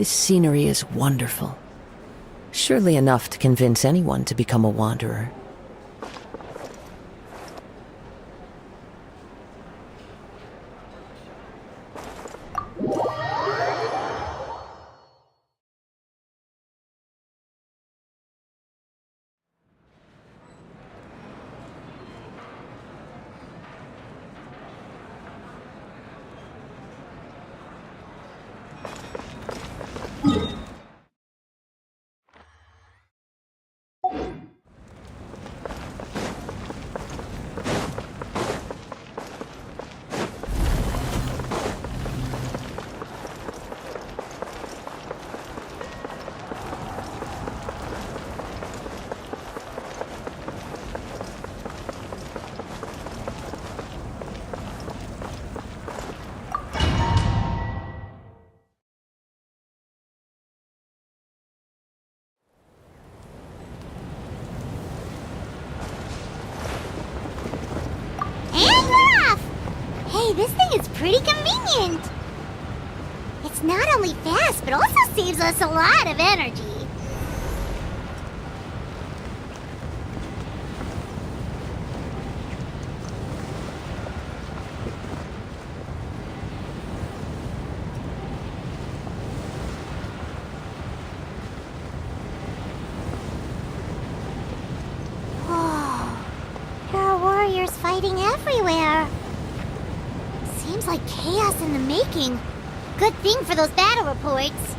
This scenery is wonderful. Surely enough to convince anyone to become a wanderer. This thing is pretty convenient. It's not only fast, but also saves us a lot of energy. Whoa. There are warriors fighting everywhere. Seems like chaos in the making. Good thing for those battle reports.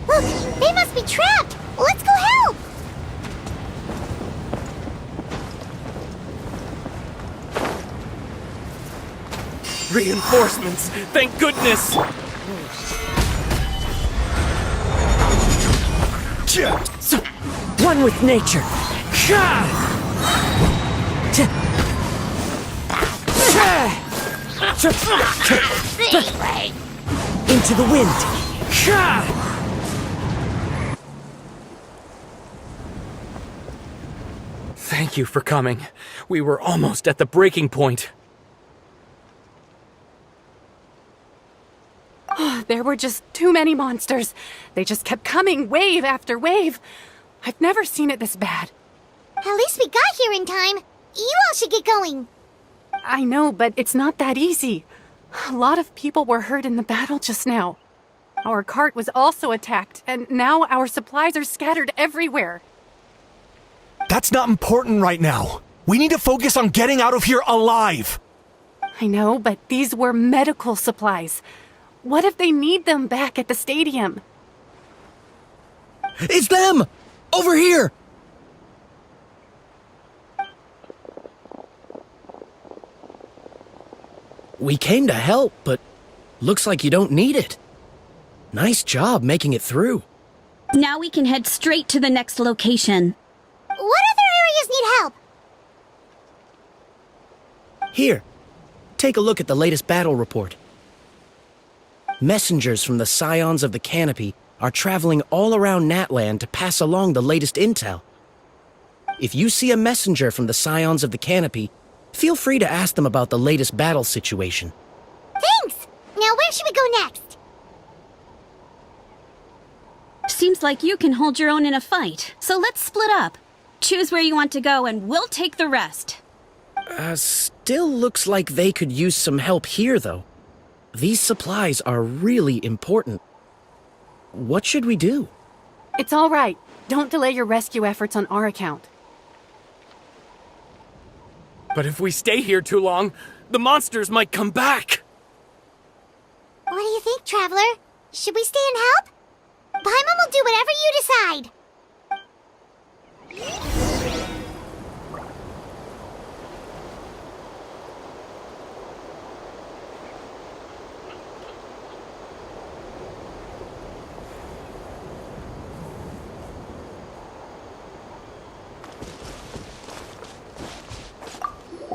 Look, they must be trapped! Let's go help! Reinforcements! Thank goodness! One with nature. Into the wind. Thank you for coming. We were almost at the breaking point. There were just too many monsters. They just kept coming, wave after wave. I've never seen it this bad. At least we got here in time. You all should get going. I know, but it's not that easy. A lot of people were hurt in the battle just now. Our cart was also attacked, and now our supplies are scattered everywhere. That's not important right now. We need to focus on getting out of here alive. I know, but these were medical supplies. What if they need them back at the stadium? It's them! Over here! We came to help, but looks like you don't need it. Nice job making it through. Now we can head straight to the next location. What other areas need help? Here, take a look at the latest battle report. Messengers from the Scions of the Canopy are traveling all around Natland to pass along the latest intel. If you see a messenger from the Scions of the Canopy, feel free to ask them about the latest battle situation. Thanks! Now where should we go next? Seems like you can hold your own in a fight, so let's split up. Choose where you want to go and we'll take the rest. Still looks like they could use some help here, though. These supplies are really important. What should we do? It's all right. Don't delay your rescue efforts on our account. But if we stay here too long, the monsters might come back! What do you think, Traveler? Should we stay and help? Paimon will do whatever you decide.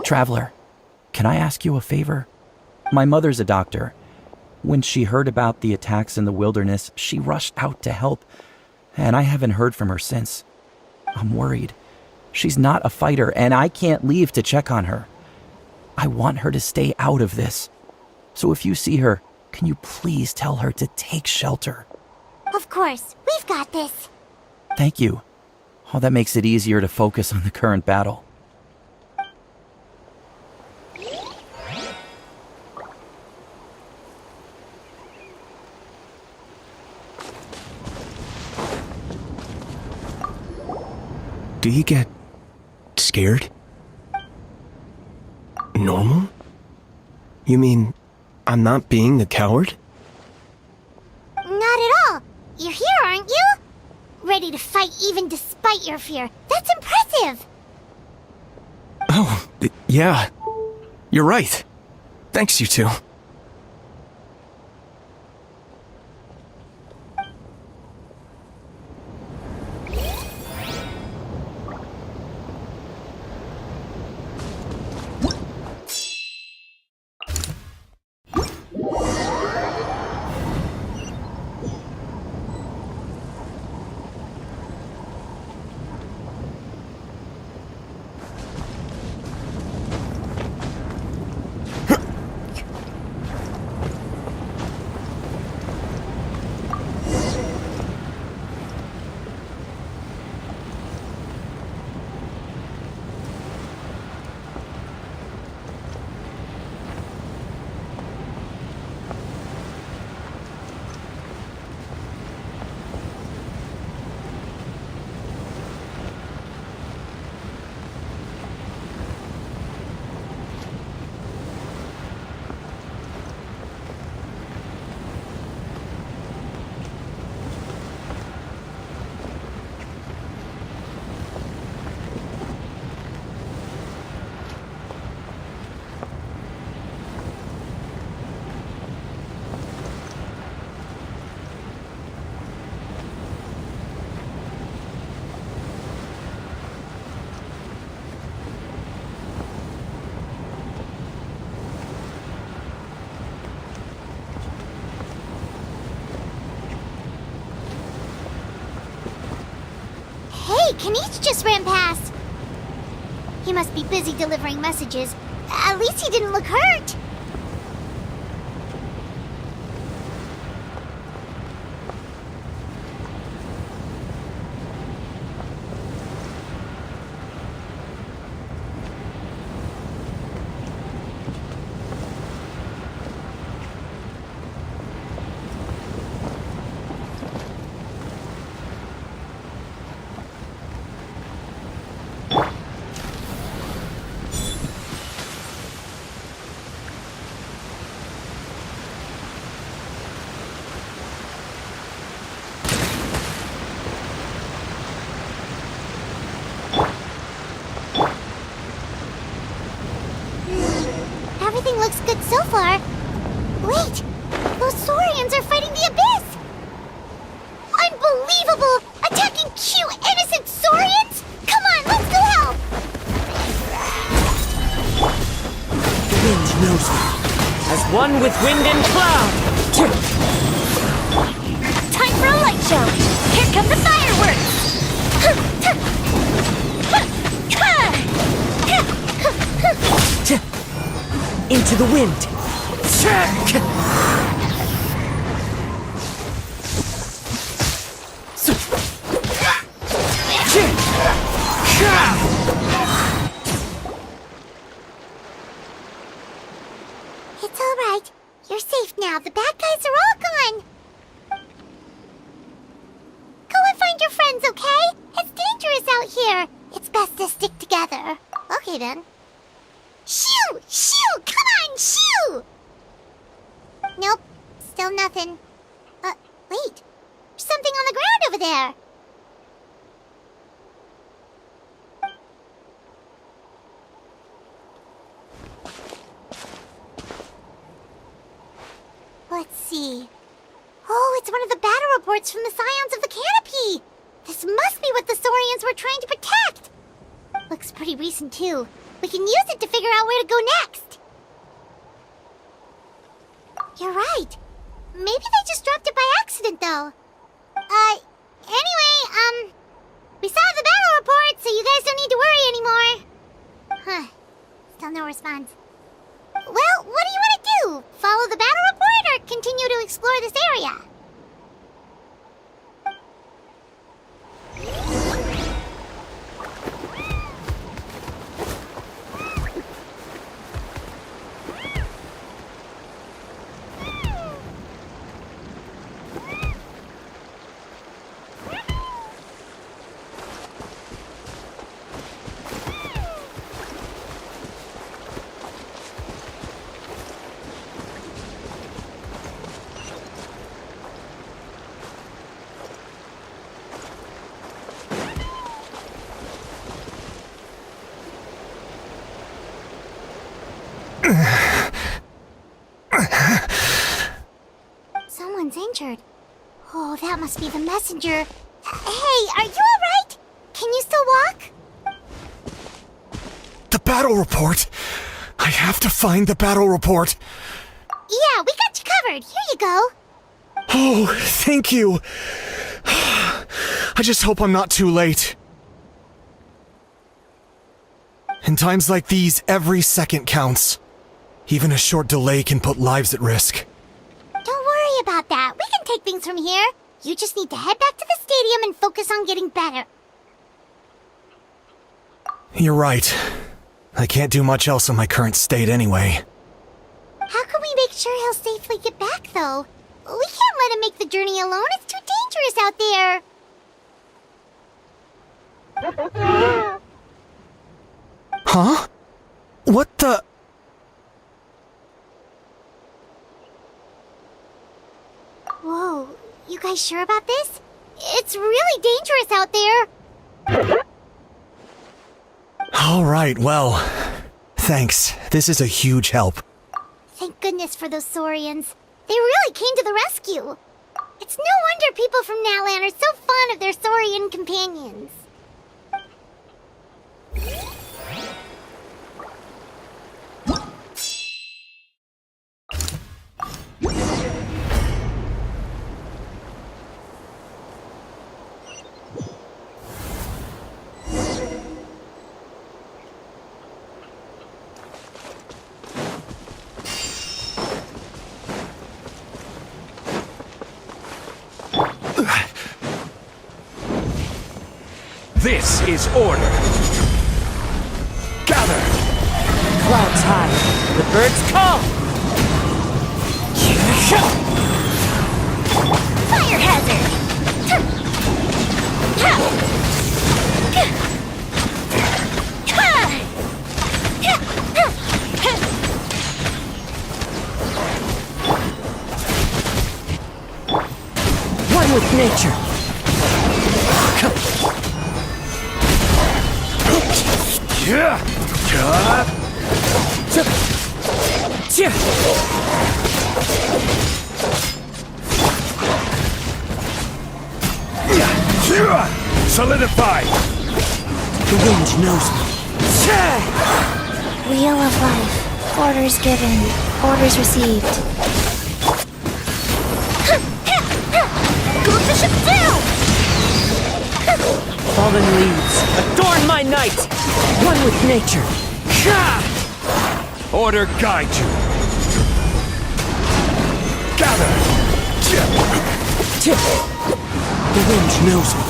Traveler, can I ask you a favor? My mother's a doctor. When she heard about the attacks in the wilderness, she rushed out to help, and I haven't heard from her since. I'm worried. She's not a fighter, and I can't leave to check on her. I want her to stay out of this. So if you see her, can you please tell her to take shelter? Of course, we've got this. Thank you. Oh, that makes it easier to focus on the current battle. Do you get scared? Normal? You mean I'm not being a coward? Not at all. You're here, aren't you? Ready to fight even despite your fear. That's impressive. Oh, yeah. You're right. Thanks, you two. Hey, Kanichi just ran past. He must be busy delivering messages. At least he didn't look hurt. Everything looks good so far. Wait, those Saurians are fighting the Abyss! Unbelievable! Attacking cute, innocent Saurians? Come on, let's go help! The wind knows me, as one with wind and cloud. Time for a light show! Here come the fireworks! Into the wind. It's all right. You're safe now. The bad guys are all gone. Go and find your friends, okay? It's dangerous out here. It's best to stick together. Okay, then. Shoo! Shoo! Come on, shoo! Nope. Still nothing. Wait. There's something on the ground over there. Let's see. Oh, it's one of the battle reports from the Scions of the Canopy! This must be what the Saurians were trying to protect! Looks pretty recent, too. We can use it to figure out where to go next. You're right. Maybe they just dropped it by accident, though. Anyway, we saw the battle report, so you guys don't need to worry anymore. Huh. Still no response. Well, what do you want to do? Follow the battle report or continue to explore this area? Someone's injured. Oh, that must be the messenger. Hey, are you alright? Can you still walk? The battle report! I have to find the battle report! Yeah, we got you covered. Here you go. Oh, thank you! I just hope I'm not too late. In times like these, every second counts. Even a short delay can put lives at risk. Don't worry about that. We can take things from here. You just need to head back to the stadium and focus on getting better. You're right. I can't do much else in my current state anyway. How can we make sure he'll safely get back, though? We can't let him make the journey alone. It's too dangerous out there. Huh? What the... Whoa, you guys sure about this? It's really dangerous out there. All right, well, thanks. This is a huge help. Thank goodness for those Saurians. They really came to the rescue. It's no wonder people from Natlan are so fond of their Saurian companions. This is order. Gather! Clouds high. The birds call. Fire hazard! One with nature. Solidify! The wind knows me. Wheel of life. Orders given. Orders received. Go to ship down! Fallen leaves, adorn my night! One with nature. Order guide you. Gather! The wind knows me.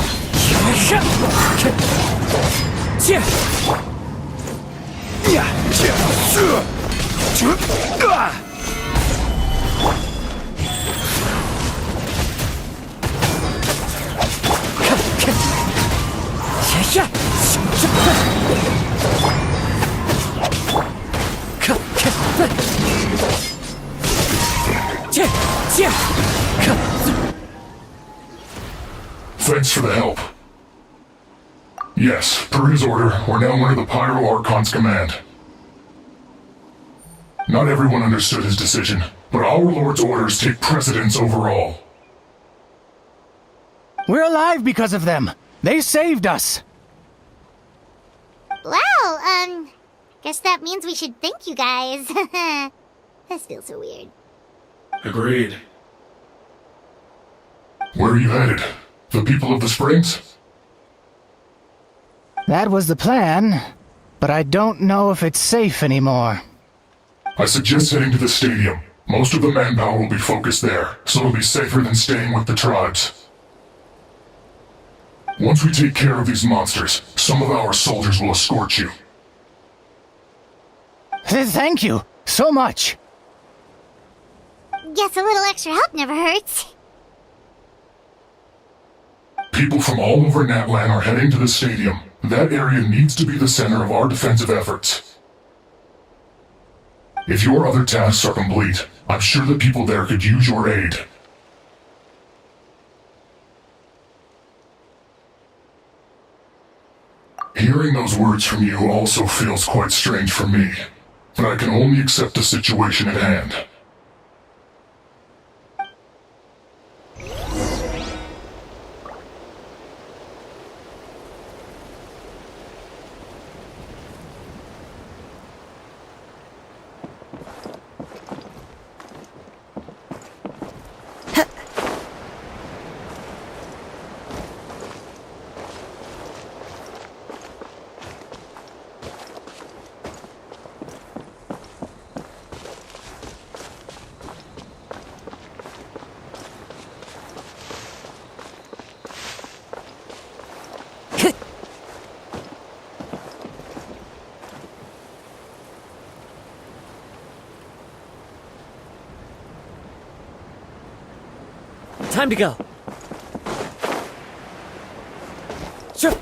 Thanks for the help. Yes, per his order, we're now under the Pyro Archon's command. Not everyone understood his decision, but our Lord's orders take precedence over all. We're alive because of them. They saved us. Well, Guess that means we should thank you guys. This feels so weird. Agreed. Where are you headed? The people of the Springs? That was the plan, but I don't know if it's safe anymore. I suggest heading to the stadium. Most of the manpower will be focused there, so it'll be safer than staying with the tribes. Once we take care of these monsters, some of our soldiers will escort you. Thank you so much. Guess a little extra help never hurts. People from all over Natlan are heading to the stadium. That area needs to be the center of our defensive efforts. If your other tasks are complete, I'm sure the people there could use your aid. Hearing those words from you also feels quite strange for me, but I can only accept the situation at hand. Time to go. Sure.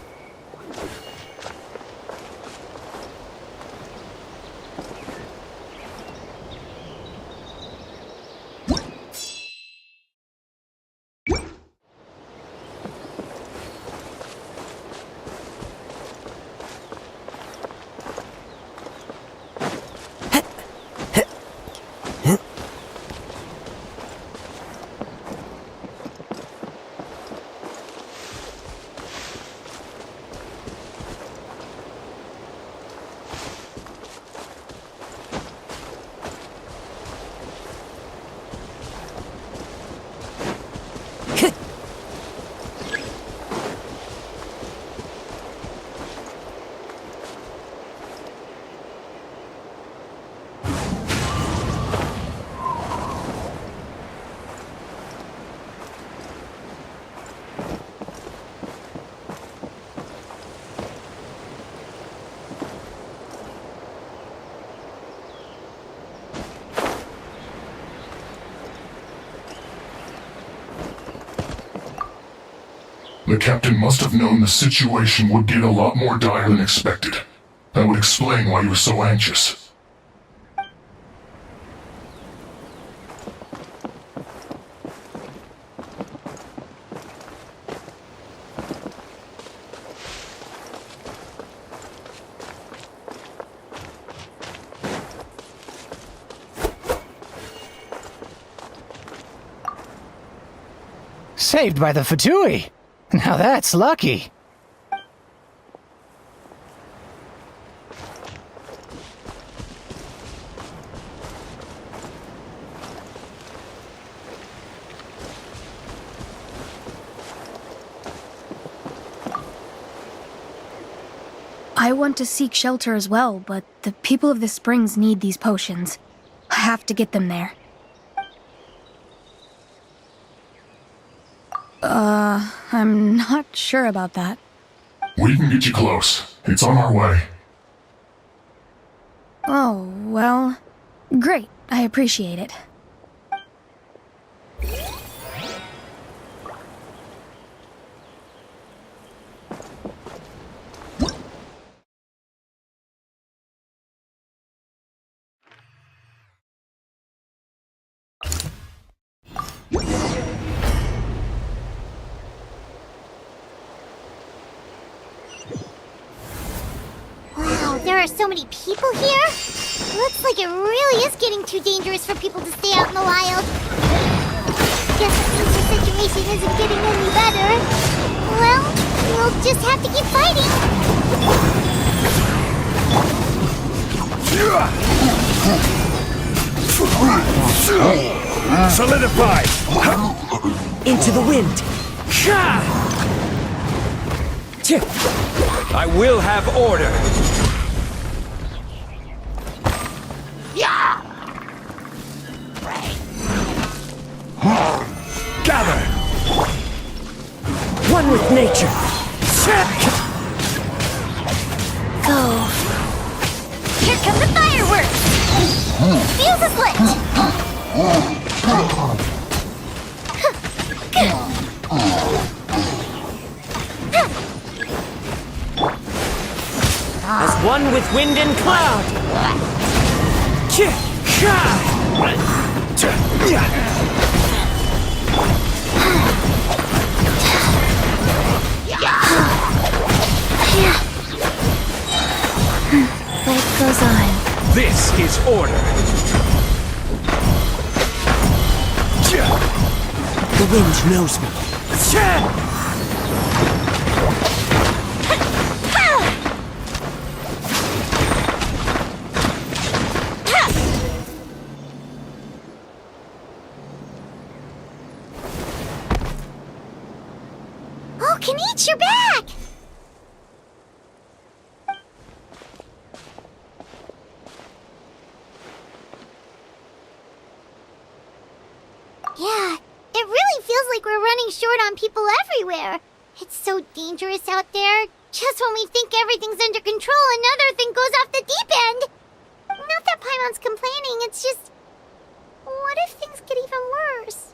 The captain must have known the situation would get a lot more dire than expected. That would explain why you were so anxious. Saved by the Fatui. Now that's lucky. I want to seek shelter as well, but the people of the springs need these potions. I have to get them there. I'm not sure about that. We can get you close. It's on our way. Oh, well, great. I appreciate it. There are so many people here? Looks like it really is getting too dangerous for people to stay out in the wild. Guess that means the situation isn't getting any better. Well, we'll just have to keep fighting. Solidify! Into the wind. I will have order. Gather! One with nature. Go. Here come the fireworks! Fuse is lit! As one with wind and cloud. Life goes on. This is order. The wind knows me. Oh, Kenichi, you're back! Yeah, it really feels like we're running short on people everywhere. It's so dangerous out there. Just when we think everything's under control, another thing goes off the deep end. Not that Paimon's complaining, it's just... What if things get even worse?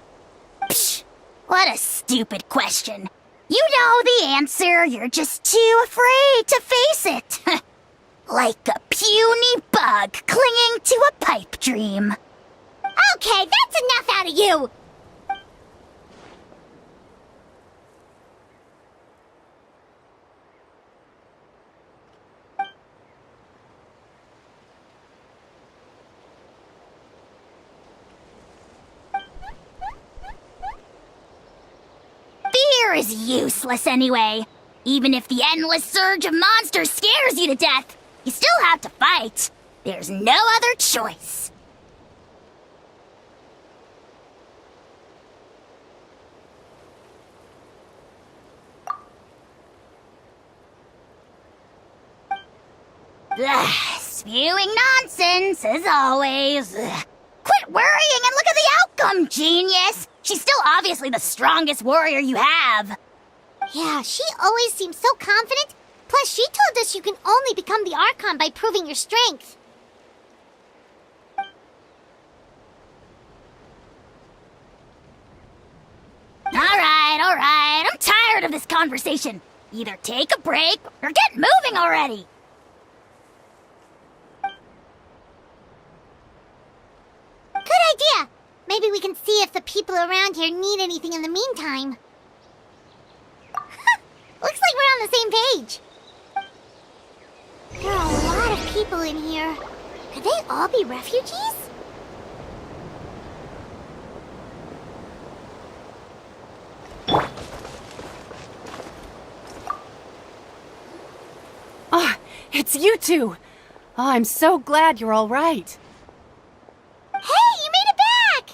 Psh! What a stupid question. You know the answer, you're just too afraid to face it. Like a puny bug clinging to a pipe dream. Okay, that's enough out of you! Fear is useless anyway. Even if the endless surge of monsters scares you to death, you still have to fight. There's no other choice. Ugh, spewing nonsense, as always. Ugh. Quit worrying and look at the outcome, genius! She's still obviously the strongest warrior you have. Yeah, she always seems so confident. Plus, she told us you can only become the Archon by proving your strength. Alright, I'm tired of this conversation. Either take a break or get moving already. Good idea! Maybe we can see if the people around here need anything in the meantime. Looks like we're on the same page. There are a lot of people in here. Could they all be refugees? Ah, it's you two. Oh, I'm so glad you're all right. Hey, you made it back!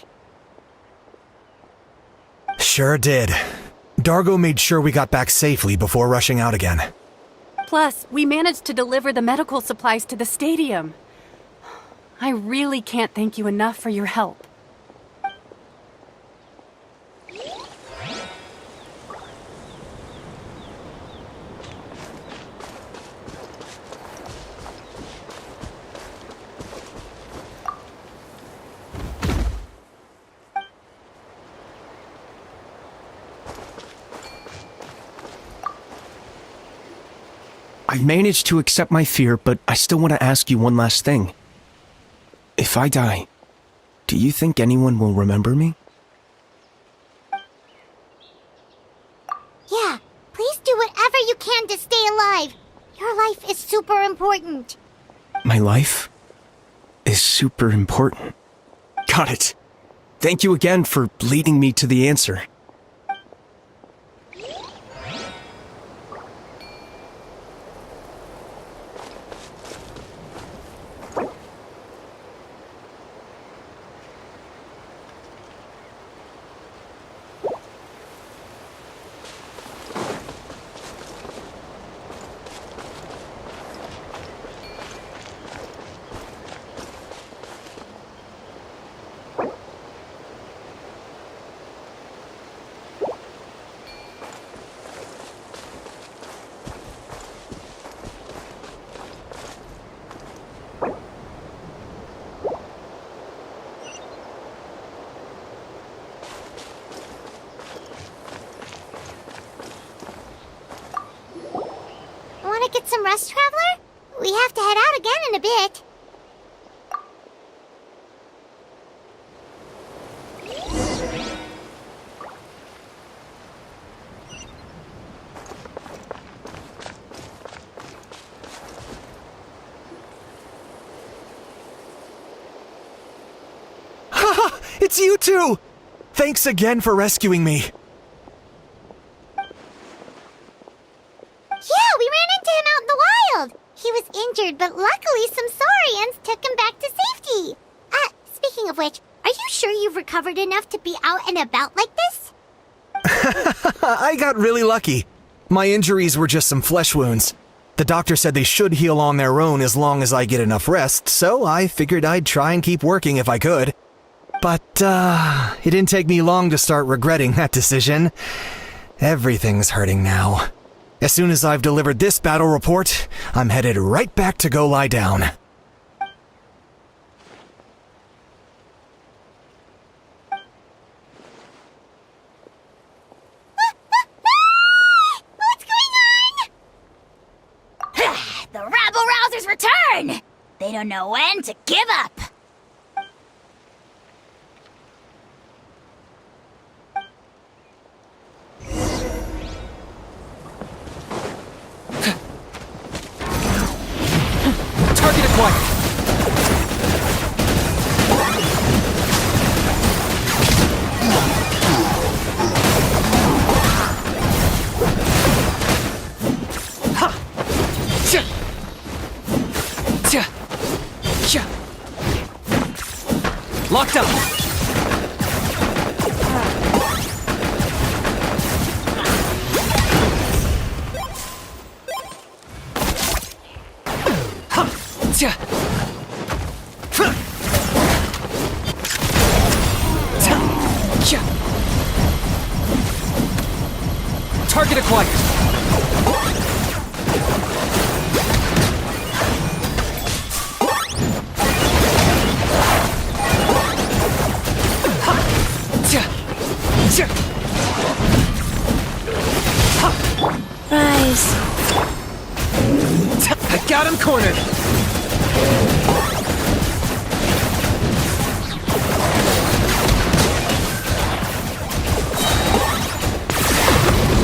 Sure did. Dargo made sure we got back safely before rushing out again. Plus, we managed to deliver the medical supplies to the stadium. I really can't thank you enough for your help. I've managed to accept my fear, but I still want to ask you one last thing. If I die, do you think anyone will remember me? Yeah, please do whatever you can to stay alive. Your life is super important. My life is super important. Got it. Thank you again for leading me to the answer. rest, Traveler? We have to head out again in a bit. Haha! It's you two! Thanks again for rescuing me. Yeah, we ran into him out in the wild. He was injured, but luckily some saurians took him back to safety. Speaking of which, are you sure you've recovered enough to be out and about like this? I got really lucky. My injuries were just some flesh wounds. The doctor said they should heal on their own as long as I get enough rest, so I figured I'd try and keep working if I could. But, it didn't take me long to start regretting that decision. Everything's hurting now. As soon as I've delivered this battle report, I'm headed right back to go lie down. What's going on? The rabble-rousers return! They don't know when to give up! Target acquired! Locked up! Target acquired! Rise. I got him cornered!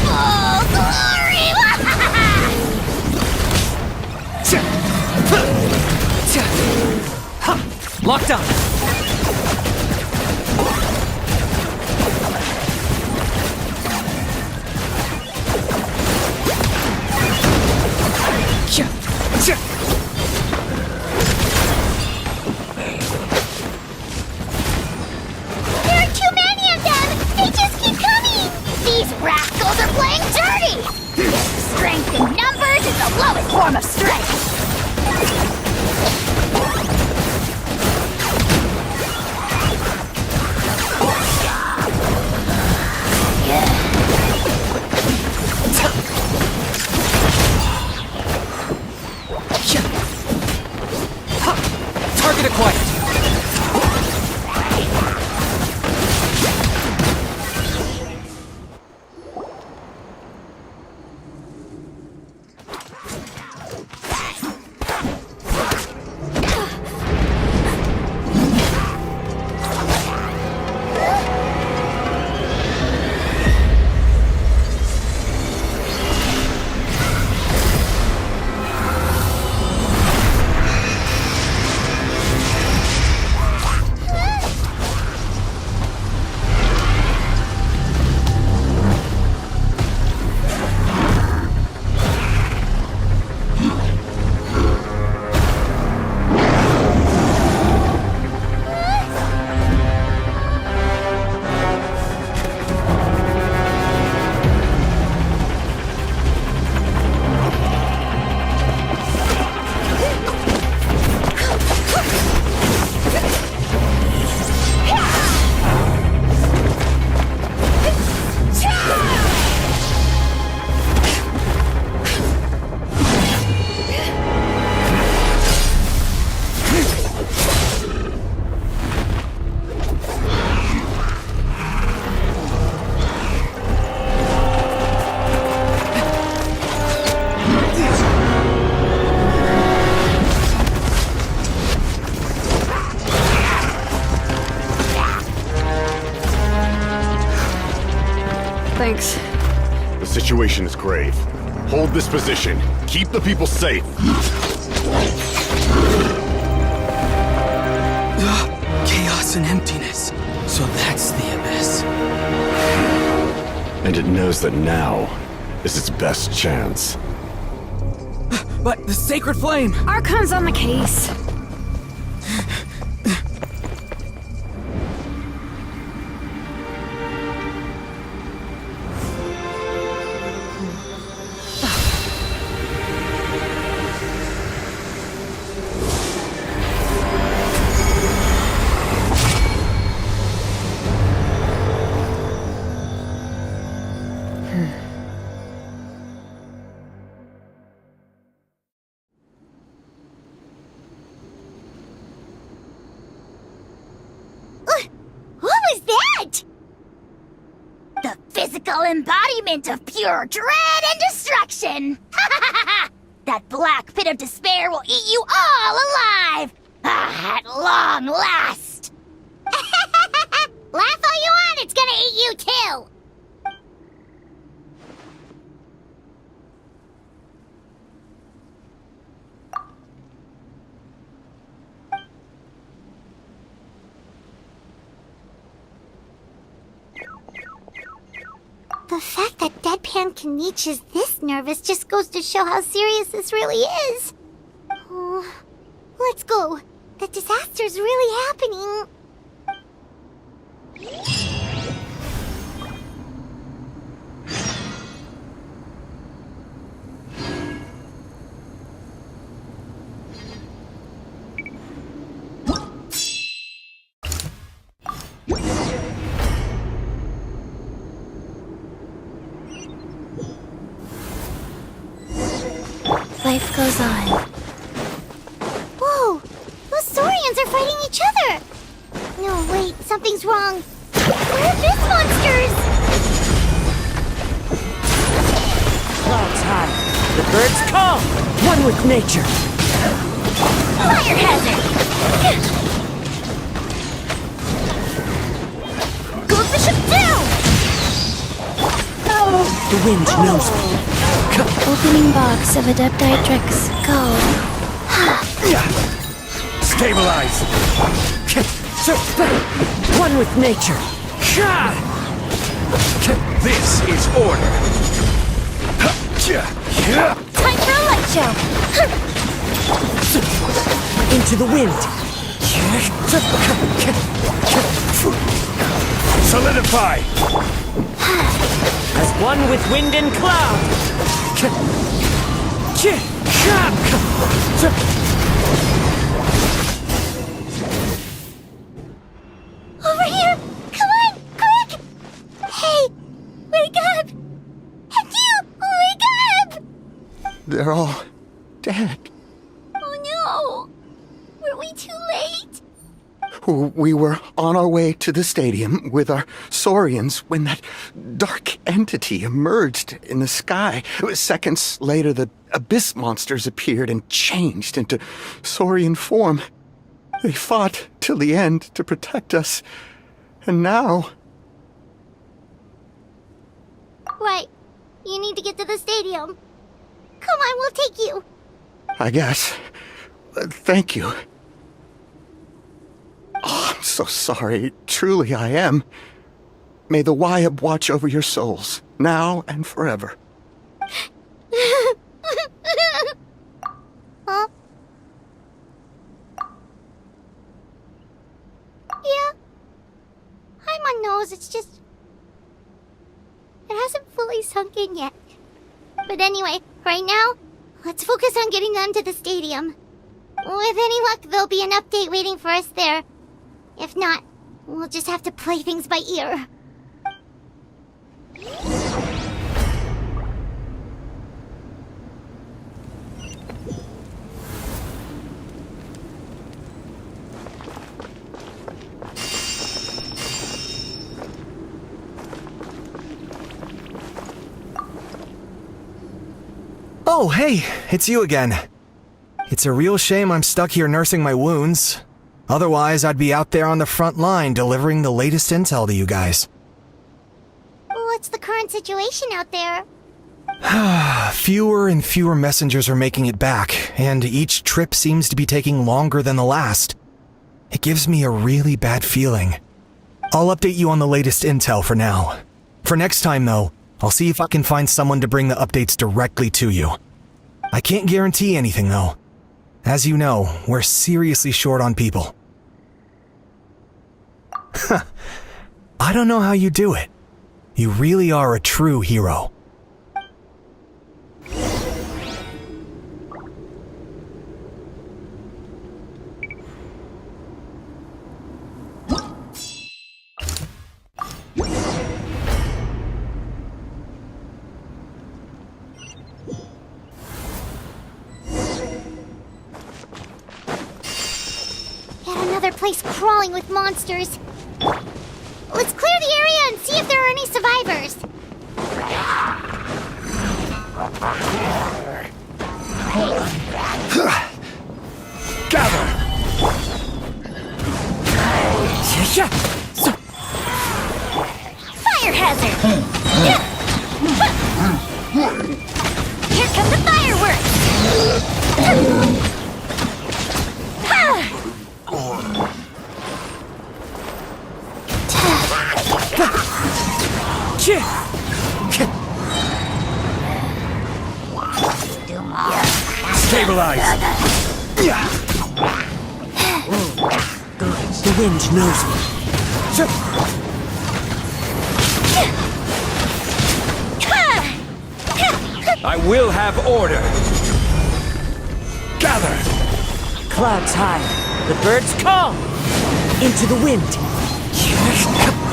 Oh, glory! Locked on! There are too many of them! They just keep coming! These rascals are playing dirty! Strength in numbers is the lowest form of strength! Target acquired! The situation is grave. Hold this position. Keep the people safe. Chaos and emptiness. So that's the abyss. And it knows that now is its best chance. But the sacred flame! Archon's on the case. What was that? The physical embodiment of pure dread and destruction! That black pit of despair will eat you all alive! At long last! Laugh all you want, it's gonna eat you too! The fact that Deadpan Kaniche is this nervous just goes to show how serious this really is. Oh, let's go. The disaster's really happening. Life goes on. Whoa! Those Saurians are fighting each other! No, wait, something's wrong. They're abyss monsters! Clouds high. The birds call. One with nature. Fire hazard! Goes the ship down! The wind knows me. Opening box of Adepti-Trix. Go. Stabilize! One with nature. This is order. Time for a light show! Into the wind. Solidify! As one with wind and cloud. Over here! Come on! Quick! Hey! Wake up! And you! Wake up! They're all dead. Oh no! Were we too late? We were on our way to the stadium with our Saurians when that dark entity emerged in the sky. Seconds later, the abyss monsters appeared and changed into Saurian form. They fought till the end to protect us. And now... Right. You need to get to the stadium. Come on, we'll take you. I guess. Thank you. Oh, I'm so sorry. Truly I am. May the Wyab watch over your souls, now and forever. Huh? Yeah. Hi, my nose. It's just... It hasn't fully sunk in yet. But anyway, right now, let's focus on getting them to the stadium. With any luck, there'll be an update waiting for us there. If not, we'll just have to play things by ear. Oh, hey, it's you again. It's a real shame I'm stuck here nursing my wounds. Otherwise, I'd be out there on the front line delivering the latest intel to you guys. What's the current situation out there? Fewer and fewer messengers are making it back, and each trip seems to be taking longer than the last. It gives me a really bad feeling. I'll update you on the latest intel for now. For next time, though, I'll see if I can find someone to bring the updates directly to you. I can't guarantee anything, though. As you know, we're seriously short on people. I don't know how you do it. You really are a true hero. Yet another place crawling with monsters. Let's clear the area and see if there are any survivors. Gather! Fire hazard! Here come the fireworks! Stabilize! The wind knows me. I will have order! Gather! Clouds high. The birds call. Into the wind.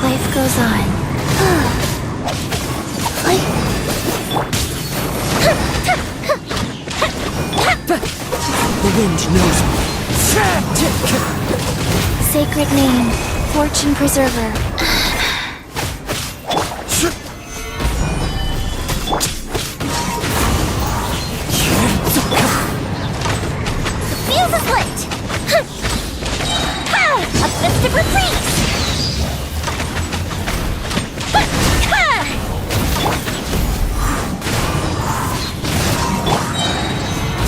Life goes on. The wind knows me. Sacred name, Fortune Preserver. The fuse is lit! A festive reprise!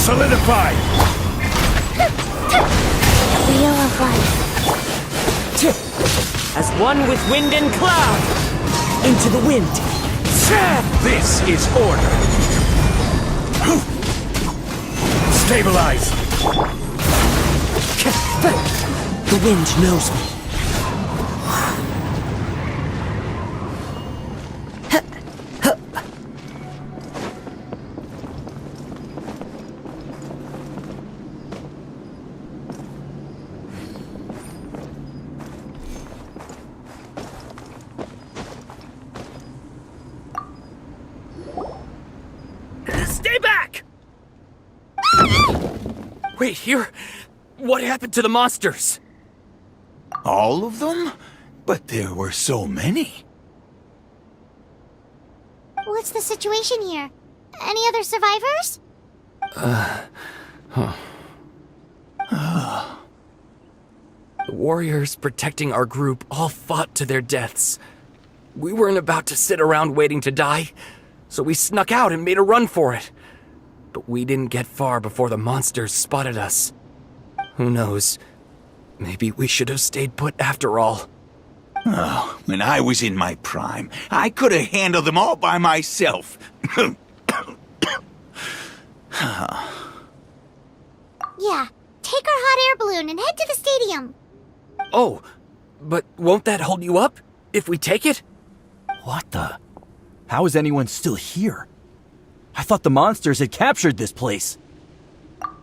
Solidify! Wheel of life. As one with wind and cloud. Into the wind. This is order! Stabilize! The wind knows me. Stay back! Wait, here? What happened to the monsters? All of them? But there were so many. What's the situation here? Any other survivors? The warriors protecting our group all fought to their deaths. We weren't about to sit around waiting to die, so we snuck out and made a run for it. But we didn't get far before the monsters spotted us. Who knows? Maybe we should have stayed put after all. Oh, when I was in my prime, I could have handled them all by myself. Yeah, take our hot air balloon and head to the stadium. Oh, but won't that hold you up if we take it? What the? How is anyone still here? I thought the monsters had captured this place.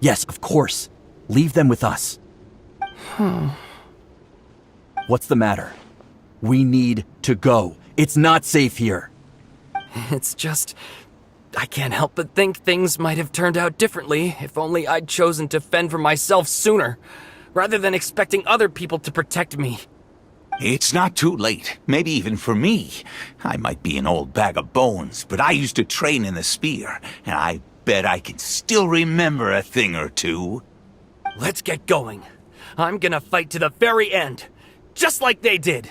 Yes, of course. Leave them with us. What's the matter? We need to go. It's not safe here. It's just... I can't help but think things might have turned out differently if only I'd chosen to fend for myself sooner, rather than expecting other people to protect me. It's not too late. Maybe even for me. I might be an old bag of bones, but I used to train in the spear, and I bet I can still remember a thing or two. Let's get going. I'm gonna fight to the very end, just like they did.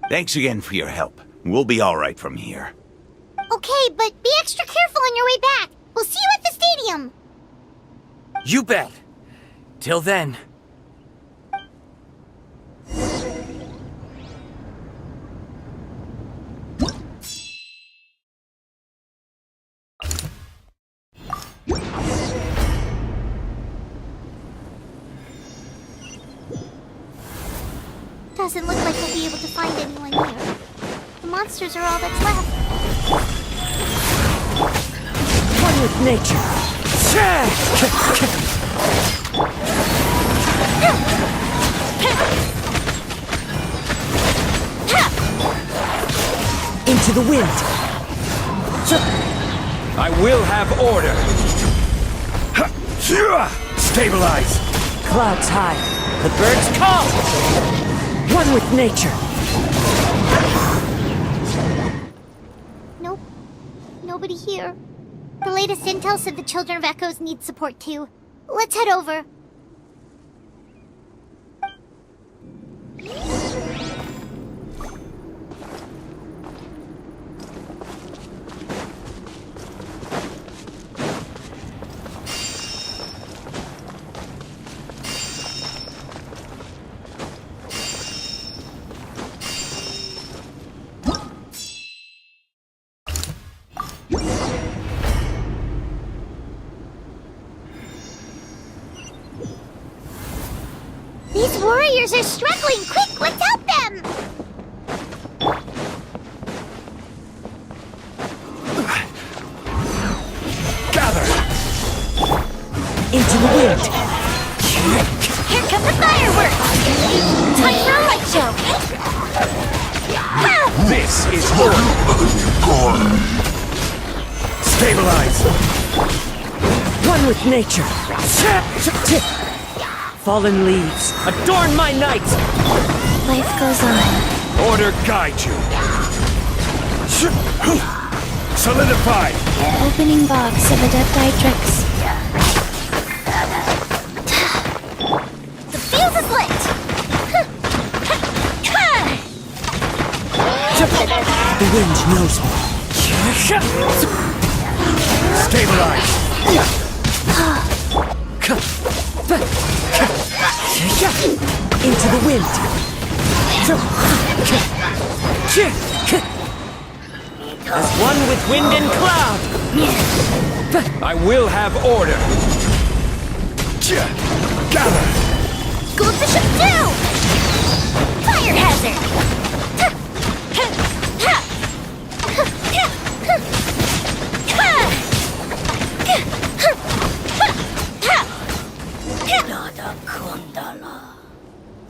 Thanks again for your help. We'll be all right from here. Okay, but be extra careful on your way back. We'll see you at the stadium. You bet. Till then. Doesn't look like we'll be able to find anyone here. The monsters are all that's left. One with nature. Into the wind. I will have order. Stabilize. Clouds high. The birds call. One with nature. Nope. Nobody here. The latest intel said the Children of Echoes need support too. Let's head over. These warriors are struggling! Quick, let's help them! Gather! Into the wind! Here come the fireworks! Time for a light show! This is order! Stabilize! One with nature! Fallen leaves, adorn my night! Life goes on. Order guide you! Solidify! Opening box of Adepti The fuse is lit! The wind knows me. Stabilize! Into the wind. As one with wind and cloud! I will have order! Gather! School Bishop 2! Fire hazard!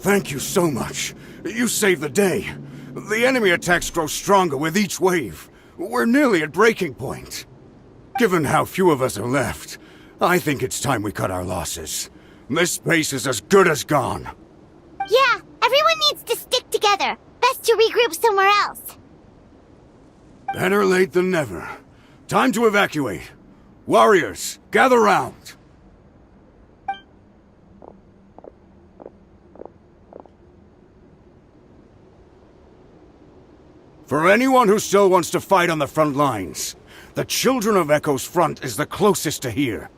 Thank you so much. You saved the day. The enemy attacks grow stronger with each wave. We're nearly at breaking point. Given how few of us are left, I think it's time we cut our losses. This base is as good as gone. Yeah, everyone needs to stick together. Best to regroup somewhere else. Better late than never. Time to evacuate. Warriors, gather round. For anyone who still wants to fight on the front lines, the Children of Echo's front is the closest to here.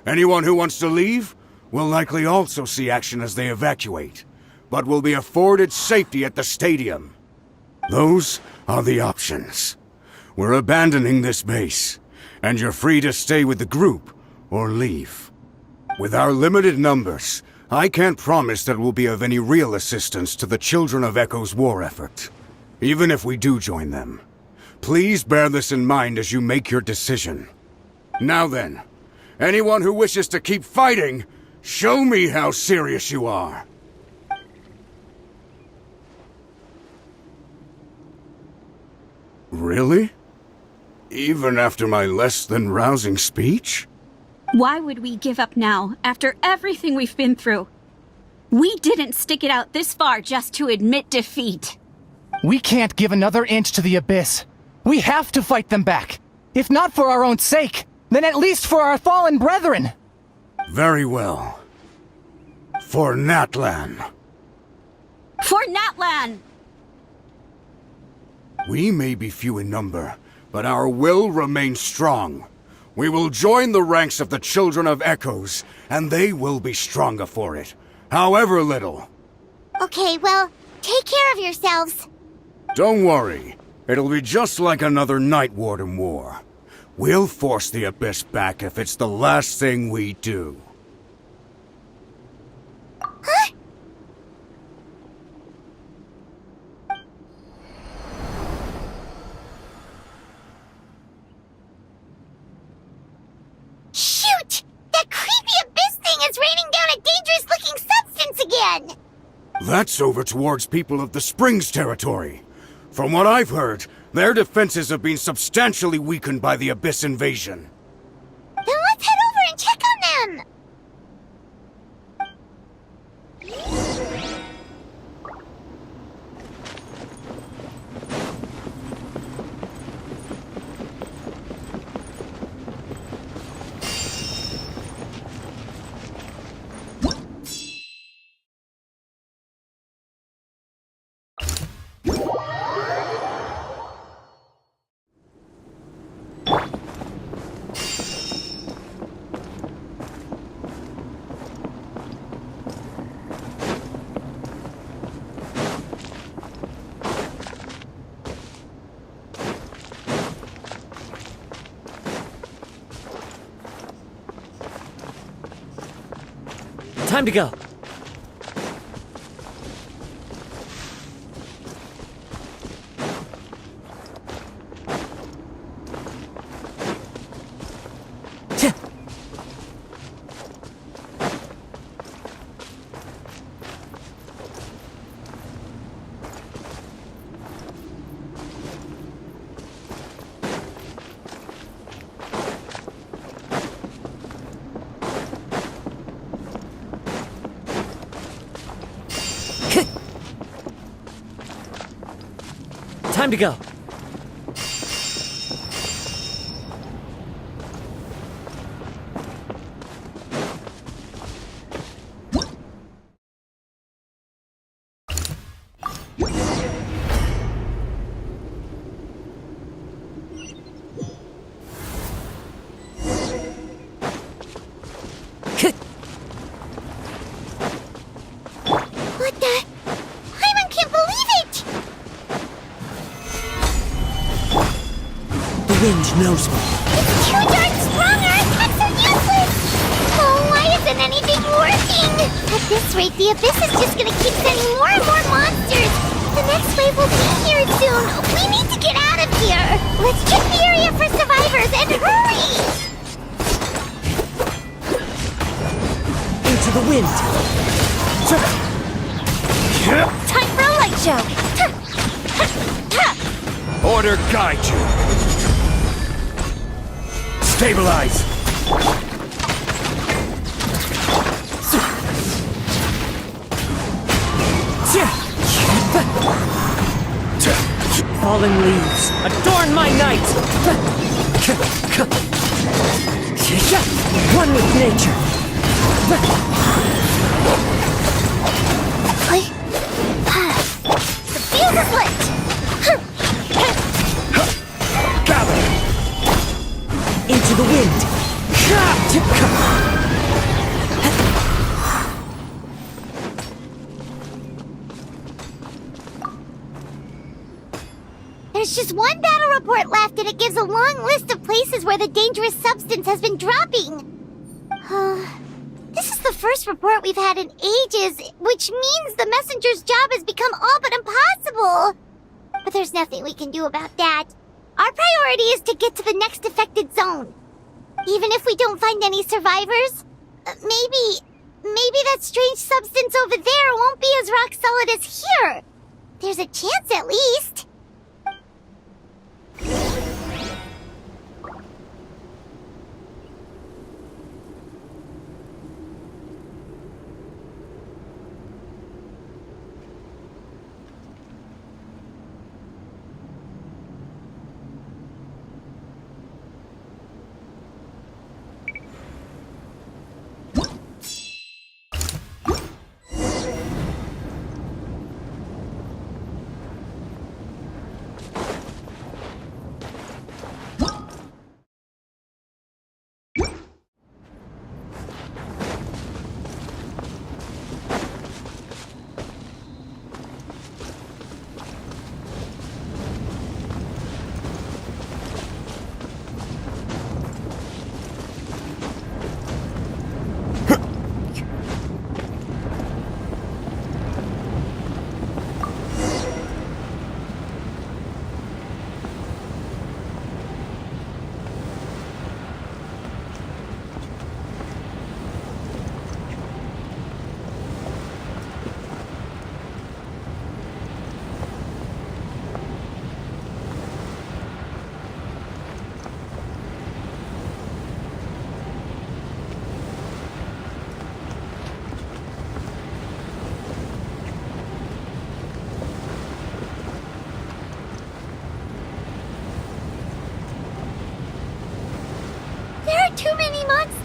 Anyone who wants to leave will likely also see action as they evacuate, but will be afforded safety at the stadium. Those are the options. We're abandoning this base, and you're free to stay with the group or leave. With our limited numbers, I can't promise that we'll be of any real assistance to the Children of Echo's war effort. Even if we do join them, please bear this in mind as you make your decision. Now then, anyone who wishes to keep fighting, show me how serious you are. Really? Even after my less than rousing speech? Why would we give up now, after everything we've been through? We didn't stick it out this far just to admit defeat. We can't give another inch to the Abyss. We have to fight them back. If not for our own sake, then at least for our fallen brethren. Very well. For Natlan. For Natlan! We may be few in number, but our will remains strong. We will join the ranks of the Children of Echoes, and they will be stronger for it, however little. Okay, well, take care of yourselves. Don't worry. It'll be just like another Night Warden war. We'll force the Abyss back if it's the last thing we do. Huh? Shoot! That creepy Abyss thing is raining down a dangerous-looking substance again! That's over towards people of the Springs territory. From what I've heard, their defenses have been substantially weakened by the Abyss invasion. Then let's head over and check on them! Time to go. Time to go. What the? Hyman can't believe it! The wind knows me. It's too darn strong, our attacks are useless! Oh, why isn't anything working? At this rate, the Abyss is just gonna keep sending more and more monsters! The next wave will be here soon! We need to get out of here! Let's check the area for survivors, and hurry! Into the wind. Time for a light show! Order guide you. Stabilize. Fallen leaves, adorn my night! One with nature! The fuse is lit! Gather! Into the wind! There's just one battle report left, and it gives a long list of places where the dangerous substance has been dropping. This is the first report we've had in ages, which means the messenger's job has become all but impossible. But there's nothing we can do about that. Our priority is to get to the next affected zone. Even if we don't find any survivors, maybe that strange substance over there won't be as rock solid as here. There's a chance at least.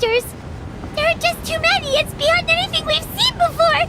monsters! There are just too many! It's beyond anything we've seen before!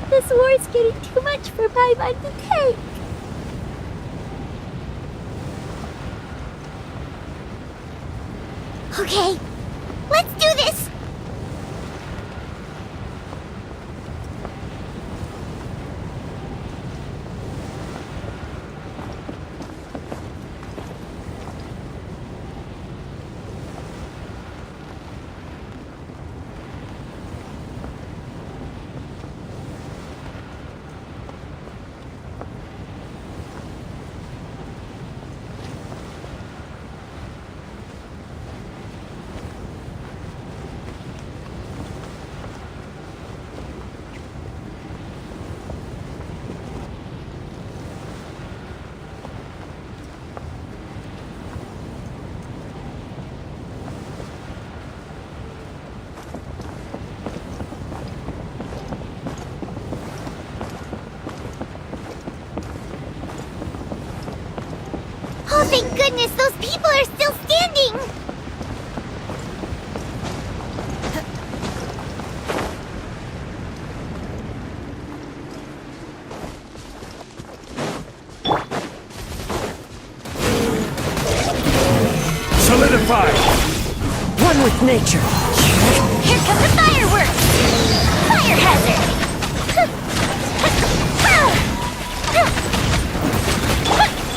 This war's getting too much for my mind to take. Okay, let's do this! Oh, thank goodness, those people are still standing! Solidify! One with nature. Here come the fireworks! Fire hazard!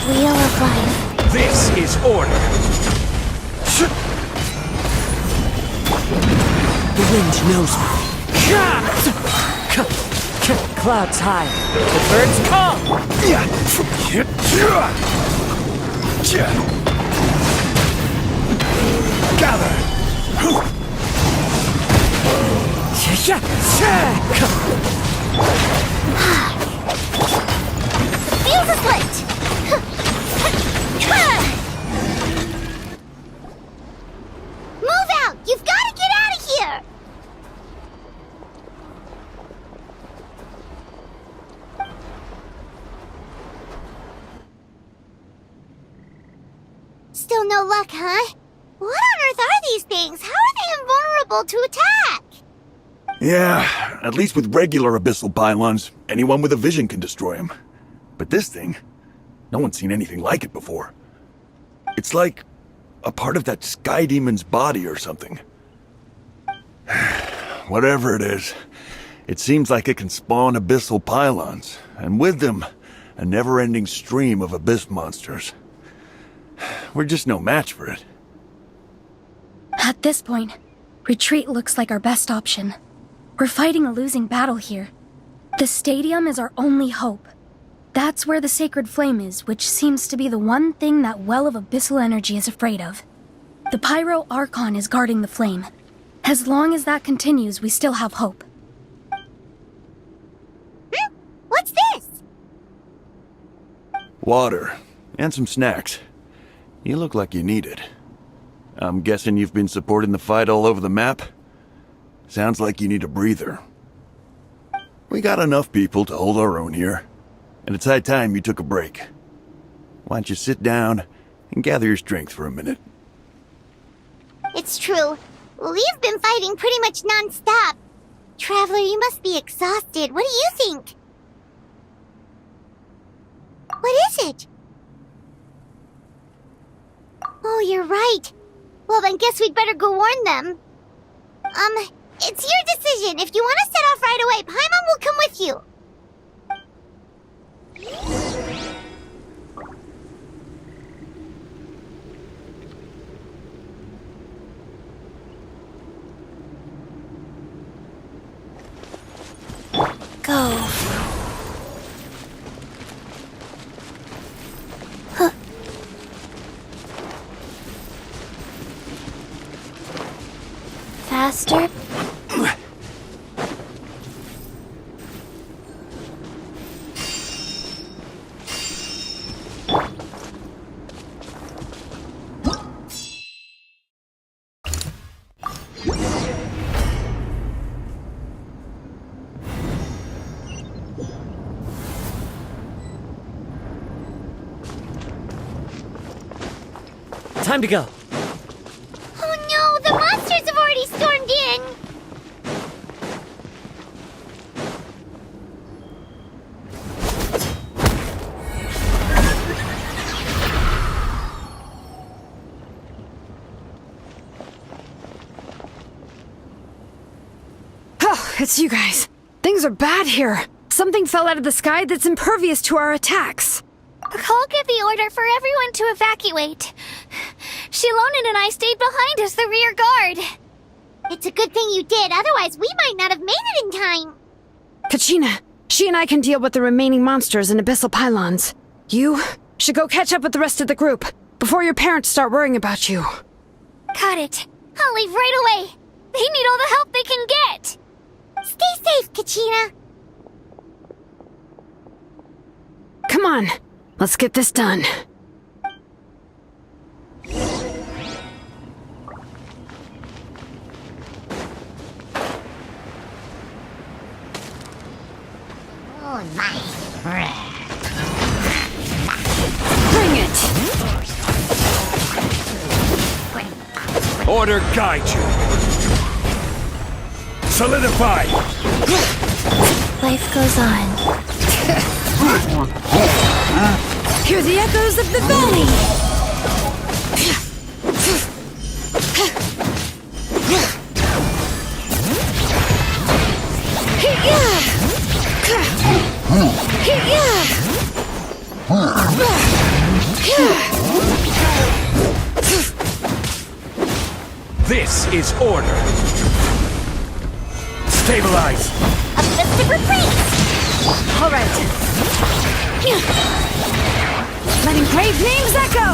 Wheel of life. This is order. The wind knows me. Clouds high. The birds call. Gather. Fuse is lit. Move out! You've got to get out of here! Still no luck, huh? What on earth are these things? How are they invulnerable to attack? Yeah, at least with regular abyssal pylons, anyone with a vision can destroy them. But this thing, no one's seen anything like it before. It's like a part of that sky demon's body or something. Whatever it is, it seems like it can spawn abyssal pylons, and with them, a never-ending stream of abyss monsters. We're just no match for it. At this point, retreat looks like our best option. We're fighting a losing battle here. The stadium is our only hope. That's where the sacred flame is, which seems to be the one thing that well of abyssal energy is afraid of. The Pyro Archon is guarding the flame. As long as that continues, we still have hope. What's this? Water, and some snacks. You look like you need it. I'm guessing you've been supporting the fight all over the map? Sounds like you need a breather. We got enough people to hold our own here, and it's high time you took a break. Why don't you sit down and gather your strength for a minute? It's true. We've been fighting pretty much non-stop. Traveler, you must be exhausted. What do you think? What is it? Oh, you're right. Well, then guess we'd better go warn them. It's your decision. If you want to set off right away, Paimon will come with you. Go. Faster. Time to go. Oh no, the monsters have already stormed in. Oh, it's you guys. Things are bad here. Something fell out of the sky that's impervious to our attacks. Cole gave the order for everyone to evacuate. Shilonen and I stayed behind as the rear guard. It's a good thing you did, otherwise we might not have made it in time. Kachina, she and I can deal with the remaining monsters and abyssal pylons. You should go catch up with the rest of the group before your parents start worrying about you. Got it. I'll leave right away. They need all the help they can get. Stay safe, Kachina. Come on, let's get this done. Oh, nice. Bring it! Order guide you. Solidify. Life goes on. Hear the echoes of the valley! This is order. Stabilize. A mystic retreat! All right. Let engraved names echo!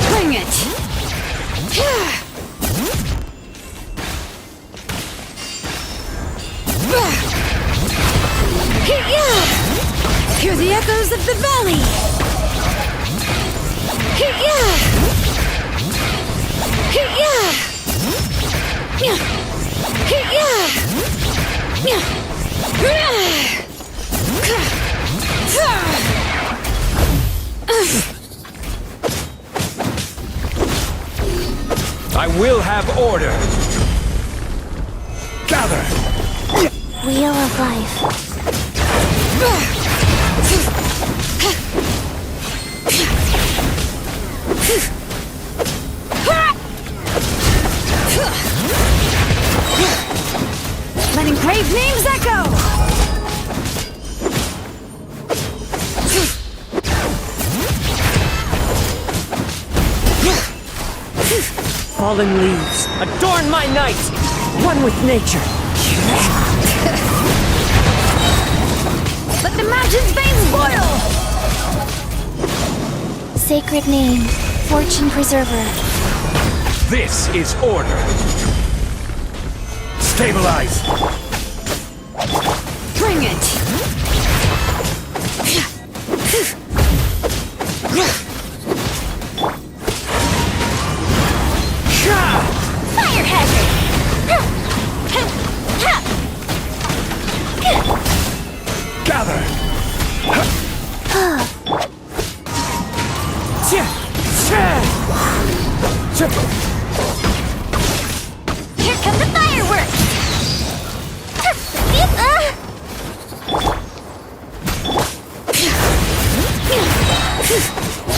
Bring it! Hear the echoes of the valley! I will have order. Gather. Wheel of life. Let engraved names echo! Fallen leaves, adorn my night! One with nature. Let the mountain's veins boil! Sacred name, fortune preserver. This is order. Stabilize. Bring it! Fire hazard! Gather. Here come the fireworks!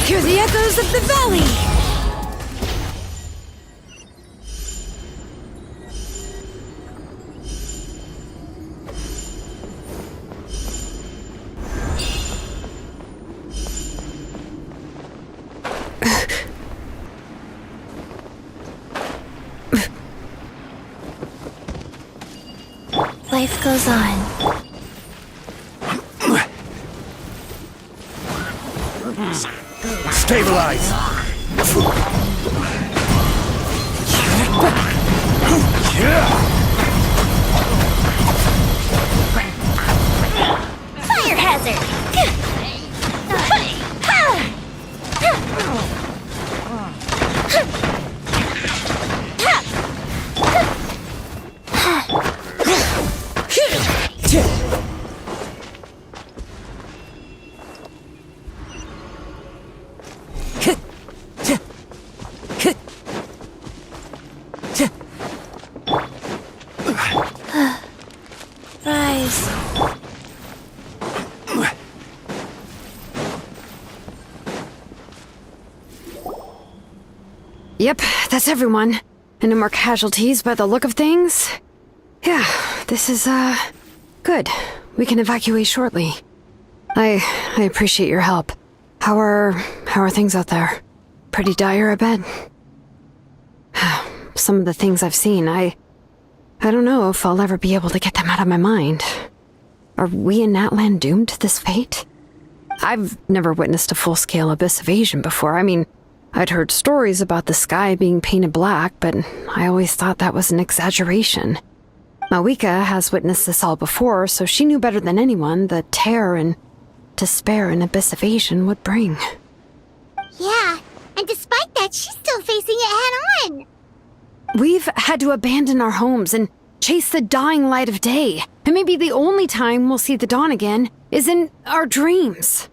Hear the echoes of the valley! Life goes on. Stabilize. Fire hazard! Rise. Yep, that's everyone. And no more casualties by the look of things. Yeah, this is, good. We can evacuate shortly. I appreciate your help. How are things out there? Pretty dire, I bet. Some of the things I've seen, I don't know if I'll ever be able to get them out of my mind. Are we in Natlan doomed to this fate? I've never witnessed a full-scale abyss invasion before. I mean, I'd heard stories about the sky being painted black, but I always thought that was an exaggeration. Mawika has witnessed this all before, so she knew better than anyone the terror and despair an abyss invasion would bring. Yeah, and despite that, she's still facing it head-on. We've had to abandon our homes and chase the dying light of day. And maybe the only time we'll see the dawn again is in our dreams.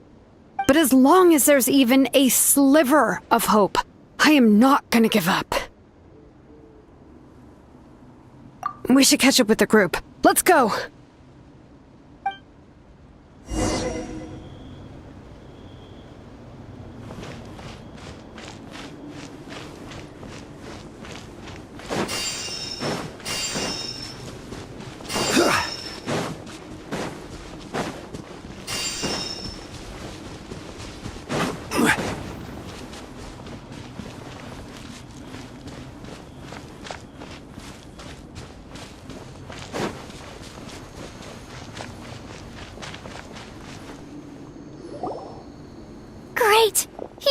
But as long as there's even a sliver of hope, I am not gonna give up. We should catch up with the group. Let's go!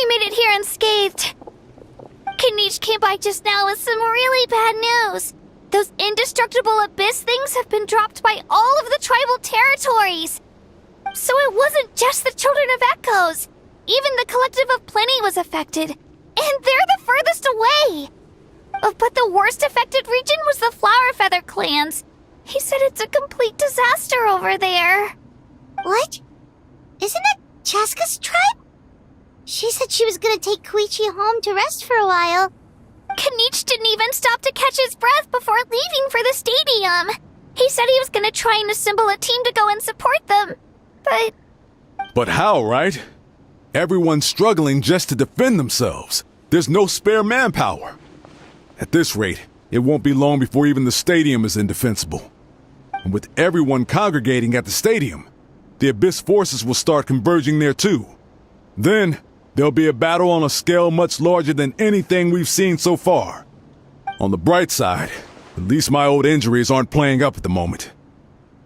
he made it here unscathed. Kanish came by just now with some really bad news. Those indestructible abyss things have been dropped by all of the tribal territories. So it wasn't just the Children of Echoes. Even the Collective of Plenty was affected. And they're the furthest away. But the worst affected region was the Flower Feather clans. He said it's a complete disaster over there. What? Isn't that Chaska's tribe? She said she was gonna take Koichi home to rest for a while. Kanichi didn't even stop to catch his breath before leaving for the stadium. He said he was gonna try and assemble a team to go and support them. But how, right? Everyone's struggling just to defend themselves. There's no spare manpower. At this rate, it won't be long before even the stadium is indefensible. And with everyone congregating at the stadium, the Abyss forces will start converging there too. Then, there'll be a battle on a scale much larger than anything we've seen so far. On the bright side, at least my old injuries aren't playing up at the moment.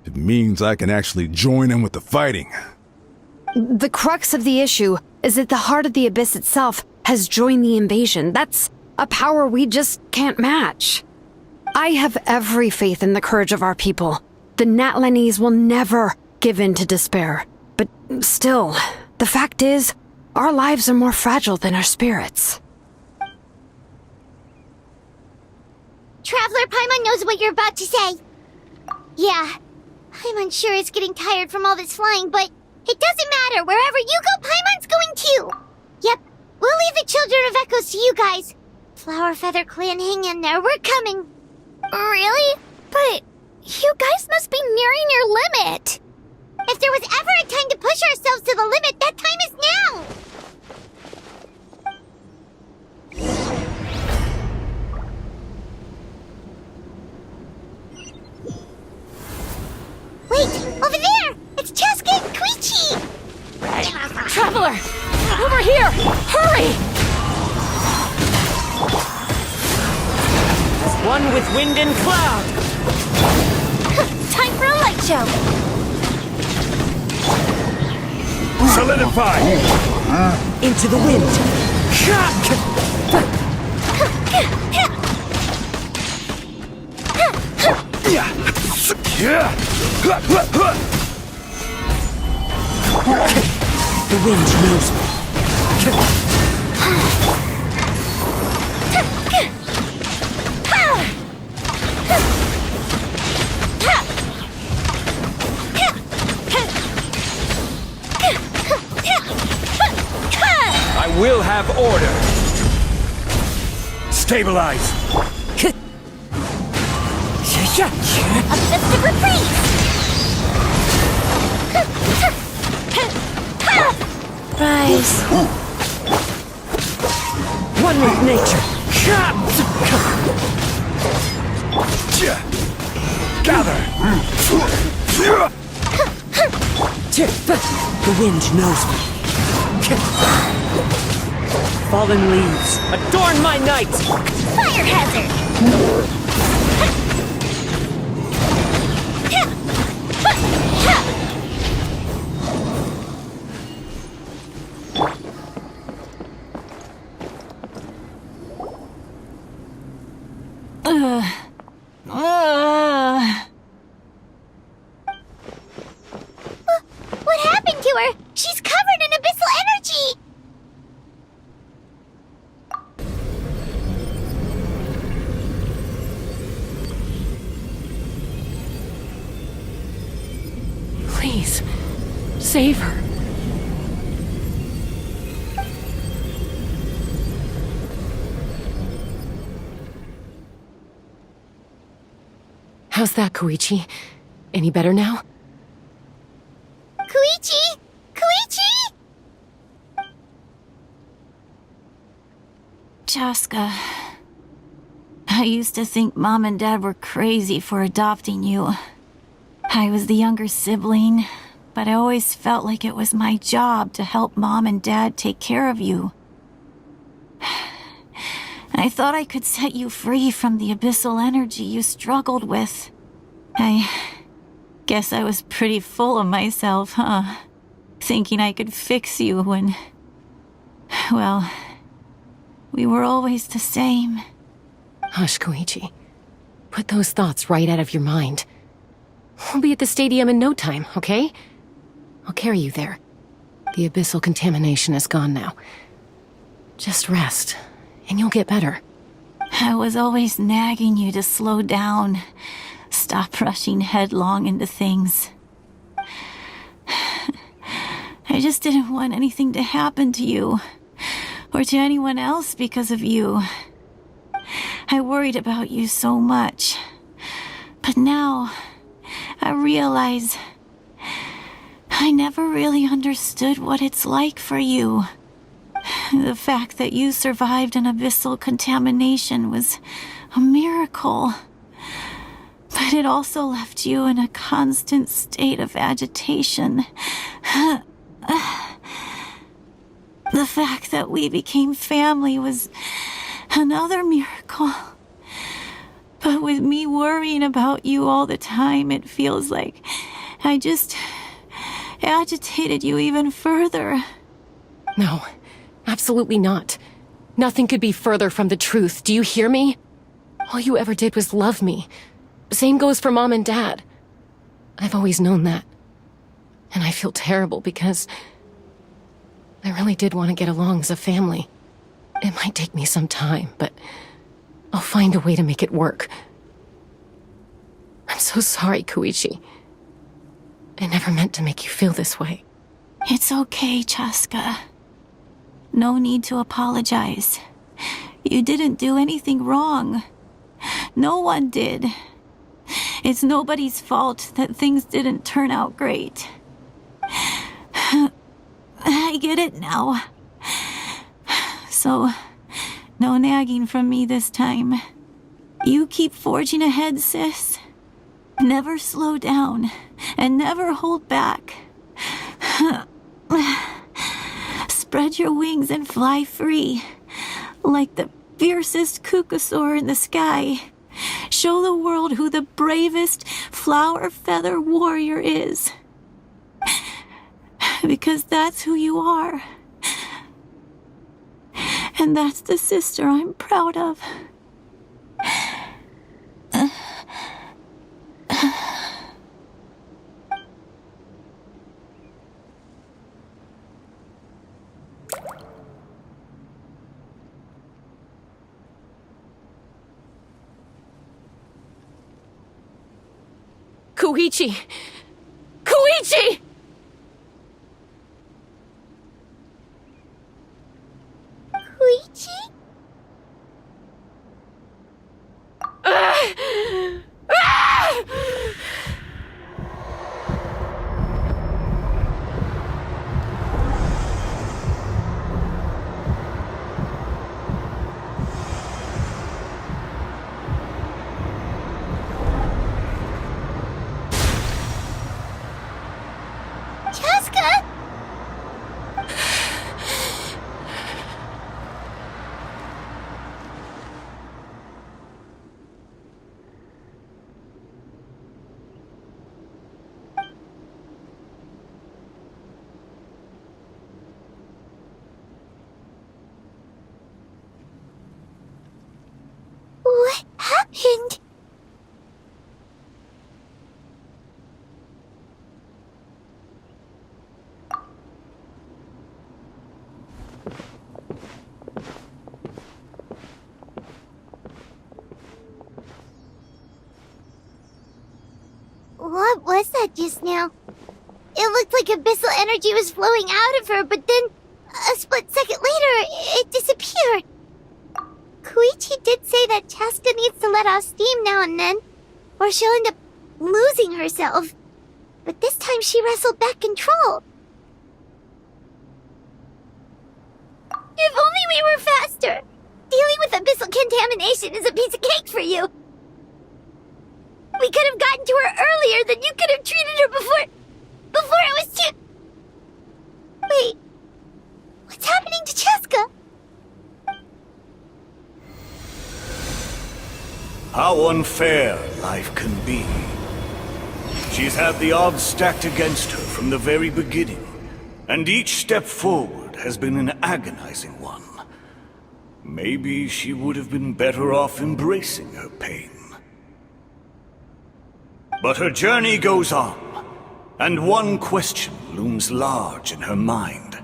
It means I can actually join in with the fighting. The crux of the issue is that the heart of the Abyss itself has joined the invasion. That's a power we just can't match. I have every faith in the courage of our people. The Natlanese will never give in to despair. But still, the fact is, our lives are more fragile than our spirits. Traveler Paimon knows what you're about to say. Yeah, Paimon's sure is getting tired from all this flying, but it doesn't matter. Wherever you go, Paimon's going too. Yep, we'll leave the Children of Echoes to you guys. Flower Feather Clan, hang in there. We're coming. Really? But you guys must be nearing your limit. If there was ever a time to push ourselves to the limit, that time is now. Wait, over there! It's Chaska and Koichi! Traveler! Over here! Hurry! One with wind and cloud! Time for a light show! Solidify! Into the wind! The wind knows me. I will have order. Stabilize. A festive reprise! Rise. One with nature. Gather. The wind knows me. Fallen leaves, adorn my night! Fire hazard! What happened to her? She's covered in abyssal energy! Please, save her. How's that, Koichi? Any better now? Koichi! Koichi! Chaska, I used to think Mom and Dad were crazy for adopting you. I was the younger sibling, but I always felt like it was my job to help Mom and Dad take care of you. I thought I could set you free from the abyssal energy you struggled with. I guess I was pretty full of myself, huh? Thinking I could fix you when Well, we were always the same. Hush, Koichi. Put those thoughts right out of your mind. We'll be at the stadium in no time, okay? I'll carry you there. The abyssal contamination is gone now. Just rest, and you'll get better. I was always nagging you to slow down. Stop rushing headlong into things. I just didn't want anything to happen to you, or to anyone else because of you. I worried about you so much. But now, I realize I never really understood what it's like for you. The fact that you survived an abyssal contamination was a miracle. But it also left you in a constant state of agitation. The fact that we became family was another miracle. But with me worrying about you all the time, it feels like I just agitated you even further. No, absolutely not. Nothing could be further from the truth. Do you hear me? All you ever did was love me. Same goes for Mom and Dad. I've always known that. And I feel terrible because I really did want to get along as a family. It might take me some time, but I'll find a way to make it work. I'm so sorry, Koichi. I never meant to make you feel this way. It's okay, Chaska. No need to apologize. You didn't do anything wrong. No one did. It's nobody's fault that things didn't turn out great. I get it now. So, no nagging from me this time. You keep forging ahead, sis. Never slow down, and never hold back. Spread your wings and fly free, like the fiercest kukasaur in the sky. Show the world who the bravest flower feather warrior is. Because that's who you are. And that's the sister I'm proud of. Koichi! Koichi! Koichi? Chaska? What happened? What was that just now? It looked like abyssal energy was flowing out of her, but then, a split second later, it disappeared. Koichi did say that Chaska needs to let off steam now and then, or she'll end up losing herself. But this time she wrestled back control. If only we were faster! Dealing with abyssal contamination is a piece of cake for you! We could have gotten to her earlier, then you could have treated her before it was too... Wait, what's happening to Chaska? How unfair life can be. She's had the odds stacked against her from the very beginning, and each step forward forward has been an agonizing one. Maybe she would have been better off embracing her pain. But her journey goes on, and one question looms large in her mind.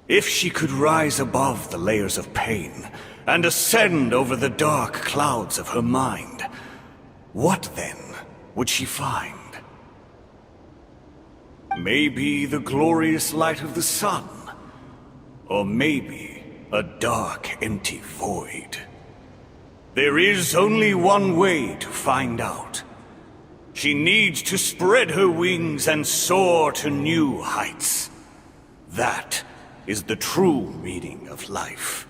If she could rise above the layers of pain and ascend over the dark clouds of her mind, what then would she find? Maybe the glorious light of the sun, or maybe a dark, empty void. There is only one way to find out. She needs to spread her wings and soar to new heights. That is the true meaning of life.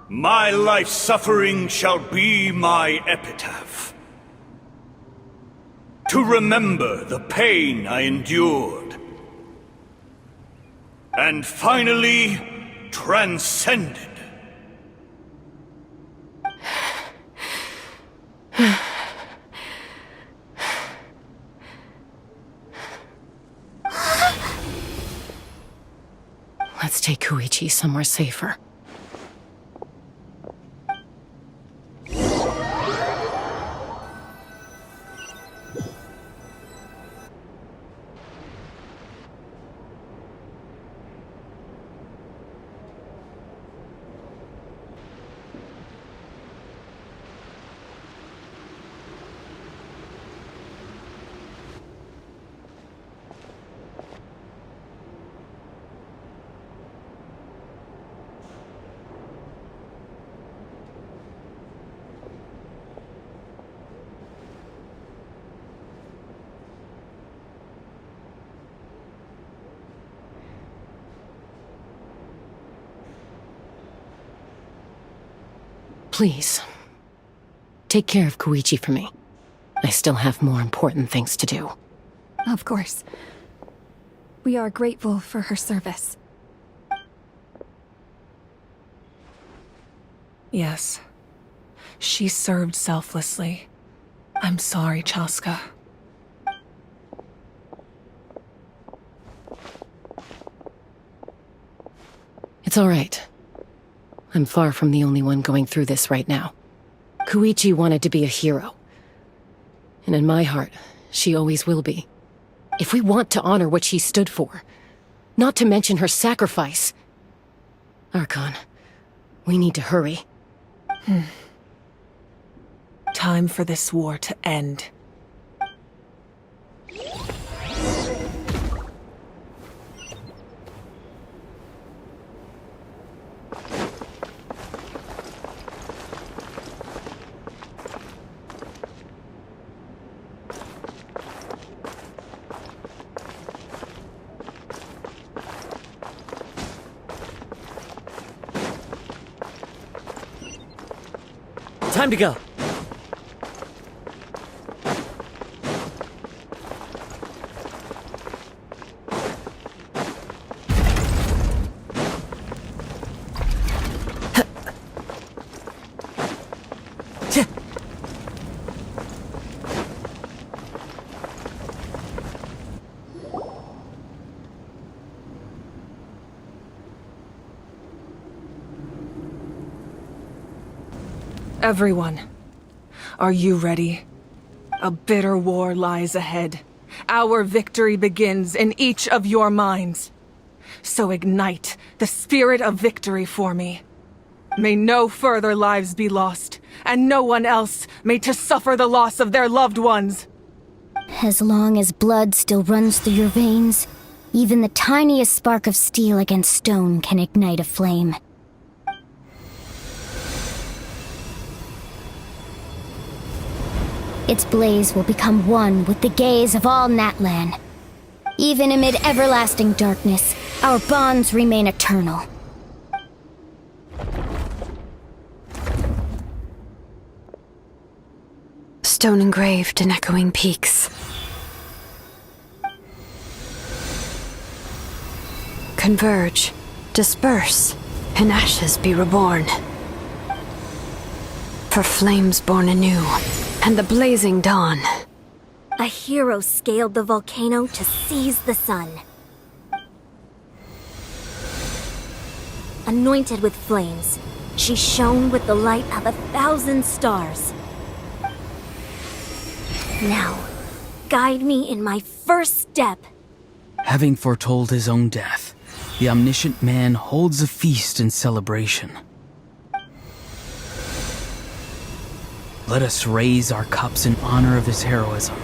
My life's suffering shall be my epitaph. To remember the pain I endured. And finally, transcended. Let's take Koichi somewhere safer. Please, take care of Koichi for me. I still have more important things to do. Of course. We are grateful for her service. Yes. She served selflessly. I'm sorry, Chaska. It's all right. I'm far from the only one going through this right now. Koichi wanted to be a hero. And in my heart, she always will be. If we want to honor what she stood for, not to mention her sacrifice. Archon, we need to hurry. Time for this war to end. Time to go. Everyone, are you ready? A bitter war lies ahead. Our victory begins in each of your minds. So ignite the spirit of victory for me. May no further lives be lost, and no one else may to suffer the loss of their loved ones. As long as blood still runs through your veins, even the tiniest spark of steel against stone can ignite a flame. Its blaze will become one with the gaze of all Natlan. Even amid everlasting darkness, our bonds remain eternal. Stone engraved in echoing peaks. Converge, disperse, in ashes be reborn. For flames born anew, and the blazing dawn. A hero scaled the volcano to seize the sun. anointed with flames. She shone with the light of 1,000 stars. Now, guide me in my first step. Having foretold his own death, the omniscient man holds a feast in celebration. Let us raise our cups in honor of his heroism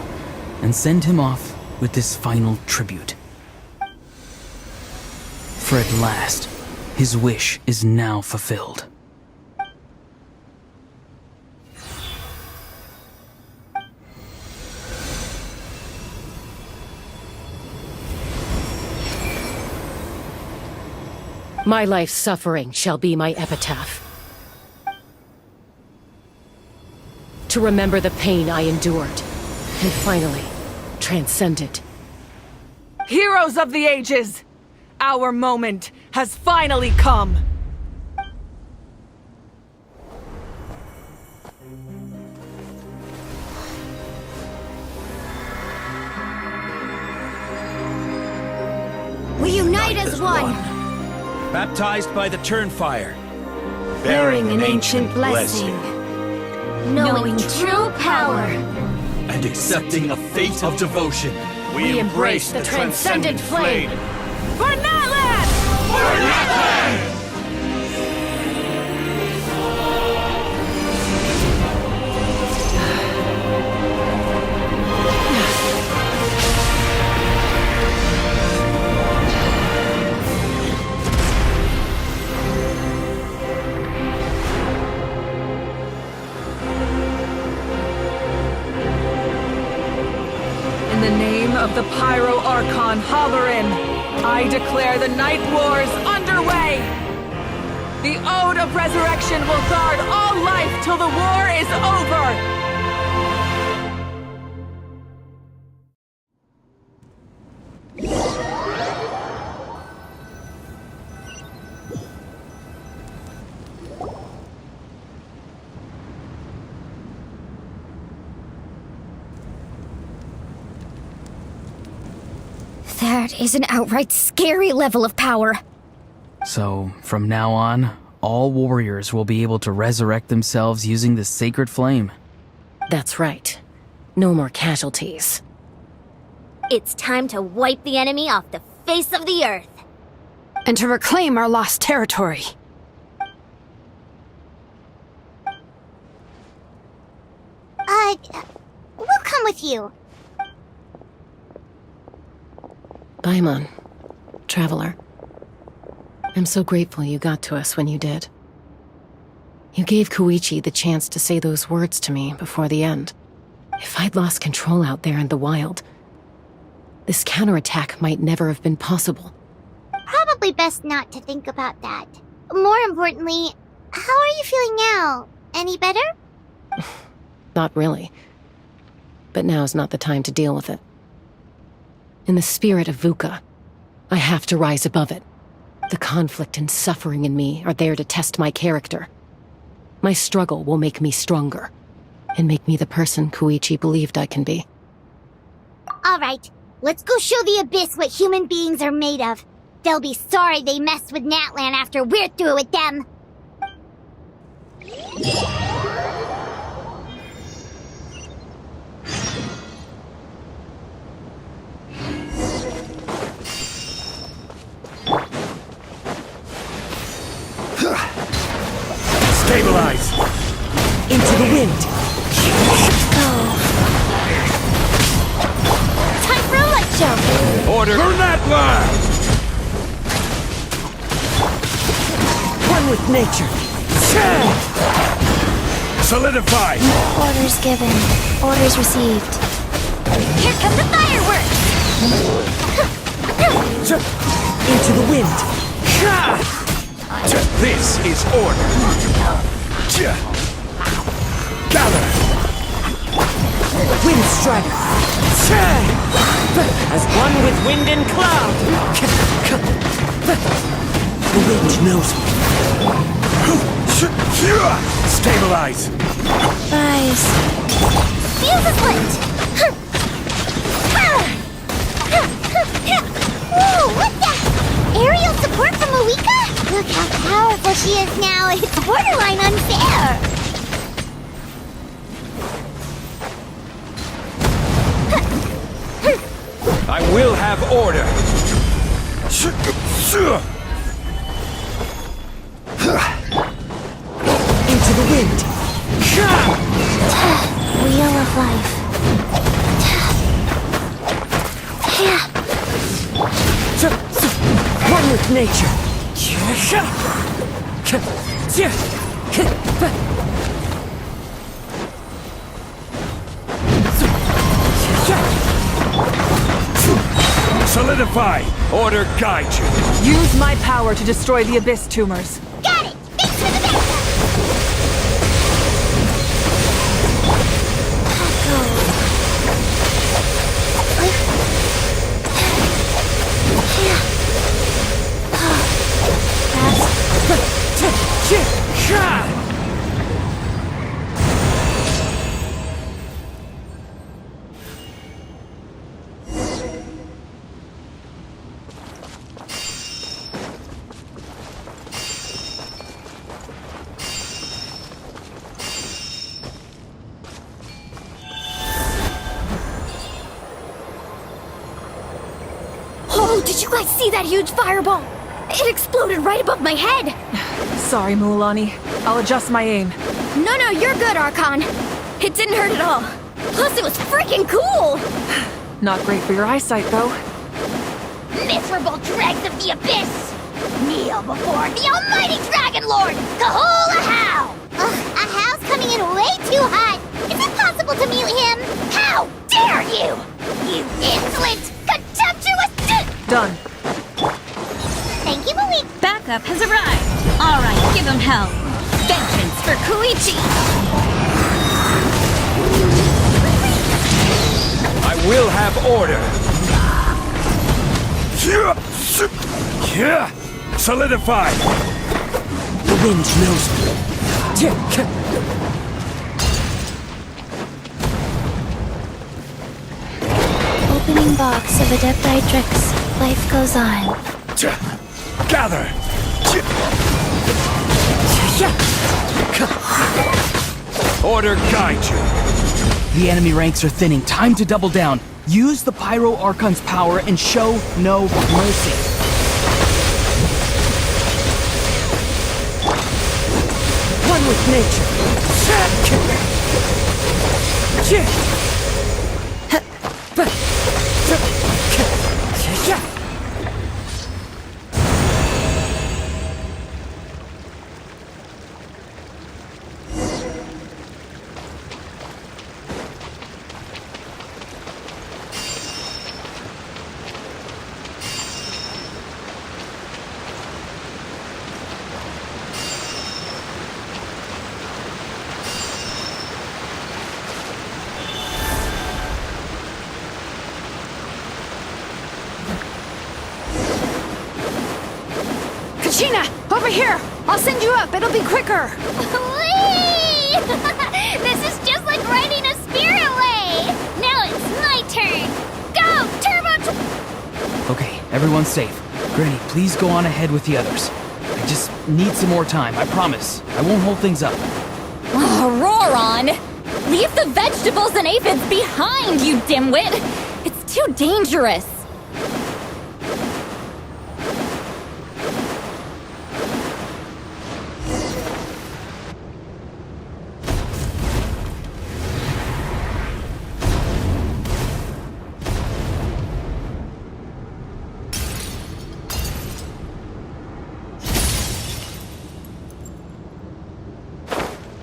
and send him off with this final tribute. For at last, his wish is now fulfilled. My life's suffering shall be my epitaph. To remember the pain I endured, and finally, transcend it. Heroes of the ages! Our moment has finally come! We unite as one! Baptized by the Turnfire. Bearing an ancient blessing. Knowing true power. And accepting a fate of devotion. We embrace the transcendent flame. For Natlan! For Natlan! In the name of the Pyro Archon Halloran, I declare the Night Wars underway! The Ode of Resurrection will guard all life till the war is over! That is an outright scary level of power. So, from now on, all warriors will be able to resurrect themselves using the sacred flame. That's right. No more casualties. It's time to wipe the enemy off the face of the earth. And to reclaim our lost territory. We'll come with you. Paimon, Traveler. I'm so grateful you got to us when you did. You gave Koichi the chance to say those words to me before the end. If I'd lost control out there in the wild, this counterattack might never have been possible. Probably best not to think about that. More importantly, how are you feeling now? Any better? Not really. But now's not the time to deal with it. In the spirit of VUCA, I have to rise above it. The conflict and suffering in me are there to test my character. My struggle will make me stronger, and make me the person Koichi believed I can be. Alright, let's go show the Abyss what human beings are made of. They'll be sorry they messed with Natlan after we're through with them. Stabilize! Into the wind! Time for a light show! Order! Burn that line! One with nature! Solidify! Orders given. Orders received. Here come the fireworks! Into the wind! This is order! Gather! Wind Strider! As one with wind and cloud! The wind knows me. Stabilize! Rise. Fuse is lit! Whoa, what the? Aerial support from Moika? Look how powerful she is now. It's borderline unfair. I will have order. Into the wind. Wheel of life. One with nature. Solidify! Order guide you! Use my power to destroy the Abyss tumors. Got it! Thanks for the backup! Oh, did you guys see that huge fireball? It exploded right above my head. Sorry, Mualani. I'll adjust my aim. No, you're good, Archon. It didn't hurt at all. Plus, it was freaking cool. Not great for your eyesight, though. Miserable dregs of the abyss! Kneel before the almighty Dragon Lord, Kahula How! Ugh, a How's coming in way too hot! Is it possible to mute him? How dare you! You insolent, contemptuous Done. Thank you, Malik! Backup has arrived. Alright, give him hell. Vengeance for Koichi! I will have order. Solidify! The wind knows me. Opening box of Adepti Tricks. Life goes on. Gather! Order guide you. The enemy ranks are thinning. Time to double down. Use the Pyro Archon's power and show no mercy. One with nature. Kachina, over here! I'll send you up, it'll be quicker! Whee! This is just like riding a spirit away! Now it's my turn! Go, Turbo! Okay, everyone's safe. Granny, please go on ahead with the others. I just need some more time, I promise. I won't hold things up. Oh, Roron! Leave the vegetables and aphids behind, you dimwit! It's too dangerous!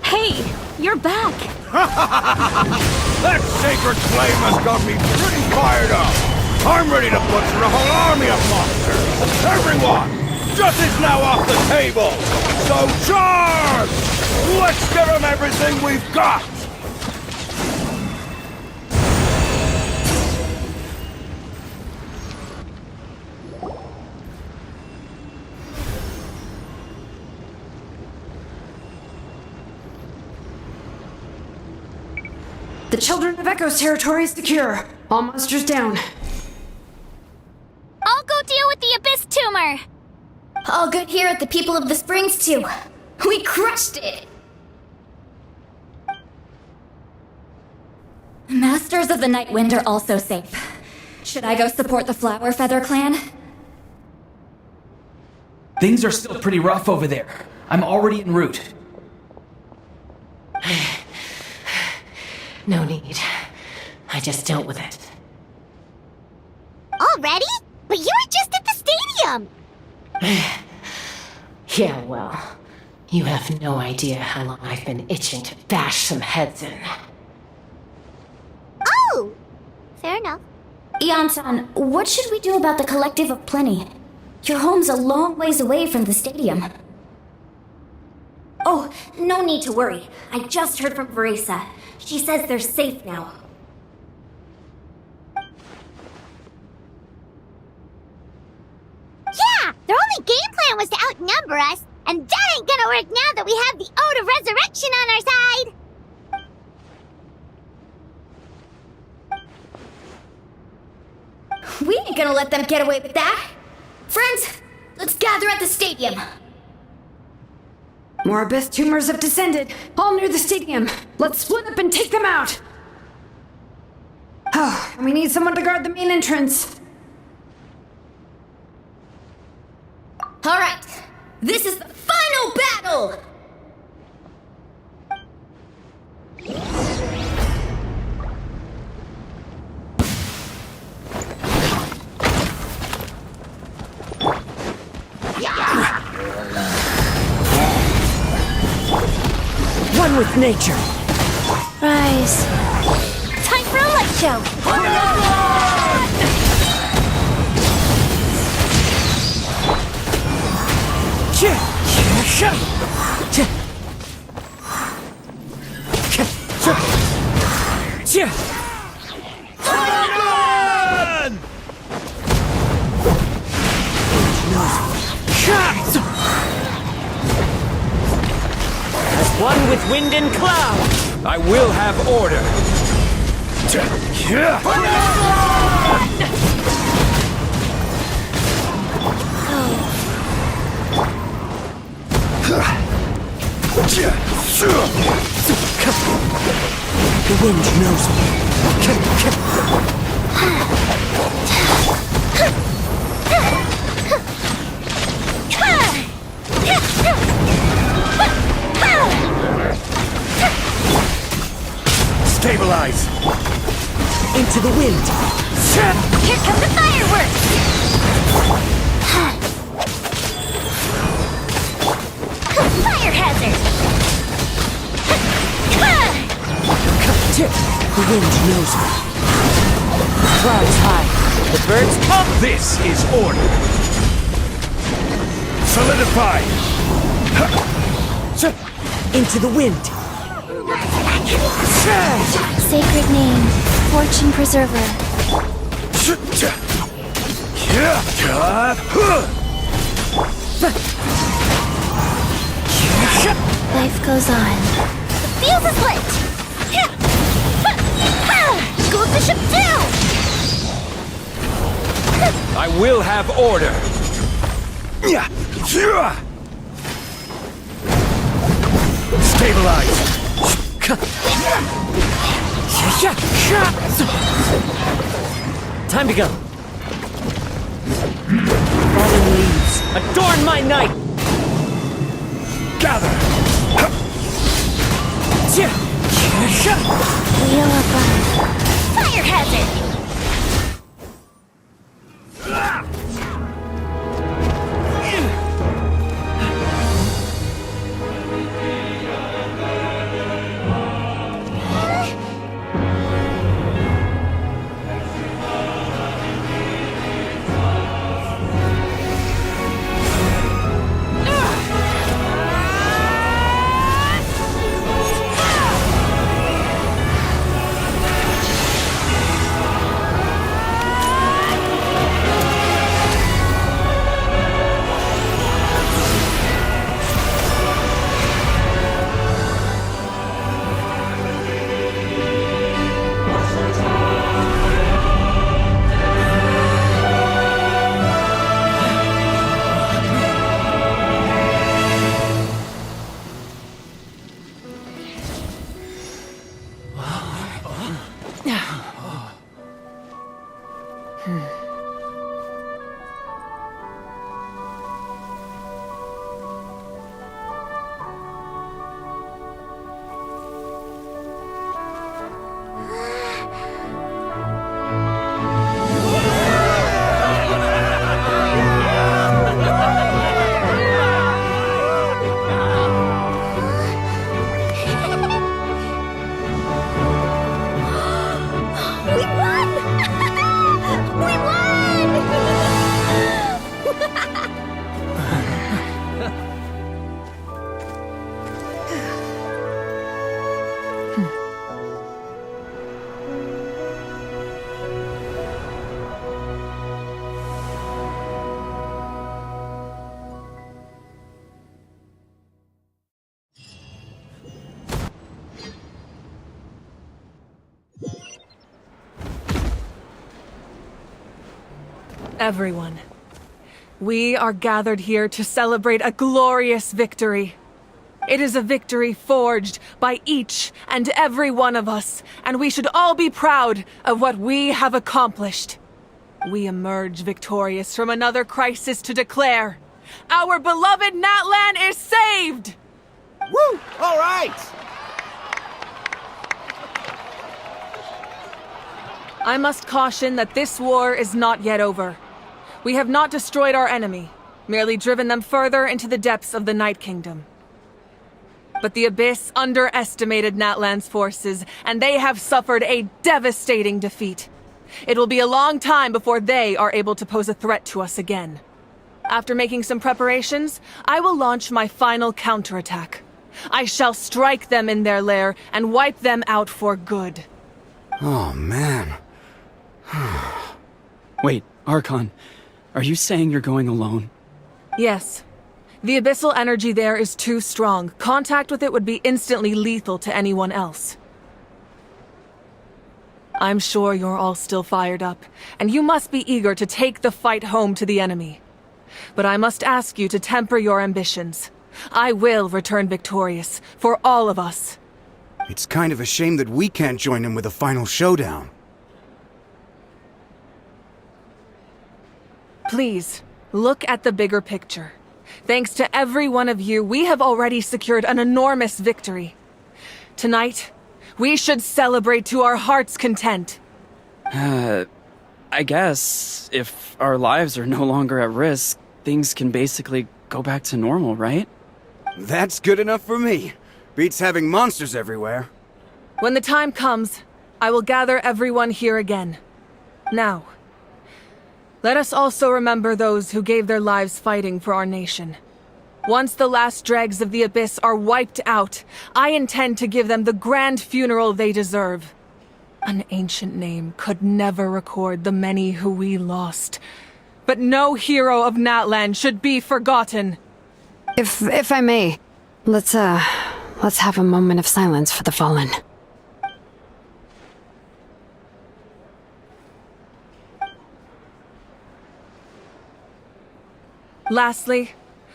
Hey, you're back! That sacred flame has got me pretty fired up! I'm ready to butcher a whole army of monsters! Everyone! Justice now off the table! So charge! Let's give them everything we've got! The Children of Echo's territory is secure. All monsters down. I'll go deal with the Abyss Tumor! All good here at the People of the Springs, too. We crushed it! Masters of the Night Wind are also safe. Should I go support the Flower Feather clan? Things are still pretty rough over there. I'm already en route. No need. I just dealt with it. Already? But you were just at the stadium! Yeah, well, you have no idea how long I've been itching to bash some heads in. Oh! Fair enough. Ian-san, what should we do about the Collective of Plenty? Your home's a long ways away from the stadium. Oh, no need to worry. I just heard from Veresa. She says they're safe now. Yeah! Their only game plan was to outnumber us, and that ain't gonna work now that we have the Ode of Resurrection on our side! We ain't gonna let them get away with that. Friends, let's gather at the stadium. More abyss tumors have descended, all near the stadium. Let's split up and take them out. Oh, and we need someone to guard the main entrance. All right, this is the final battle! One with nature. Rise. Time for a light show! As one with wind and cloud, I will have order. The wind knows me. Stabilize! Into the wind. Here come the fireworks! Fire hazard! The wind knows me. Clouds high. The birds come. This is order. Solidify! Into the wind. Sacred name, Fortune Preserver. Life goes on. The fuse is lit! Goes the ship down! I will have order. Stabilize! Time to go. Fallen leaves, adorn my night. Gather! Wheel of fire hazard! Everyone, we are gathered here to celebrate a glorious victory. It is a victory forged by each and every one of us, and we should all be proud of what we have accomplished. We emerge victorious from another crisis to declare, our beloved Natlan is saved! Woo! All right! I must caution that this war is not yet over. We have not destroyed our enemy, merely driven them further into the depths of the Night Kingdom. But the Abyss underestimated Natlan's forces, and they have suffered a devastating defeat. It will be a long time before they are able to pose a threat to us again. After making some preparations, I will launch my final counterattack. I shall strike them in their lair and wipe them out for good. Oh, man. Wait, Archon, are you saying you're going alone? Yes. The abyssal energy there is too strong. Contact with it would be instantly lethal to anyone else. I'm sure you're all still fired up, and you must be eager to take the fight home to the enemy. But I must ask you to temper your ambitions. I will return victorious, for all of us. It's kind of a shame that we can't join him with a final showdown. Please, look at the bigger picture. Thanks to every one of you, we have already secured an enormous victory. Tonight, we should celebrate to our heart's content. I guess if our lives are no longer at risk, things can basically go back to normal, right? That's good enough for me. Beats having monsters everywhere. When the time comes, I will gather everyone here again. Now, let us also remember those who gave their lives fighting for our nation. Once the last dregs of the Abyss are wiped out, I intend to give them the grand funeral they deserve. An ancient name could never record the many who we lost. But no hero of Natlan should be forgotten. If I may, let's have a moment of silence for the fallen. Lastly,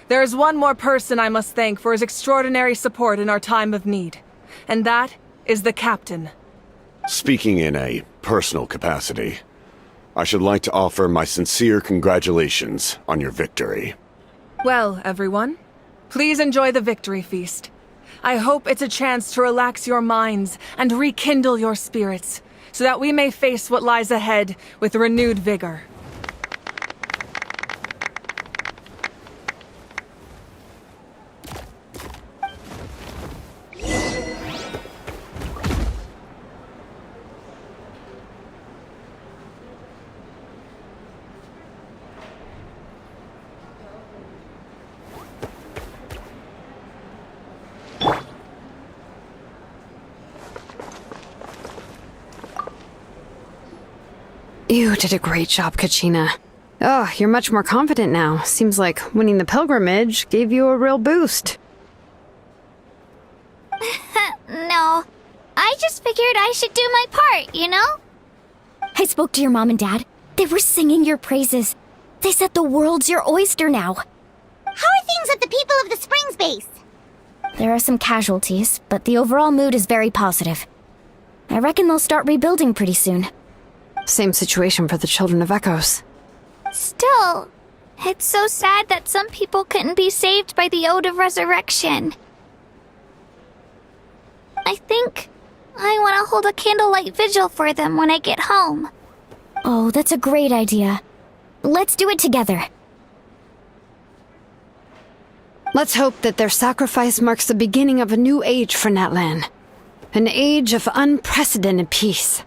there is one more person I must thank for his extraordinary support in our time of need, and that is the Captain. Speaking in a personal capacity, I should like to offer my sincere congratulations on your victory. Well, everyone, please enjoy the victory feast. I hope it's a chance to relax your minds and rekindle your spirits, so that we may face what lies ahead with renewed vigor. You did a great job, Kachina. Oh, you're much more confident now. Seems like winning the pilgrimage gave you a real boost. No, I just figured I should do my part, you know? I spoke to your mom and dad. They were singing your praises. They said the world's your oyster now. How are things at the People of the Springs base? There are some casualties, but the overall mood is very positive. I reckon they'll start rebuilding pretty soon. Same situation for the Children of Echoes. Still, it's so sad that some people couldn't be saved by the Ode of Resurrection. I think I want to hold a candlelight vigil for them when I get home. Oh, that's a great idea. Let's do it together. Let's hope that their sacrifice marks the beginning of a new age for Natlan. An age of unprecedented peace.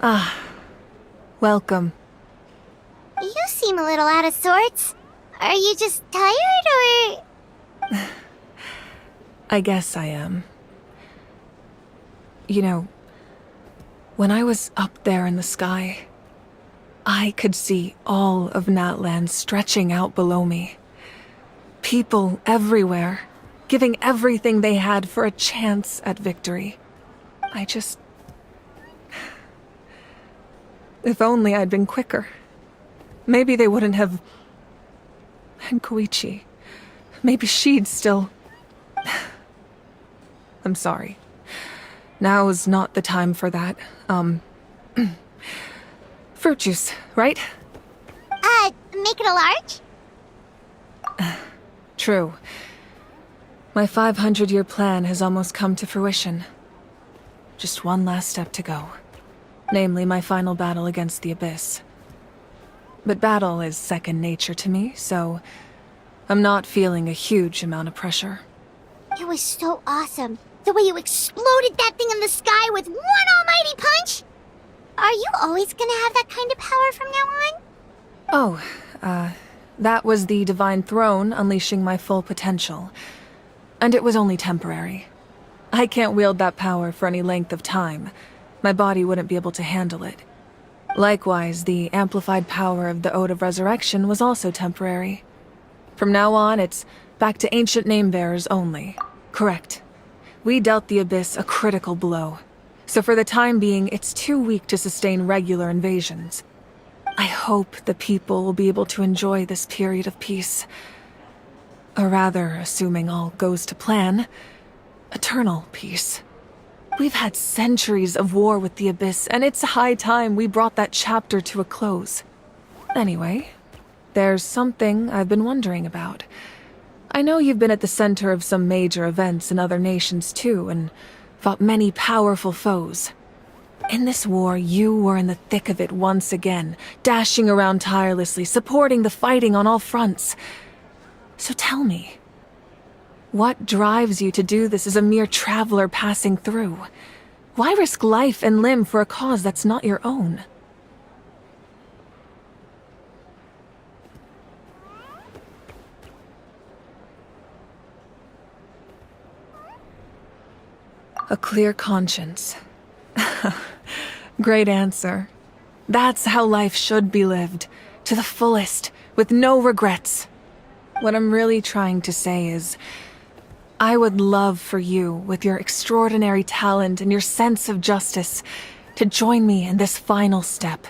Ah, welcome. You seem a little out of sorts. Are you just tired, or...? I guess I am. You know, when I was up there in the sky, I could see all of Natlan stretching out below me. People everywhere, giving everything they had for a chance at victory. If only I'd been quicker. Maybe they wouldn't have... And Koichi. Maybe she'd still... I'm sorry. Now is not the time for that. Fruit juice, right? Make it a large? True. My 500-year plan has almost come to fruition. Just one last step to go. Namely, my final battle against the Abyss. But battle is second nature to me, so I'm not feeling a huge amount of pressure. It was so awesome. The way you exploded that thing in the sky with one almighty punch! Are you always gonna have that kind of power from now on? That was the Divine Throne unleashing my full potential. And it was only temporary. I can't wield that power for any length of time. My body wouldn't be able to handle it. Likewise, the amplified power of the Ode of Resurrection was also temporary. From now on, it's back to ancient name-bearers only. Correct. We dealt the Abyss a critical blow. So for the time being, it's too weak to sustain regular invasions. I hope the people will be able to enjoy this period of peace. Or rather, assuming all goes to plan, eternal peace. We've had centuries of war with the Abyss, and it's high time we brought that chapter to a close. Anyway, there's something I've been wondering about. I know you've been at the center of some major events in other nations too, and fought many powerful foes. In this war, you were in the thick of it once again, dashing around tirelessly, supporting the fighting on all fronts. So tell me, what drives you to do this as a mere traveler passing through? Why risk life and limb for a cause that's not your own? A clear conscience. Great answer. That's how life should be lived, to the fullest, with no regrets. What I'm really trying to say is, I would love for you, with your extraordinary talent and your sense of justice, to join me in this final step.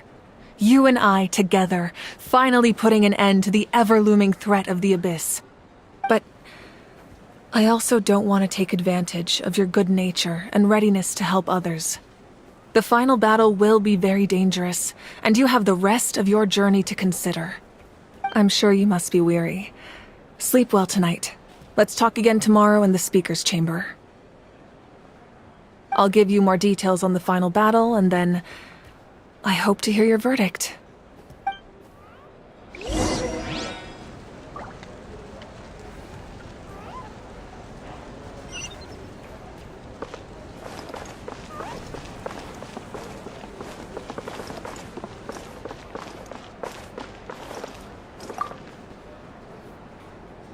You and I together, finally putting an end to the ever-looming threat of the Abyss. But I also don't want to take advantage of your good nature and readiness to help others. The final battle will be very dangerous, and you have the rest of your journey to consider. I'm sure you must be weary. Sleep well tonight. Let's talk again tomorrow in the speaker's chamber. I'll give you more details on the final battle, and then I hope to hear your verdict.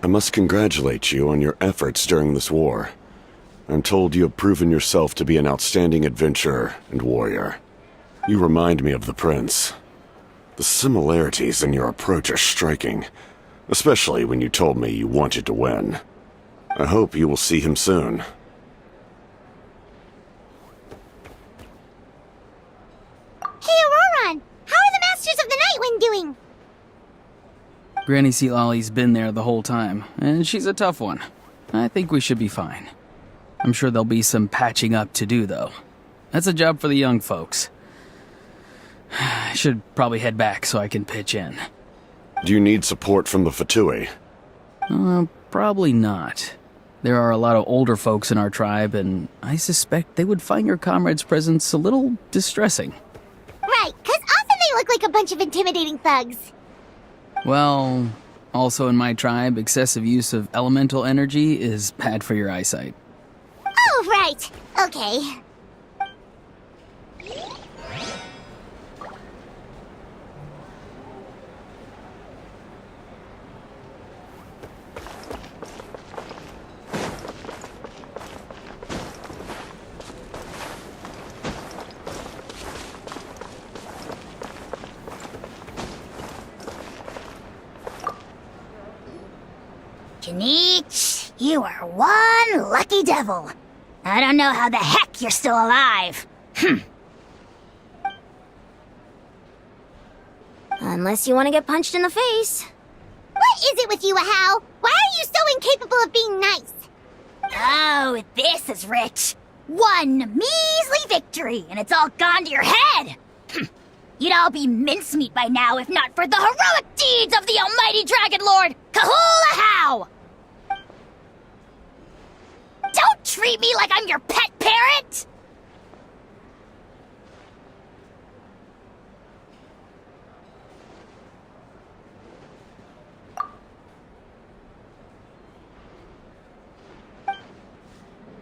I must congratulate you on your efforts during this war. I'm told you have proven yourself to be an outstanding adventurer and warrior. You remind me of the Prince. The similarities in your approach are striking, especially when you told me you wanted to win. I hope you will see him soon. Hey, Auroron! How are the Masters of the Nightwind doing? Granny Sealolly's been there the whole time, and she's a tough one. I think we should be fine. I'm sure there'll be some patching up to do, though. That's a job for the young folks. I should probably head back so I can pitch in. Do you need support from the Fatui? Probably not. There are a lot of older folks in our tribe, and I suspect they would find your comrade's presence a little distressing. Right, 'cause often they look like a bunch of intimidating thugs. Well, also in my tribe, excessive use of elemental energy is bad for your eyesight. Oh, right. Okay. Kanich, you are one lucky devil. I don't know how the heck you're still alive. Unless you want to get punched in the face. What is it with you, Ahau? Why are you so incapable of being nice? Oh, this is rich. One measly victory, and it's all gone to your head. You'd all be mincemeat by now if not for the heroic deeds of the almighty Dragon Lord, Kahul Ahau! Don't treat me like I'm your pet parrot!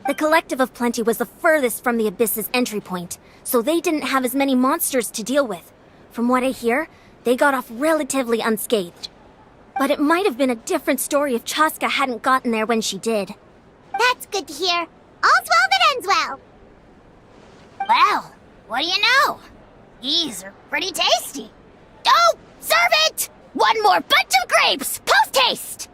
The Collective of Plenty was the furthest from the Abyss's entry point, so they didn't have as many monsters to deal with. From what I hear, they got off relatively unscathed. But it might have been a different story if Chaska hadn't gotten there when she did. That's good to hear. All's well that ends well. Well, what do you know? These are pretty tasty. Oh, serve it! One more bunch of grapes, post-haste!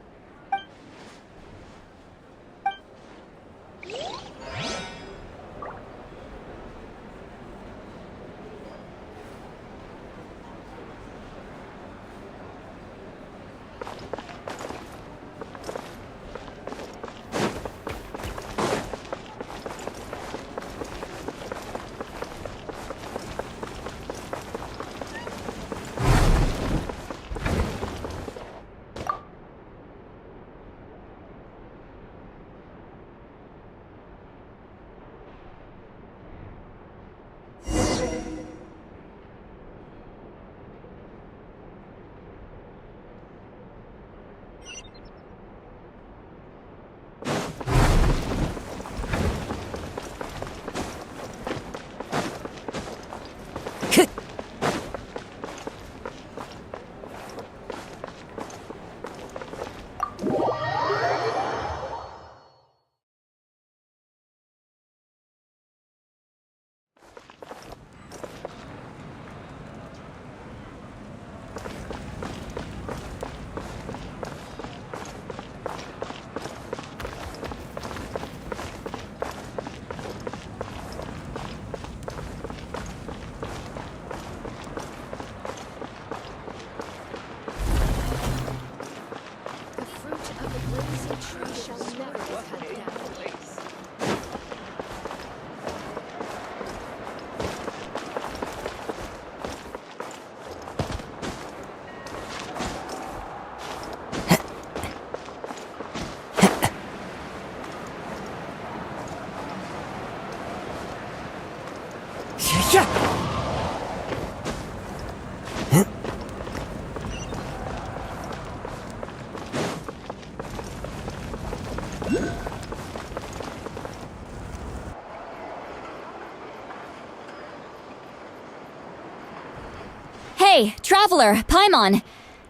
Hey, Traveler, Paimon.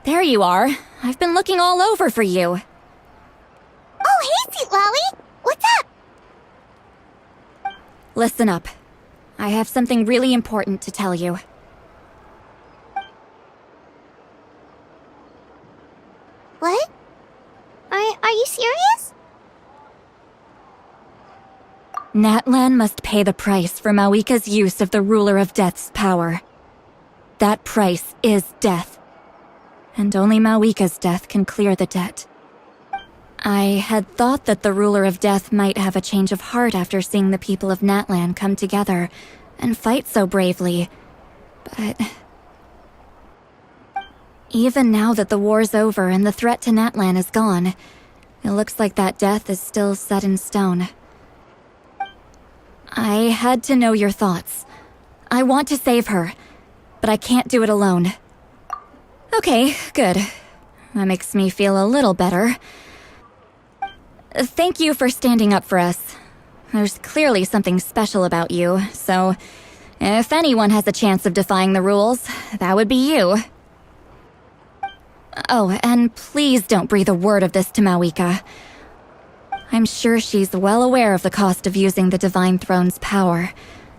There you are. I've been looking all over for you. Oh, hey, Sweet Lolly! What's up? Listen up. I have something really important to tell you. What? Are you serious? Natlan must pay the price for Mawika's use of the Ruler of Death's power. That price is death. And only Mawika's death can clear the debt. I had thought that the Ruler of Death might have a change of heart after seeing the people of Natlan come together and fight so bravely, but... even now that the war's over and the threat to Natlan is gone, it looks like that death is still set in stone. I had to know your thoughts. I want to save her, but I can't do it alone. Okay, good. That makes me feel a little better. Thank you for standing up for us. There's clearly something special about you, so if anyone has a chance of defying the rules, that would be you. Oh, and please don't breathe a word of this to Mawika. I'm sure she's well aware of the cost of using the Divine Throne's power,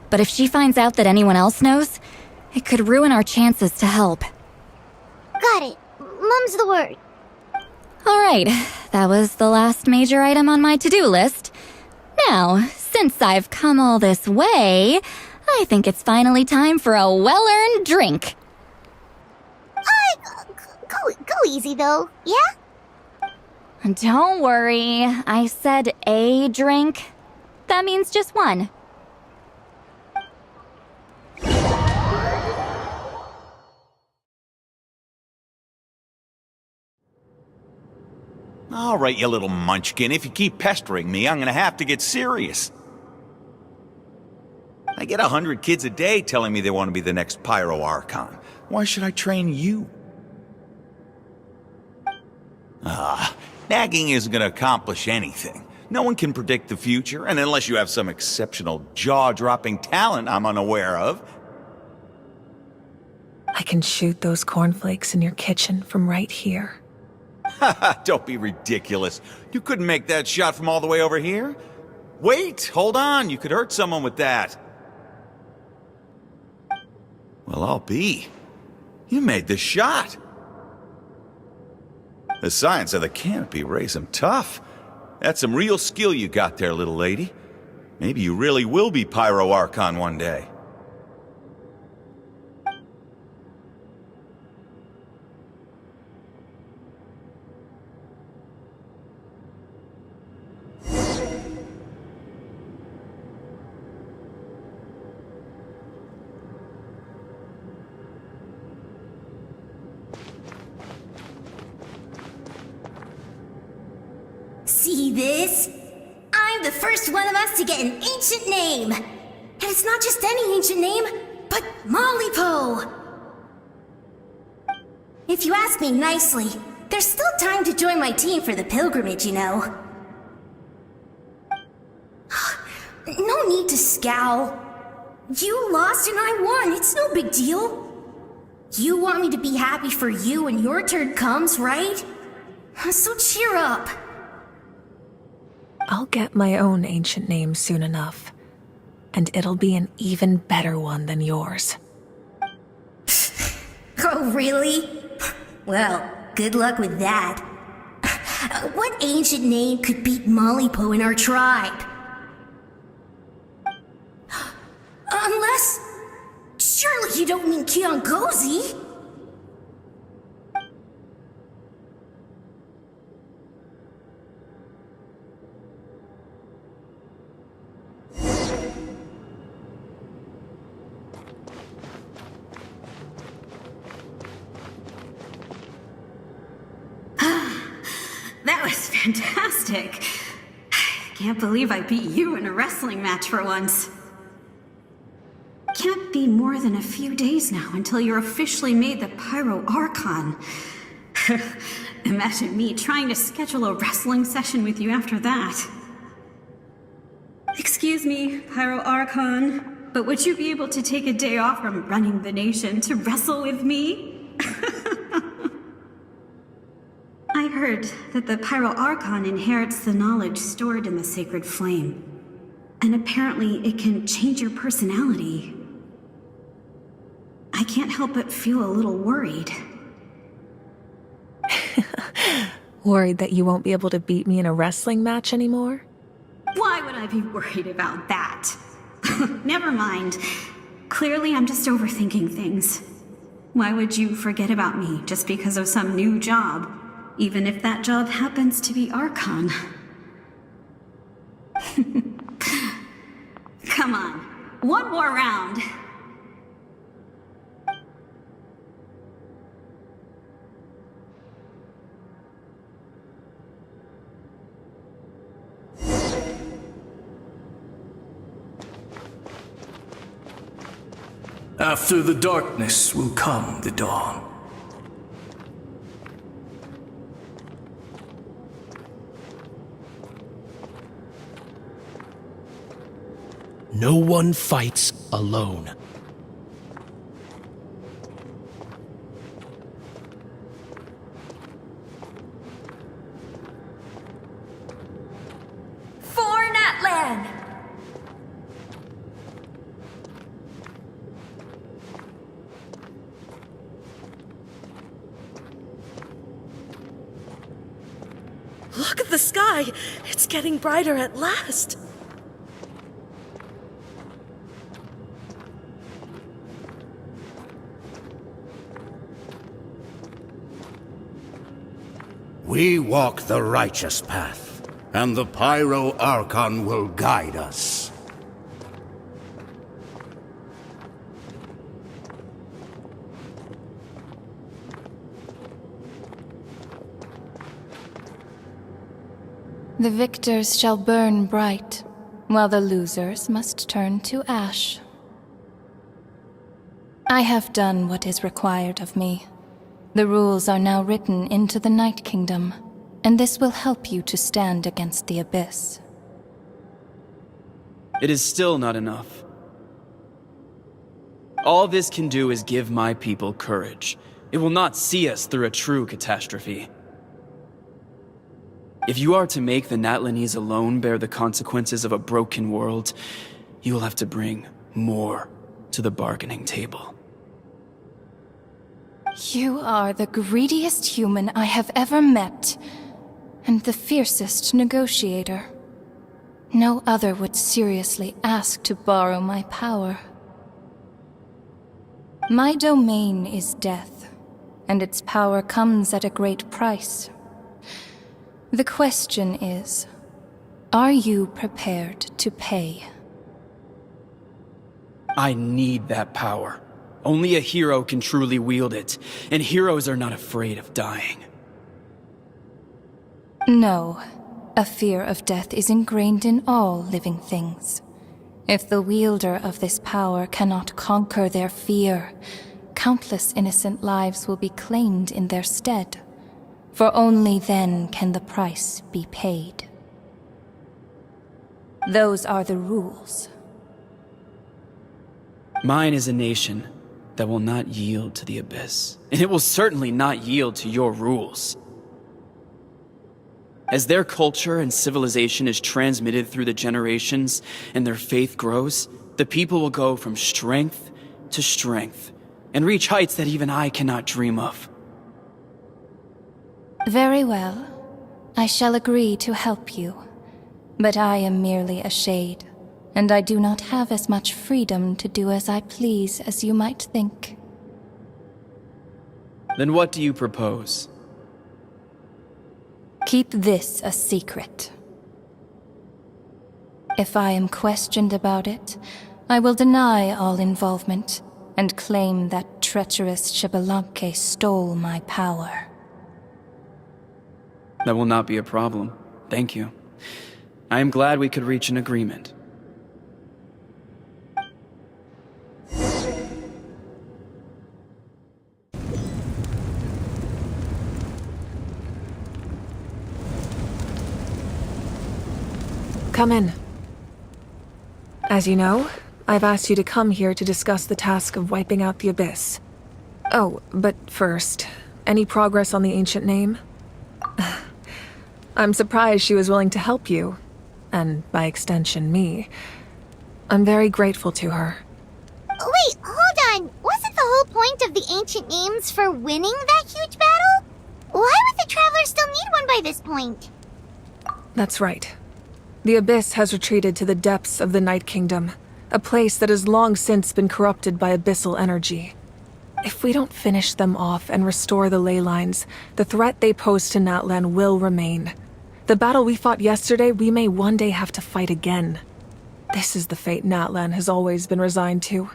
but if she finds out that anyone else knows, it could ruin our chances to help. Got it. Mum's the word. Alright, that was the last major item on my to-do list. Now, since I've come all this way, I think it's finally time for a well-earned drink. Go easy though, yeah? Don't worry, I said a drink. That means just one. All right, you little munchkin. If you keep pestering me, I'm gonna have to get serious. I get 100 kids a day telling me they want to be the next Pyro Archon. Why should I train you? Nagging isn't gonna accomplish anything. No one can predict the future, and unless you have some exceptional jaw-dropping talent I'm unaware of. I can shoot those cornflakes in your kitchen from right here. Don't be ridiculous. You couldn't make that shot from all the way over here? Wait, hold on. You could hurt someone with that. Well, I'll be. You made the shot. The science of the canopy raised him tough. That's some real skill you got there, little lady. Maybe you really will be Pyro Archon one day. See this? I'm the first one of us to get an ancient name! And it's not just any ancient name, but Mollypo! If you ask me nicely, there's still time to join my team for the pilgrimage, you know. No need to scowl. You lost and I won, it's no big deal. You want me to be happy for you when your turn comes, right? So cheer up. I'll get my own ancient name soon enough, and it'll be an even better one than yours. Oh, really? Well, good luck with that. What ancient name could beat Mollypo in our tribe? Unless... surely you don't mean Kiangozi? That was fantastic. Can't believe I beat you in a wrestling match for once. Can't be more than a few days now until you're officially made the Pyro Archon. Imagine me trying to schedule a wrestling session with you after that. Excuse me, Pyro Archon, but would you be able to take a day off from running the nation to wrestle with me? I heard that the Pyro Archon inherits the knowledge stored in the sacred flame. And apparently it can change your personality. I can't help but feel a little worried. Worried that you won't be able to beat me in a wrestling match anymore? Why would I be worried about that? Never mind. Clearly I'm just overthinking things. Why would you forget about me just because of some new job? Even if that job happens to be Archon. Come on, one more round. After the darkness will come the dawn. No one fights alone. For Natlan! The sky! It's getting brighter at last! We walk the righteous path, and the Pyro Archon will guide us. The victors shall burn bright, while the losers must turn to ash. I have done what is required of me. The rules are now written into the Night Kingdom, and this will help you to stand against the Abyss. It is still not enough. All this can do is give my people courage. It will not see us through a true catastrophe. If you are to make the Natlanese alone bear the consequences of a broken world, you will have to bring more to the bargaining table. You are the greediest human I have ever met, and the fiercest negotiator. No other would seriously ask to borrow my power. My domain is death, and its power comes at a great price. The question is, are you prepared to pay? I need that power. Only a hero can truly wield it, and heroes are not afraid of dying. No, a fear of death is ingrained in all living things. If the wielder of this power cannot conquer their fear, countless innocent lives will be claimed in their stead. For only then can the price be paid. Those are the rules. Mine is a nation that will not yield to the Abyss, and it will certainly not yield to your rules. As their culture and civilization is transmitted through the generations and their faith grows, the people will go from strength to strength and reach heights that even I cannot dream of. Very well. I shall agree to help you. But I am merely a shade, and I do not have as much freedom to do as I please as you might think. Then what do you propose? Keep this a secret. If I am questioned about it, I will deny all involvement and claim that treacherous Xbalanque stole my power. That will not be a problem. Thank you. I am glad we could reach an agreement. Come in. As you know, I've asked you to come here to discuss the task of wiping out the Abyss. Oh, but first, any progress on the ancient name? I'm surprised she was willing to help you, and by extension, me. I'm very grateful to her. Wait, hold on. Wasn't the whole point of the ancient names for winning that huge battle? Why would the Traveler still need one by this point? That's right. The Abyss has retreated to the depths of the Night Kingdom, a place that has long since been corrupted by abyssal energy. If we don't finish them off and restore the ley lines, the threat they pose to Natlan will remain. The battle we fought yesterday, we may one day have to fight again. This is the fate Natlan has always been resigned to.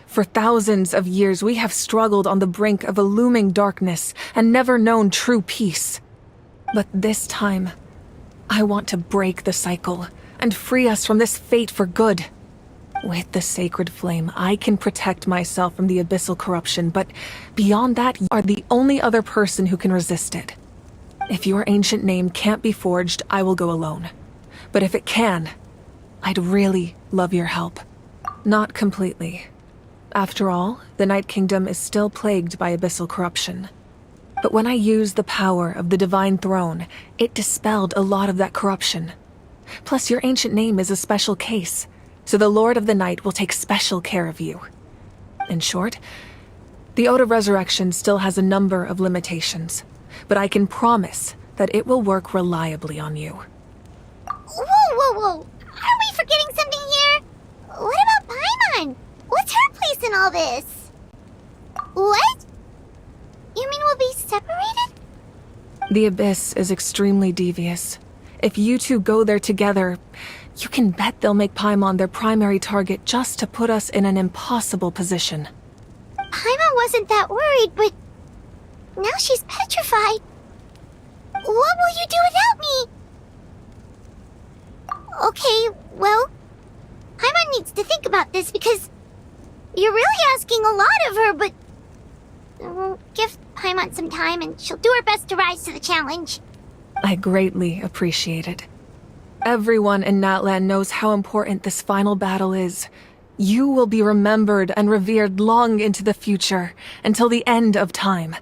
For thousands of years, we have struggled on the brink of a looming darkness and never known true peace. But this time, I want to break the cycle and free us from this fate for good. With the sacred flame, I can protect myself from the abyssal corruption, but beyond that, you are the only other person who can resist it. If your ancient name can't be forged, I will go alone. But if it can, I'd really love your help. Not completely. After all, the Night Kingdom is still plagued by abyssal corruption. But when I used the power of the Divine Throne, it dispelled a lot of that corruption. Plus, your ancient name is a special case, so the Lord of the Night will take special care of you. In short, the Ode of Resurrection still has a number of limitations, but I can promise that it will work reliably on you. Whoa! Are we forgetting something here? What about Paimon? What's her place in all this? What? You mean we'll be separated? The Abyss is extremely devious. If you two go there together, you can bet they'll make Paimon their primary target just to put us in an impossible position. Paimon wasn't that worried, but now she's petrified. What will you do without me? Okay, well, Paimon needs to think about this because you're really asking a lot of her, but we'll give Paimon some time and she'll do her best to rise to the challenge. I greatly appreciate it. Everyone in Natlan knows how important this final battle is. You will be remembered and revered long into the future, until the end of time.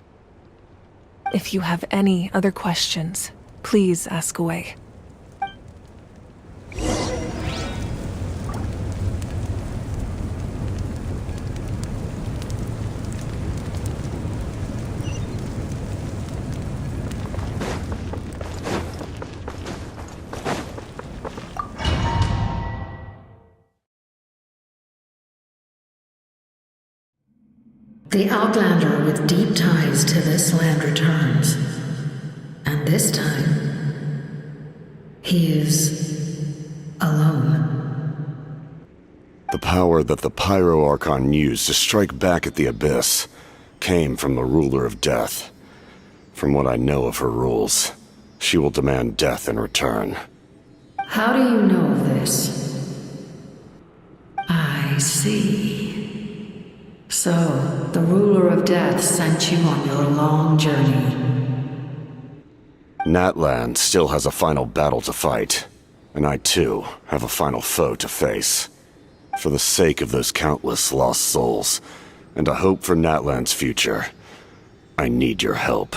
If you have any other questions, please ask away. The Outlander with deep ties to this land returns. And this time, he is alone. The power that the Pyro Archon used to strike back at the Abyss came from the Ruler of Death. From what I know of her rules, she will demand death in return. How do you know of this? I see. So, the Ruler of Death sent you on your long journey. Natlan still has a final battle to fight, and I too have a final foe to face. For the sake of those countless lost souls, and a hope for Natlan's future, I need your help.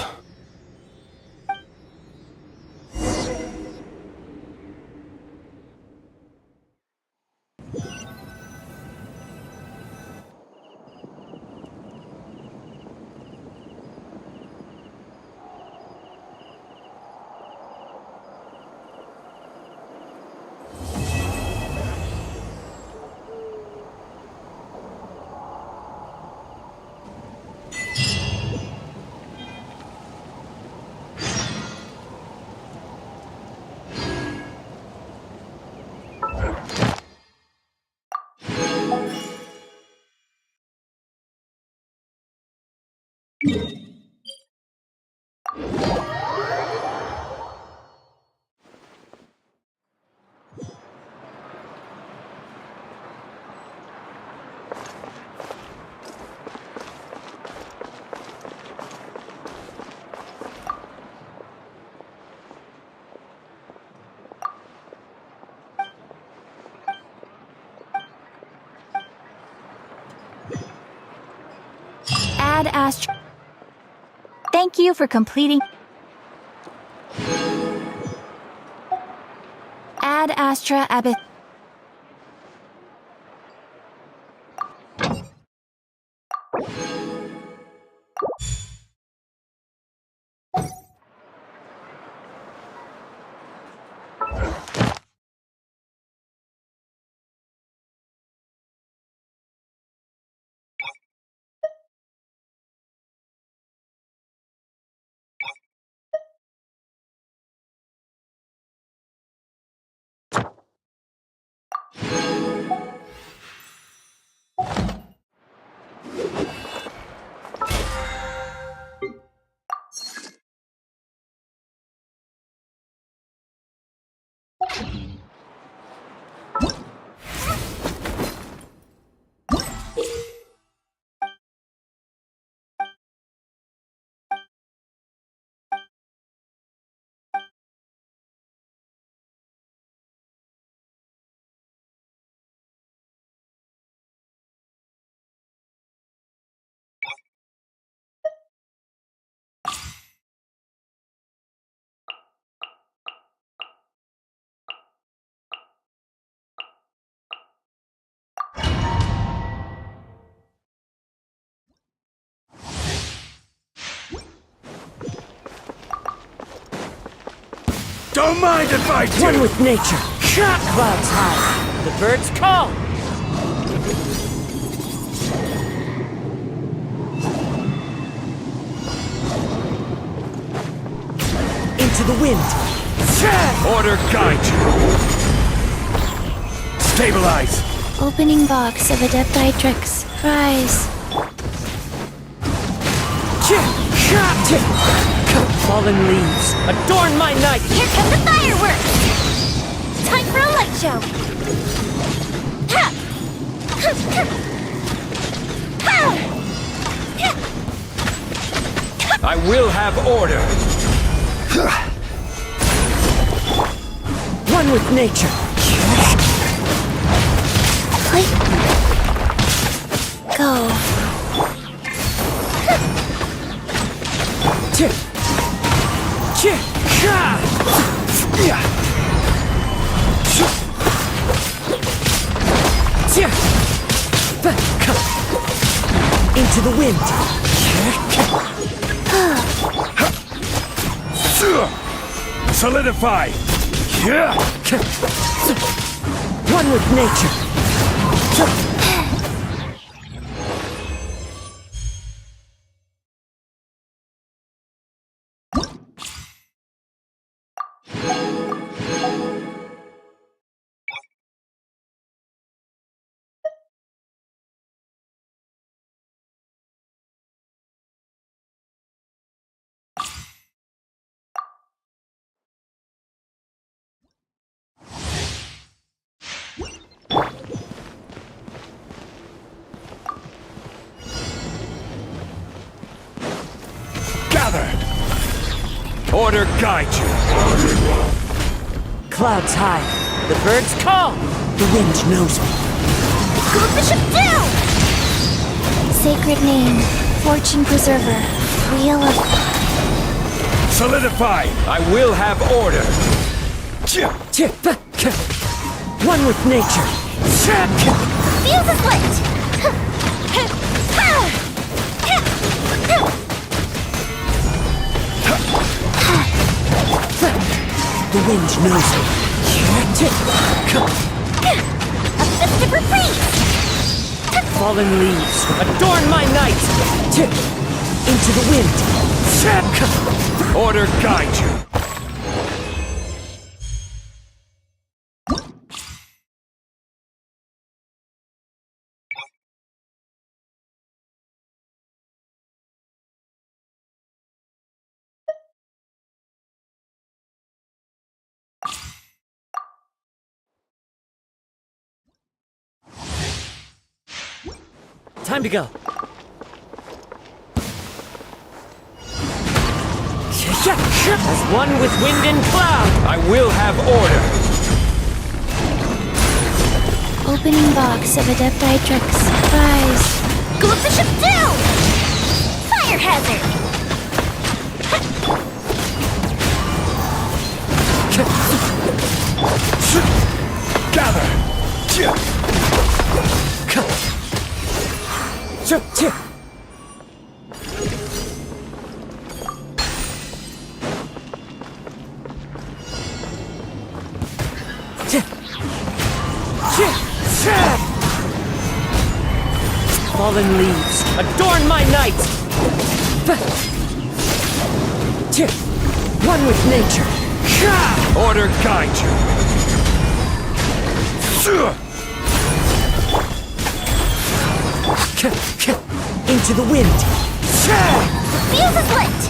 Ad Astra. Thank you for completing. Ad Astra Abyss. Don't mind if I do! One with nature. Clouds high. The birds call. Into the wind. Order guide you. Stabilize. Opening box of Adepti-Trix. Rise. Fallen leaves. Adorn my night. Here come the fireworks! Time for a light show! I will have order. One with nature. Go. Into the wind. Solidify. One with nature. Order guide you. Clouds high. The birds call. The wind knows me. Go Bishop down! Sacred name. Fortune preserver. Wheel of... Solidify. I will have order. One with nature. Fuse is lit! The wind knows me. A festive reprise! Fallen leaves. Adorn my night. Into the wind. Order guide you. Time to go. As one with wind and cloud. I will have order. Opening box of Adepti-Trix. Rise. Go Bishop down! Fire hazard! Gather! Fallen leaves. Adorn my night. One with nature. Order guide you. Into the wind. Fuse is lit!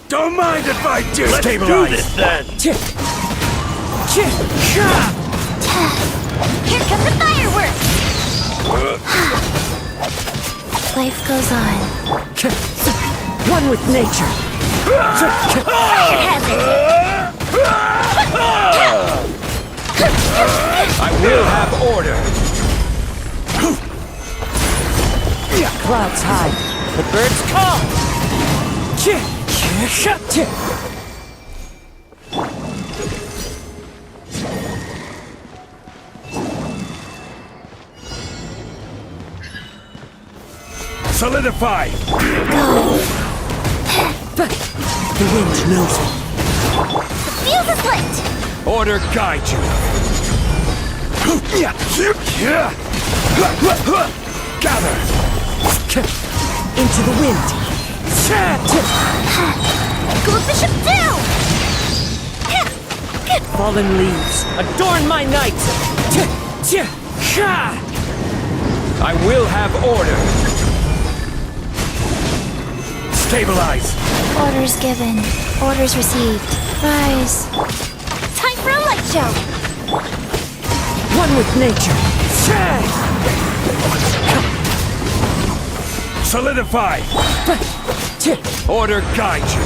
Don't mind if I do. Let's Stabilize. do this, then. Here come the fireworks! Life goes on. One with nature. Fire hazard! I will have order. Clouds high. The birds call. Solidify! The wind knows it. The fuse is lit! Order guide you! Gather! Into the wind. Go with Bishop down! Fallen leaves, adorn my night! I will have order! Stabilize! Orders given. Orders received. Rise. Time for a light show! One with nature. Solidify! Order guide you!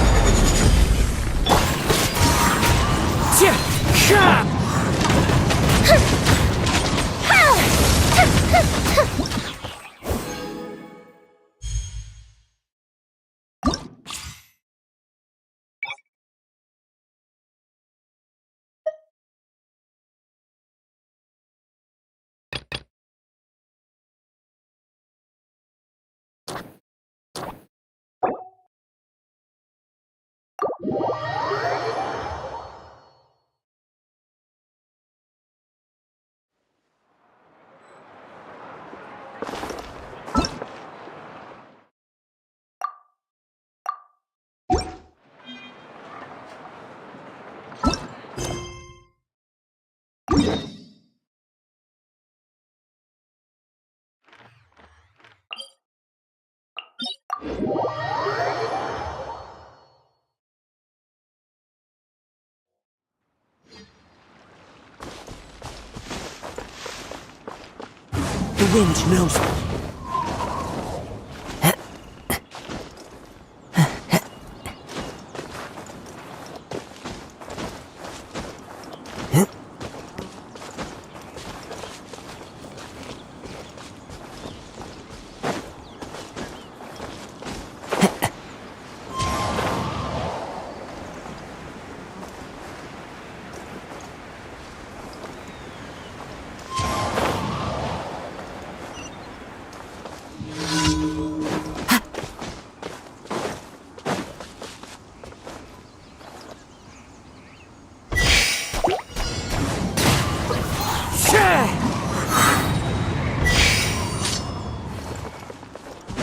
The wind knows it.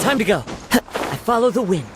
Time to go. I follow the wind.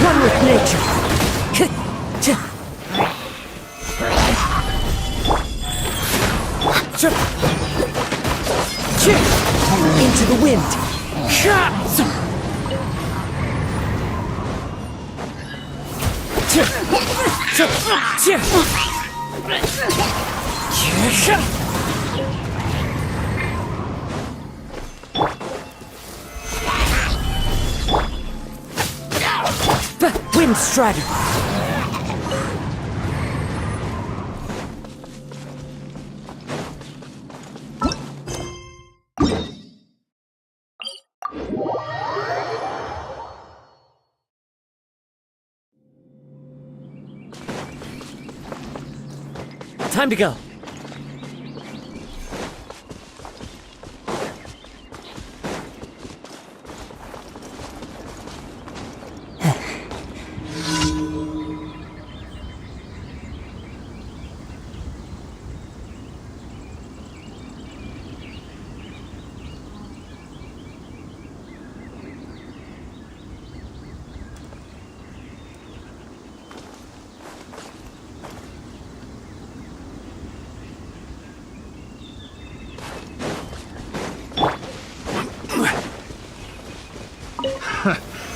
One with nature. Into the wind. Wind Strider. Time to go.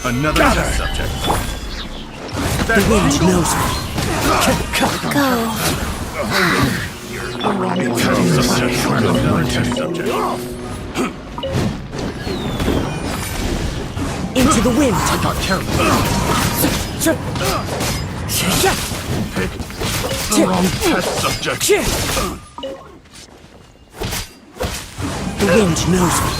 Another test subject. The wind knows me. Go. Into the wind! I'm not careful. Pick the wrong test subject. The wind knows me.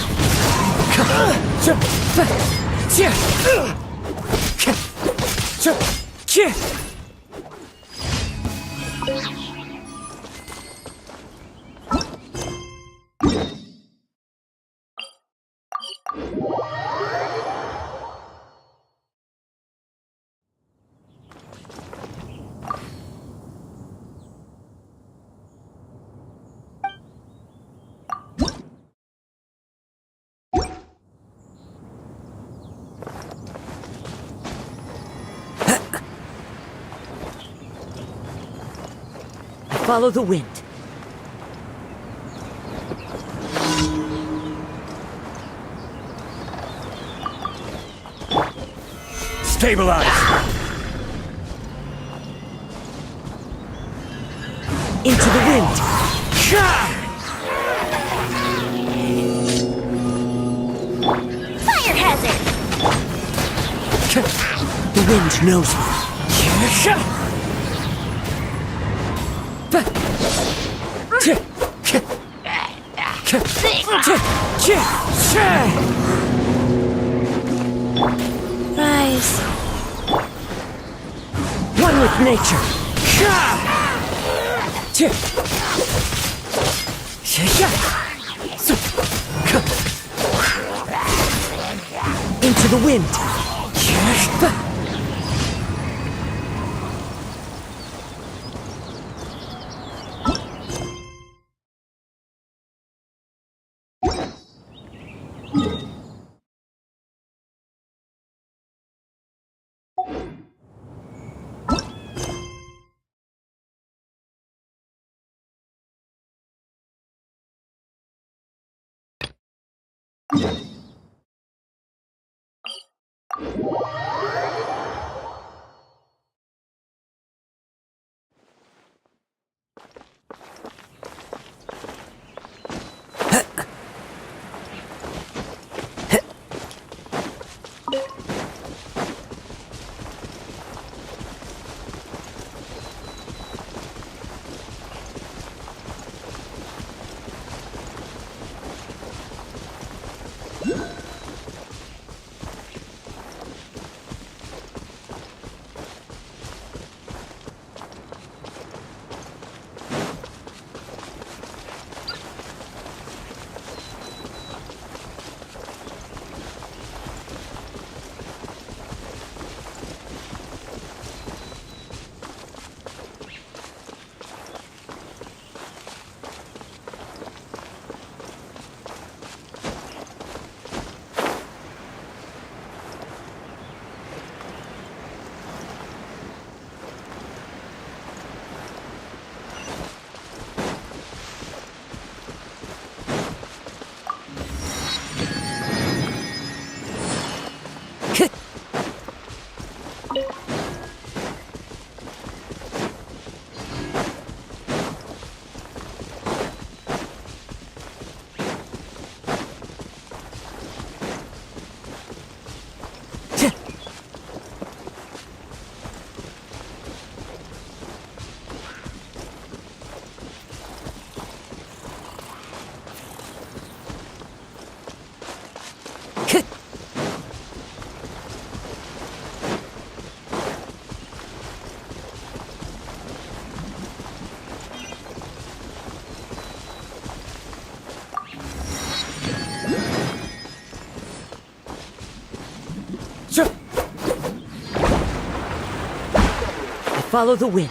Follow the wind. Stabilize! Into the wind! Fire hazard! The wind knows me. Rise. One with nature. Into the wind. Follow the wind.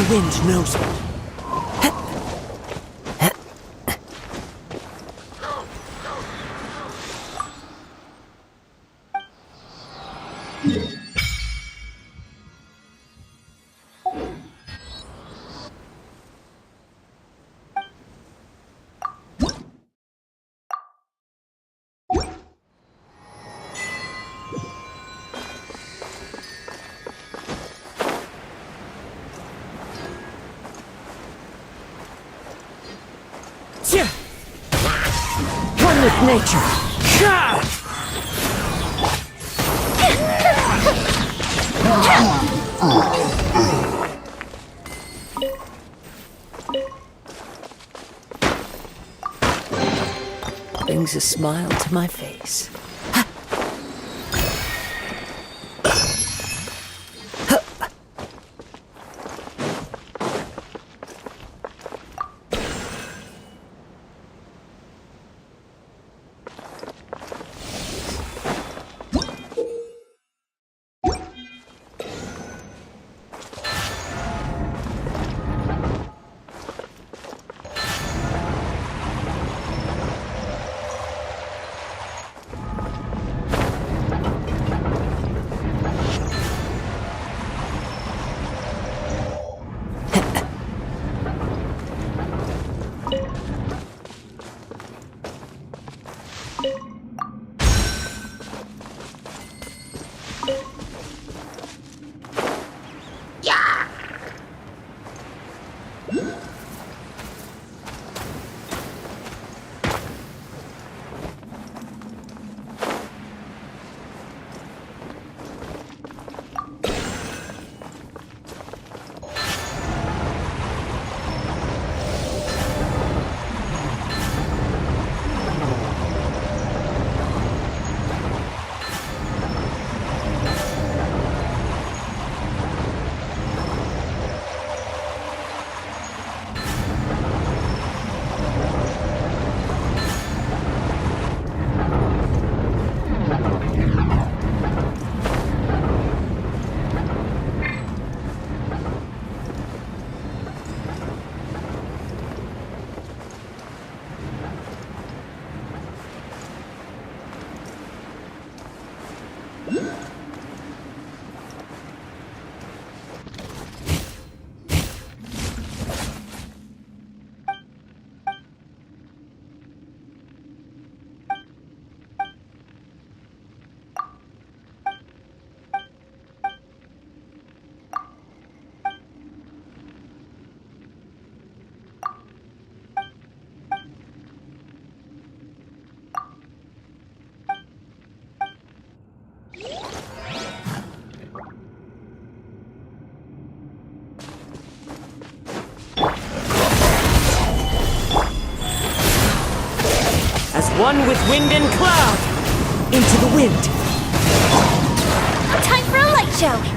The wind knows me. One with nature. Brings a smile to my face. As one with wind and cloud. Into the wind. Time for a light show!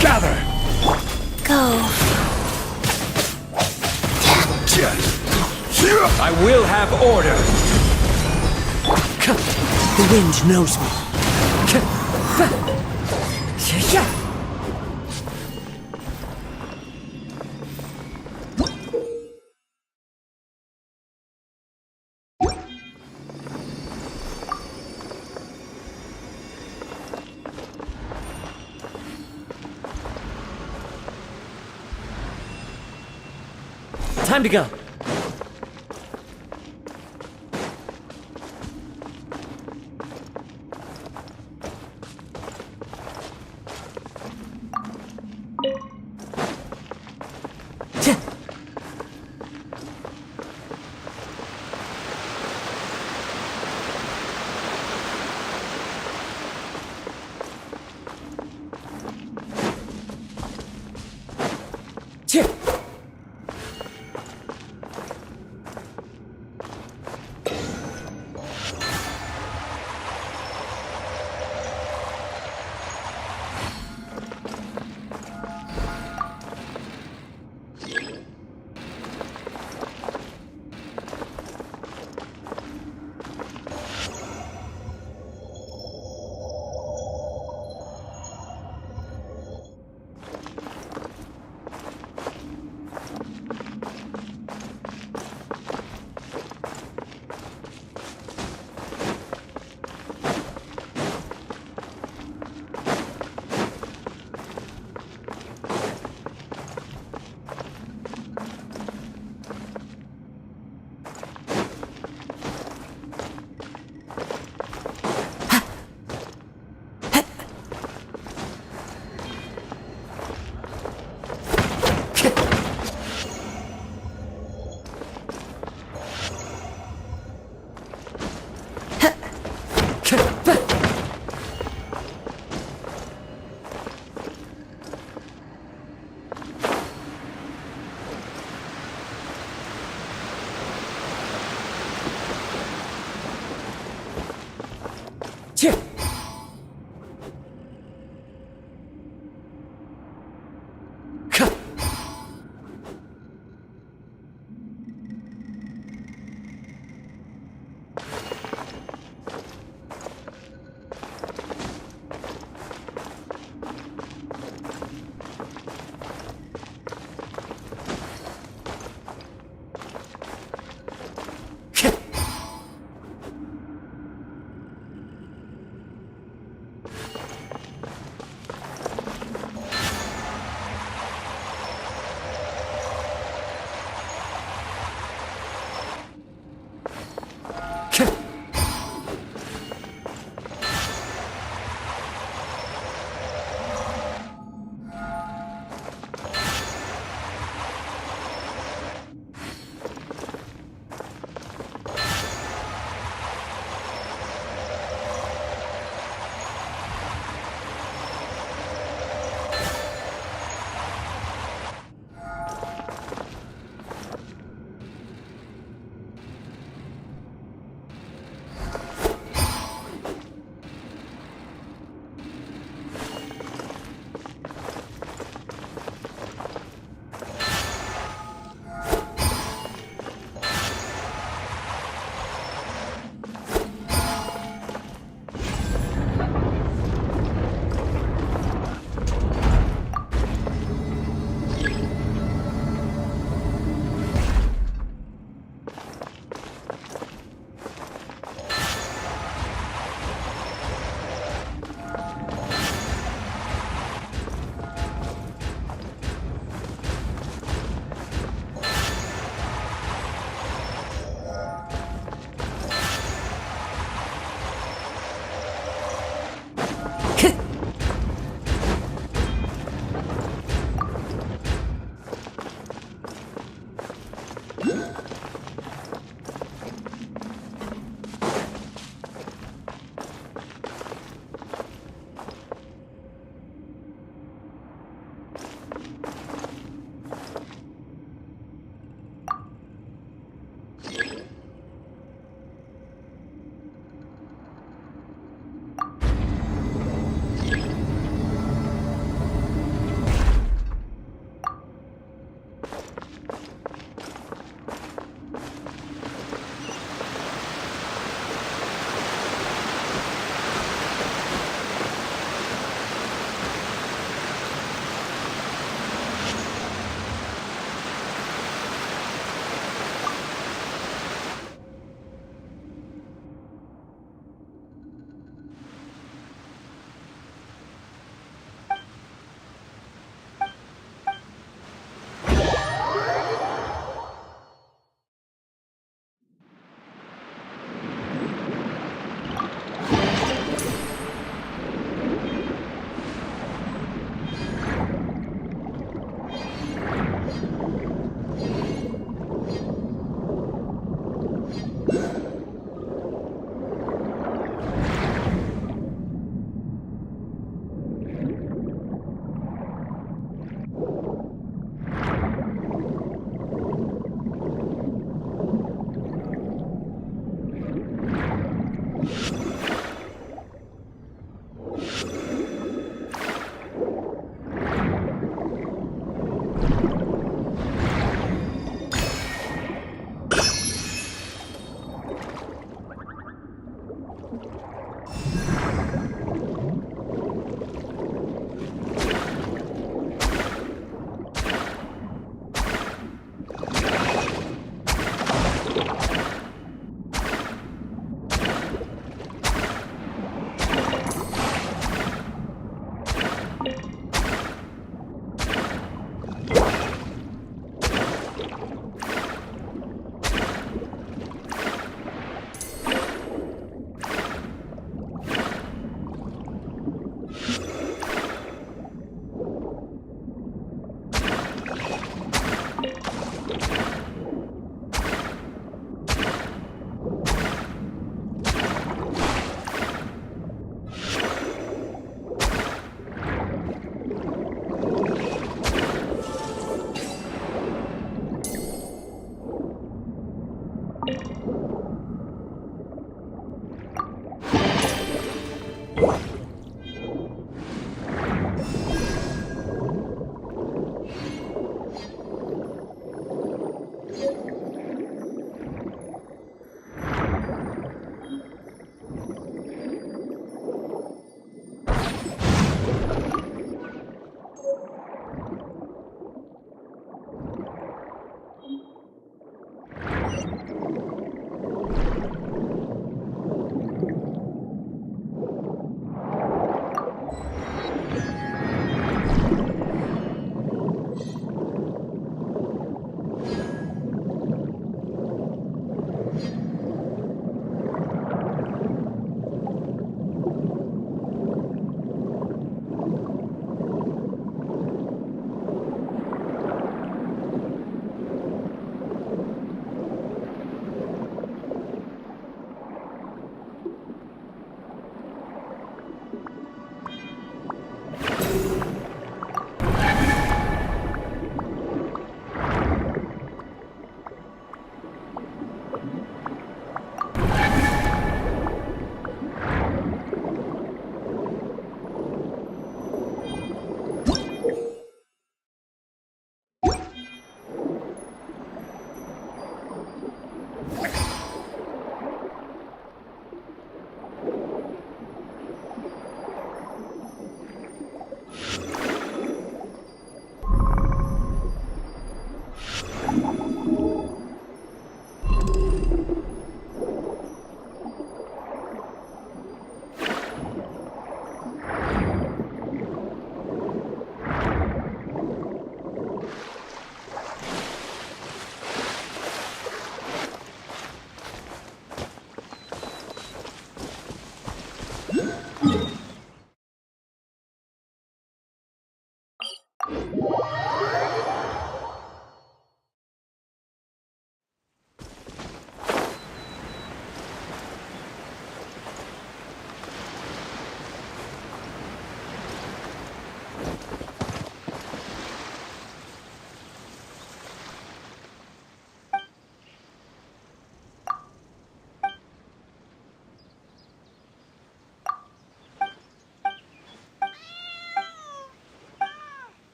Gather! Go. I will have order! The wind knows me. Time to go.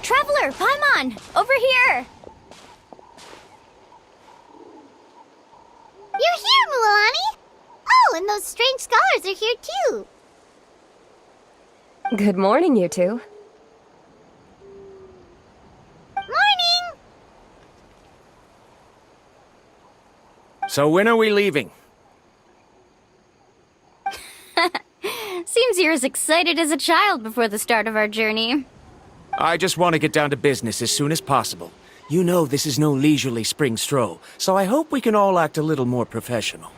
Traveler, Paimon! Over here! You're here, Mualani! Oh, and those strange scholars are here too! Good morning, you two. Morning! So when are we leaving? Seems you're as excited as a child before the start of our journey. I just want to get down to business as soon as possible. You know this is no leisurely spring stroll, so I hope we can all act a little more professional.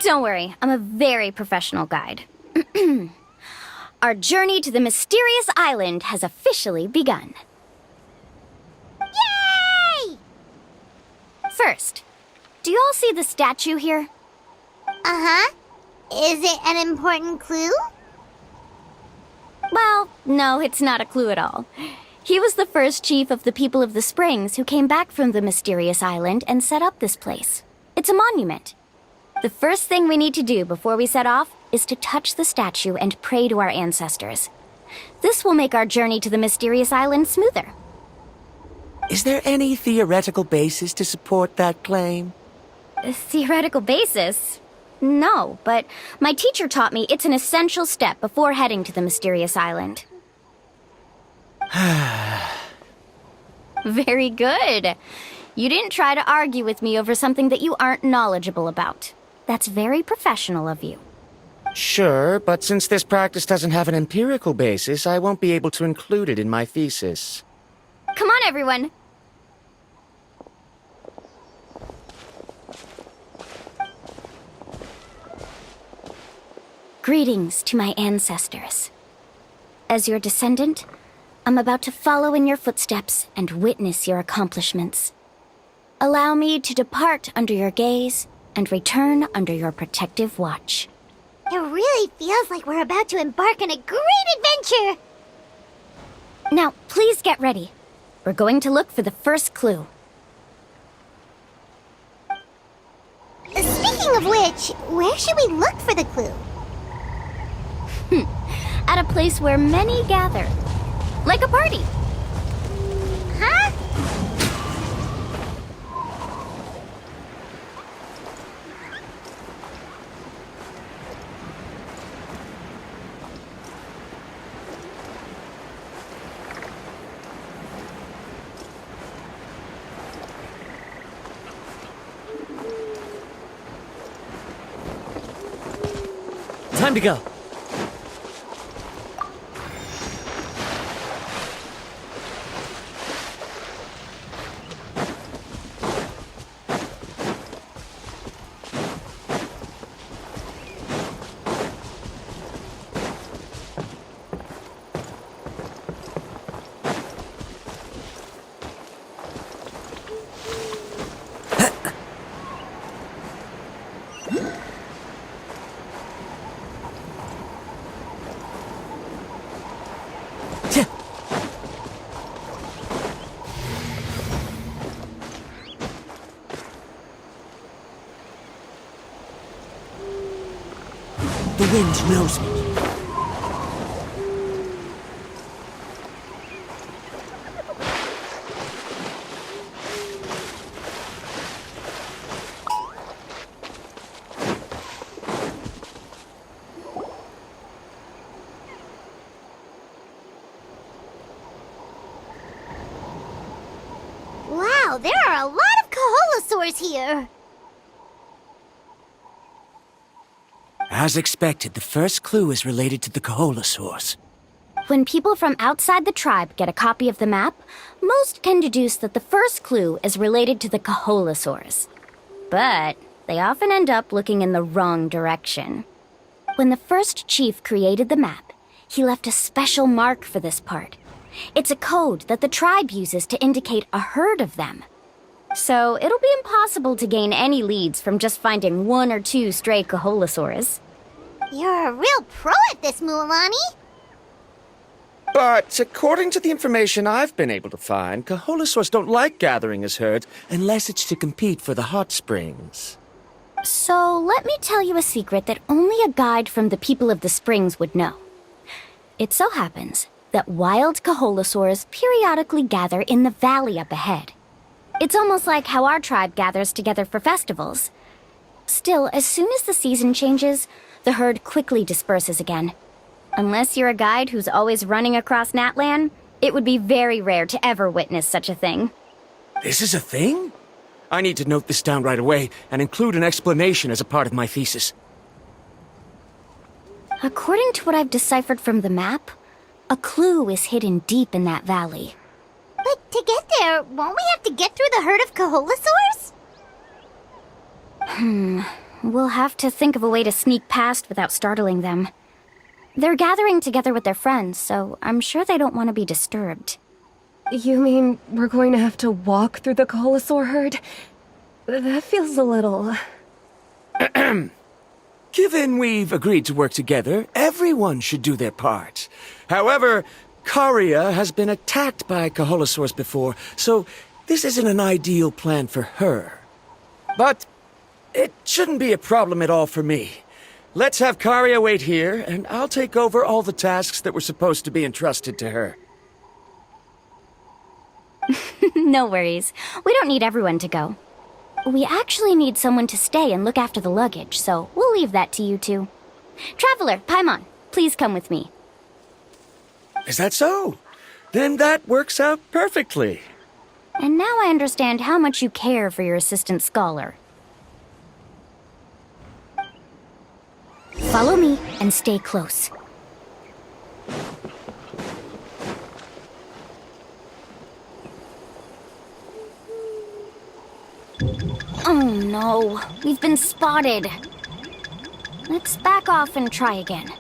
Don't worry, I'm a very professional guide. Our journey to the mysterious island has officially begun. Yay! First, do you all see the statue here? Uh-huh. Is it an important clue? Well, no, it's not a clue at all. He was the first chief of the people of the Springs who came back from the mysterious island and set up this place. It's a monument. The first thing we need to do before we set off is to touch the statue and pray to our ancestors. This will make our journey to the mysterious island smoother. Is there any theoretical basis to support that claim? A theoretical basis? No, but my teacher taught me it's an essential step before heading to the mysterious island. Very good. You didn't try to argue with me over something that you aren't knowledgeable about. That's very professional of you. Sure, but since this practice doesn't have an empirical basis, I won't be able to include it in my thesis. Come on, everyone. Greetings to my ancestors. As your descendant, I'm about to follow in your footsteps and witness your accomplishments. Allow me to depart under your gaze and return under your protective watch. It really feels like we're about to embark on a great adventure! Now, please get ready. We're going to look for the first clue. Speaking of which, where should we look for the clue? At a place where many gather. Like a party. Huh? Time to go. The wind knows me. Wow, there are a lot of Kaholosaurs here! As expected, the first clue is related to the Kaholosaurs. When people from outside the tribe get a copy of the map, most can deduce that the first clue is related to the Kaholosaurs. But they often end up looking in the wrong direction. When the first chief created the map, he left a special mark for this part. It's a code that the tribe uses to indicate a herd of them. So it'll be impossible to gain any leads from just finding 1 or 2 stray Kaholasaurs. You're a real pro at this, Mualani. But according to the information I've been able to find, Kaholasaurs don't like gathering as herds unless it's to compete for the hot springs. So let me tell you a secret that only a guide from the people of the springs would know. It so happens that wild Kaholasaurs periodically gather in the valley up ahead. It's almost like how our tribe gathers together for festivals. Still, as soon as the season changes, the herd quickly disperses again. Unless you're a guide who's always running across Natlan, it would be very rare to ever witness such a thing. This is a thing? I need to note this down right away and include an explanation as a part of my thesis. According to what I've deciphered from the map, a clue is hidden deep in that valley. But to get there, won't we have to get through the herd of Kaholasaurs? We'll have to think of a way to sneak past without startling them. They're gathering together with their friends, so I'm sure they don't want to be disturbed. You mean we're going to have to walk through the Kaholasaur herd? That feels a little... Given we've agreed to work together, everyone should do their part. However, Karia has been attacked by Kaholasaurs before, so this isn't an ideal plan for her. But it shouldn't be a problem at all for me. Let's have Karia wait here, and I'll take over all the tasks that were supposed to be entrusted to her. No worries. We don't need everyone to go. We actually need someone to stay and look after the luggage, so we'll leave that to you two. Traveler, Paimon, please come with me. Is that so? Then that works out perfectly. And now I understand how much you care for your assistant scholar. Follow me and stay close. Oh no, we've been spotted. Let's back off and try again.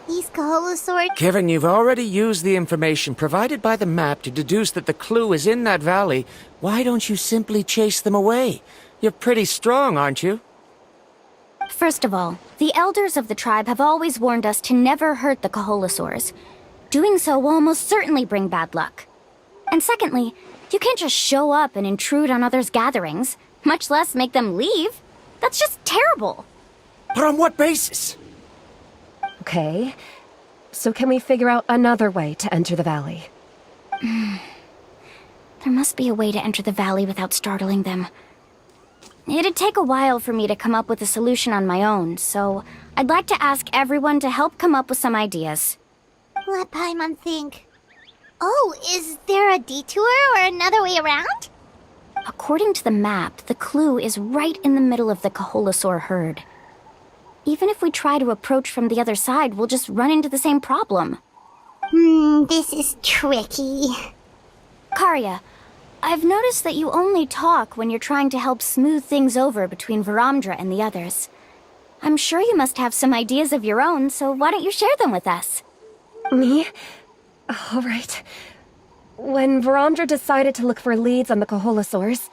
These Kaholasaurs... Given you've already used the information provided by the map to deduce that the clue is in that valley, why don't you simply chase them away? You're pretty strong, aren't you? First of all, the elders of the tribe have always warned us to never hurt the Kaholasaurs. Doing so will almost certainly bring bad luck. And secondly, you can't just show up and intrude on others' gatherings, much less make them leave. That's just terrible. But on what basis? Okay, so can we figure out another way to enter the valley? There must be a way to enter the valley without startling them. It'd take a while for me to come up with a solution on my own, so I'd like to ask everyone to help come up with some ideas. Let Paimon think. Oh, is there a detour or another way around? According to the map, the clue is right in the middle of the Kaholasaur herd. Even if we try to approach from the other side, we'll just run into the same problem. This is tricky. Karia, I've noticed that you only talk when you're trying to help smooth things over between Varamdra and the others. I'm sure you must have some ideas of your own, so why don't you share them with us? Me? All right. When Varamdra decided to look for leads on the Kaholasaurs,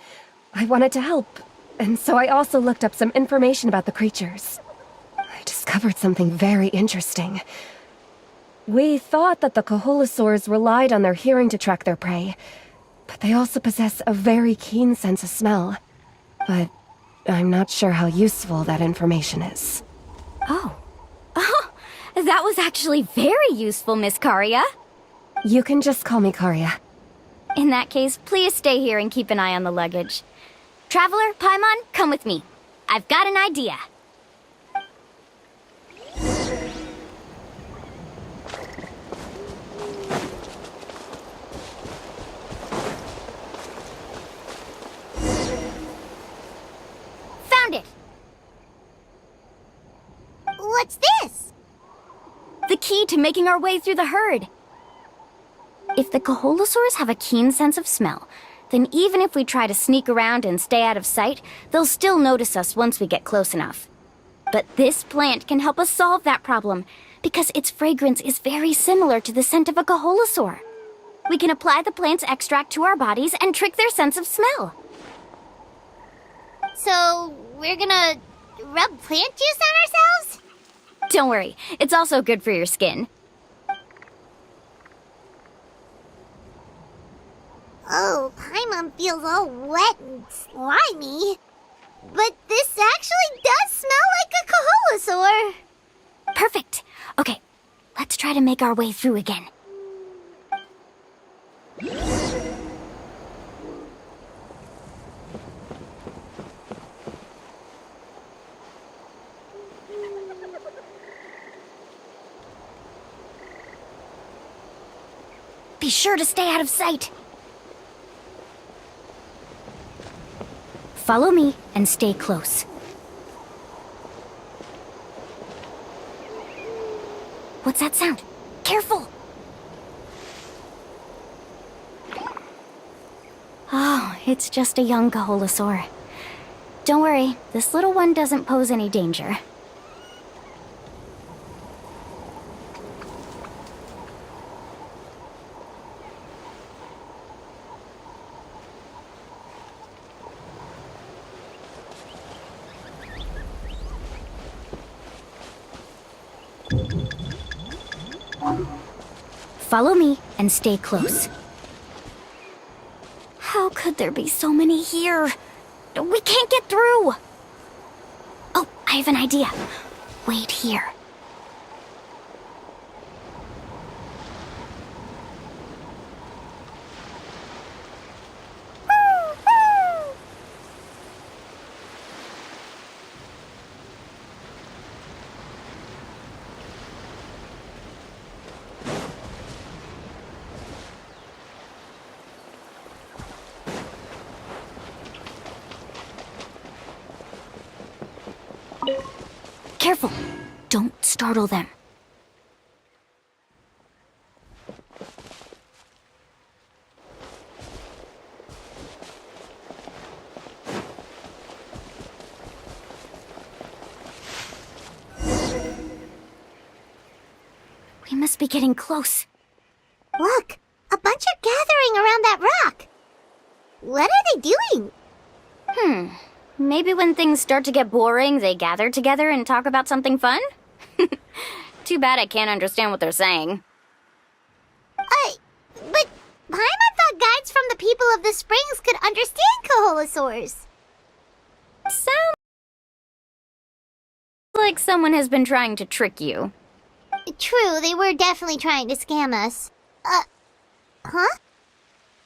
I wanted to help, and so I also looked up some information about the creatures. I discovered something very interesting. We thought that the Kaholasaurs relied on their hearing to track their prey, but they also possess a very keen sense of smell. But I'm not sure how useful that information is. Oh, that was actually very useful, Miss Karia. You can just call me Karia. In that case, please stay here and keep an eye on the luggage. Traveler, Paimon, come with me. I've got an idea. Found it! What's this? The key to making our way through the herd. If the Kaholasaurs have a keen sense of smell, then even if we try to sneak around and stay out of sight, they'll still notice us once we get close enough. But this plant can help us solve that problem, because its fragrance is very similar to the scent of a Kaholasaur. We can apply the plant's extract to our bodies and trick their sense of smell. So, we're gonna rub plant juice on ourselves? Don't worry, it's also good for your skin. Oh, Paimon feels all wet and slimy. But this actually does smell like a Kaholosaur. Perfect. Okay, let's try to make our way through again. Be sure to stay out of sight. Follow me and stay close. What's that sound? Careful! Oh, it's just a young Kaholosaur. Don't worry, this little one doesn't pose any danger. Follow me and stay close. How could there be so many here? We can't get through! Oh, I have an idea. Wait here. Careful! Don't startle them. We must be getting close. Look! A bunch are gathering around that rock. What are they doing? Maybe when things start to get boring, they gather together and talk about something fun? Too bad I can't understand what they're saying. But Paimon thought guides from the people of the springs could understand Kaholosaurs. Sounds like someone has been trying to trick you. True, they were definitely trying to scam us. Huh?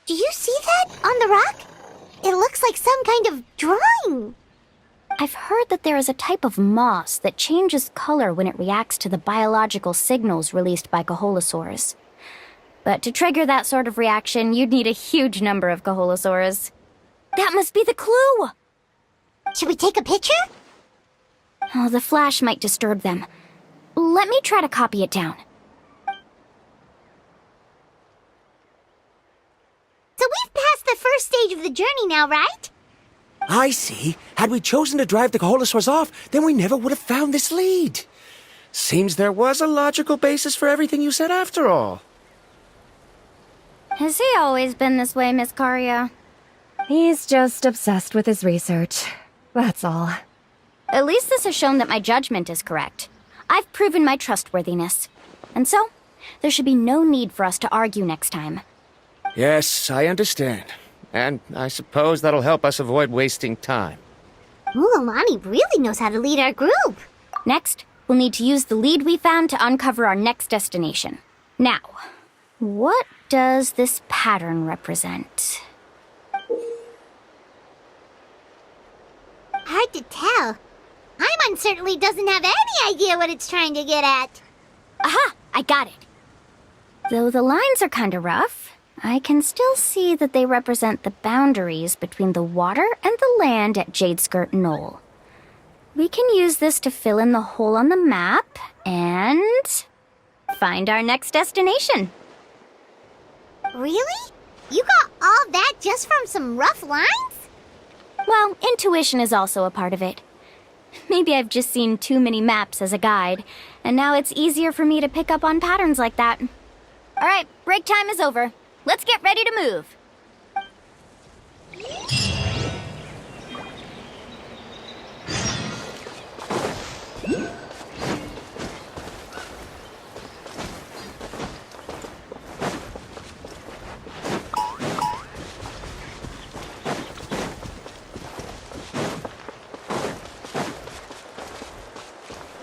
Do you see that on the rock? It looks like some kind of drawing. I've heard that there is a type of moss that changes color when it reacts to the biological signals released by Kaholosaurs. But to trigger that sort of reaction, you'd need a huge number of Kaholosaurs. That must be the clue! Should we take a picture? Oh, the flash might disturb them. Let me try to copy it down. So we've passed the first stage of the journey now, right? I see. Had we chosen to drive the Kaholosaurs off, then we never would have found this lead. Seems there was a logical basis for everything you said after all. Has he always been this way, Miss Karia? He's just obsessed with his research. That's all. At least this has shown that my judgment is correct. I've proven my trustworthiness. And so, there should be no need for us to argue next time. Yes, I understand. And I suppose that'll help us avoid wasting time. Mulamani really knows how to lead our group. Next, we'll need to use the lead we found to uncover our next destination. Now, what does this pattern represent? Hard to tell. Paimon certainly doesn't have any idea what it's trying to get at. Aha! I got it. Though the lines are kinda rough, I can still see that they represent the boundaries between the water and the land at Jadeskirt Knoll. We can use this to fill in the hole on the map and find our next destination. Really? You got all that just from some rough lines? Well, intuition is also a part of it. Maybe I've just seen too many maps as a guide, and now it's easier for me to pick up on patterns like that. All right, break time is over. let's get ready to move.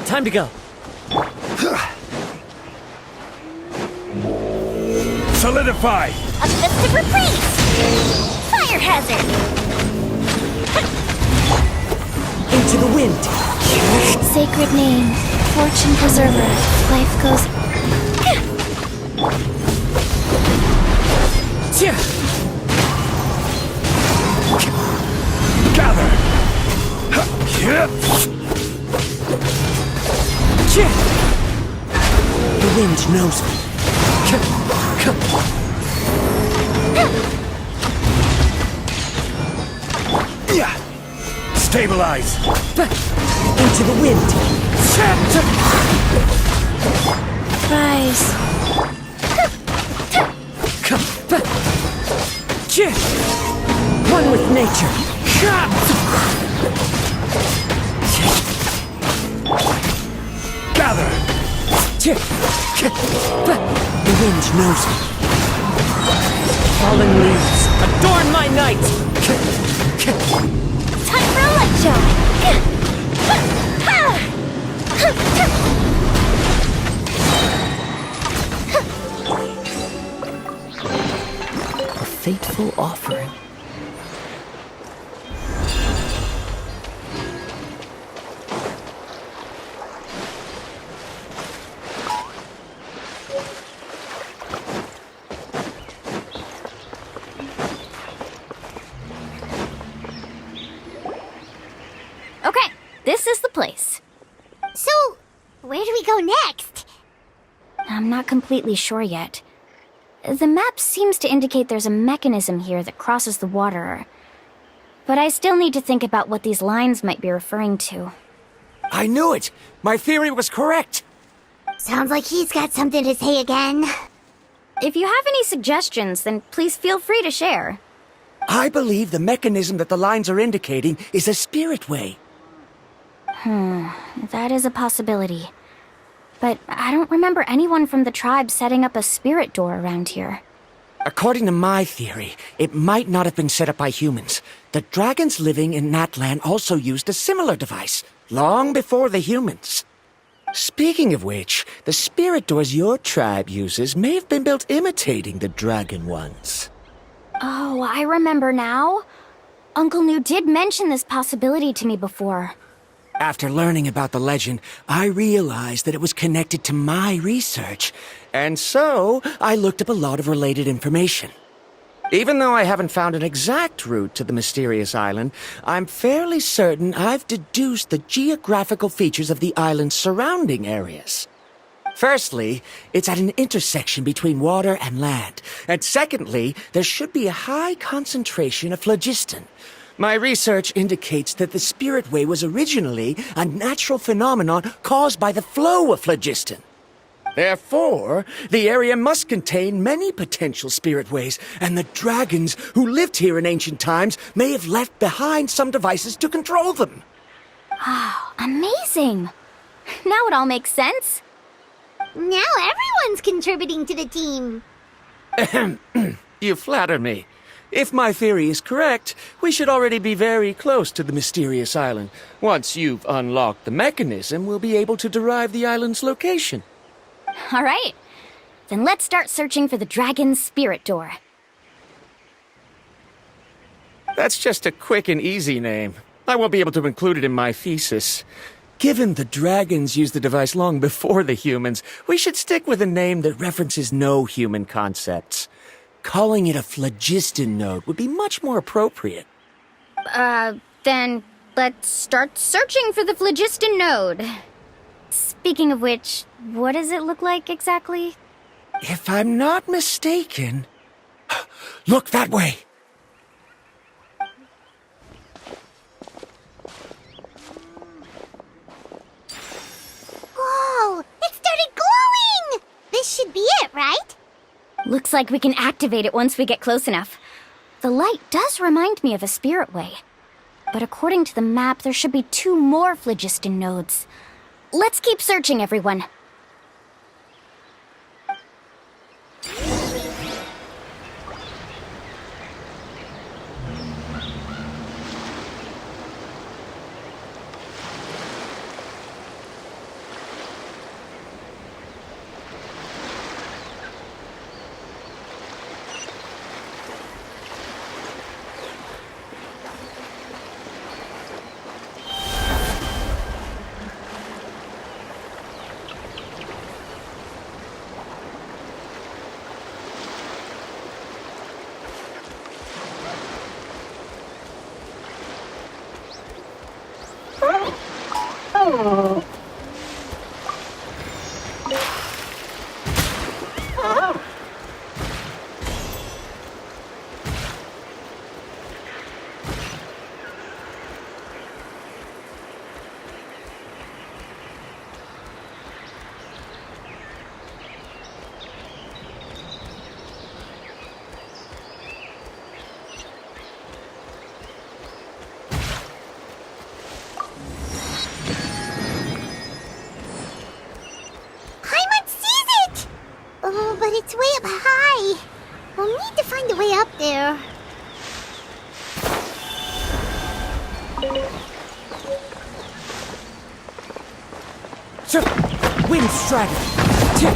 Time to go. Solidify! A festive reprise! Fire hazard! Into the wind. Sacred name, fortune preserver, life goes... Gather! The wind knows me. Stabilize! Into the wind. Rise. One with nature. Gather! The wind knows me. Fallen leaves, adorn my night! Time for a light show! A fateful offering. Okay, this is the place. So, where do we go next? I'm not completely sure yet. The map seems to indicate there's a mechanism here that crosses the water. But I still need to think about what these lines might be referring to. I knew it! My theory was correct! Sounds like he's got something to say again. If you have any suggestions, then please feel free to share. I believe the mechanism that the lines are indicating is a spirit way. That is a possibility. But I don't remember anyone from the tribe setting up a spirit door around here. According to my theory, it might not have been set up by humans. The dragons living in Natlan also used a similar device, long before the humans. Speaking of which, the spirit doors your tribe uses may have been built imitating the dragon ones. Oh, I remember now. Uncle New did mention this possibility to me before. After learning about the legend, I realized that it was connected to my research, and so I looked up a lot of related information. Even though I haven't found an exact route to the mysterious island, I'm fairly certain I've deduced the geographical features of the island's surrounding areas. Firstly, it's at an intersection between water and land, and secondly, there should be a high concentration of phlogiston. My research indicates that the Spirit Way was originally a natural phenomenon caused by the flow of phlogiston. Therefore, the area must contain many potential spirit ways, and the dragons who lived here in ancient times may have left behind some devices to control them. Wow, amazing! Now it all makes sense. Now everyone's contributing to the team. You flatter me. If my theory is correct, we should already be very close to the mysterious island. Once you've unlocked the mechanism, we'll be able to derive the island's location. All right. Then let's start searching for the dragon's spirit door. That's just a quick and easy name. I won't be able to include it in my thesis. Given the dragons used the device long before the humans, we should stick with a name that references no human concepts. Calling it a phlogiston node would be much more appropriate. Then let's start searching for the phlogiston node. Speaking of which, what does it look like exactly? If I'm not mistaken... Look that way! Whoa! It started glowing! This should be it, right? Looks like we can activate it once we get close enough. The light does remind me of a spirit way. But according to the map, there should be 2 more phlogiston nodes. Let's keep searching, everyone. But it's way up high. We'll need to find a way up there. Wind strategy.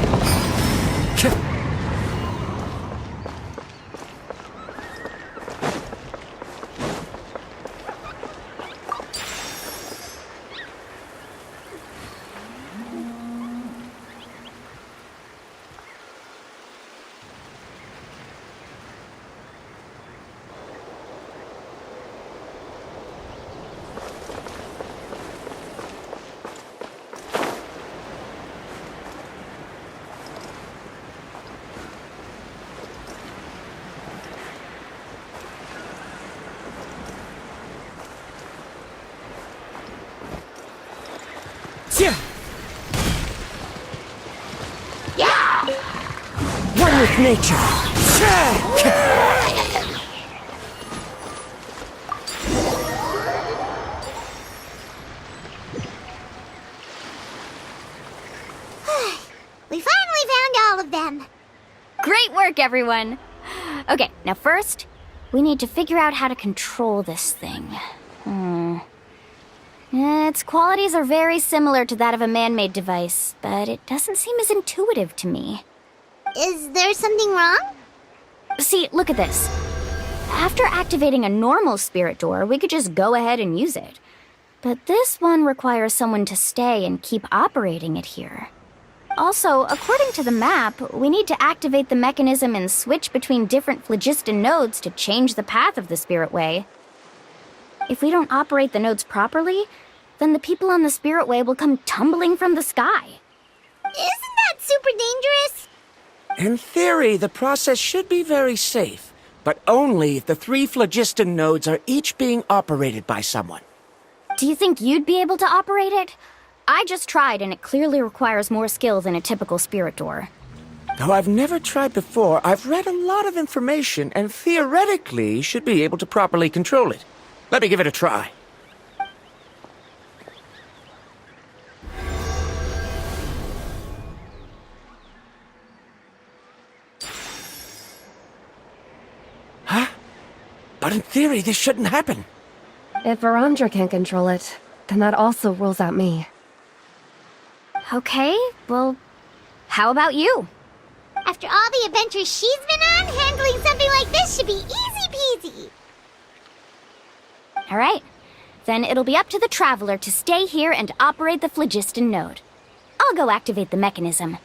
One with nature. We finally found all of them. Great work, everyone. Okay, now first, we need to figure out how to control this thing. Its qualities are very similar to that of a man-made device, but it doesn't seem as intuitive to me. Is there something wrong? See, look at this. After activating a normal spirit door, we could just go ahead and use it. But this one requires someone to stay and keep operating it here. Also, according to the map, we need to activate the mechanism and switch between different phlogiston nodes to change the path of the spirit way. If we don't operate the nodes properly, then the people on the spirit way will come tumbling from the sky. Isn't that super dangerous? In theory, the process should be very safe, but only if the 3 phlogiston nodes are each being operated by someone. Do you think you'd be able to operate it? I just tried, and it clearly requires more skill than a typical spirit door. Though I've never tried before, I've read a lot of information and theoretically should be able to properly control it. Let me give it a try. Huh? But in theory, this shouldn't happen. If Verandra can't control it, then that also rules out me. Okay, well, how about you? After all the adventures she's been on, handling something like this should be easy peasy. All right, then it'll be up to the Traveler to stay here and operate the phlogiston node. I'll go activate the mechanism.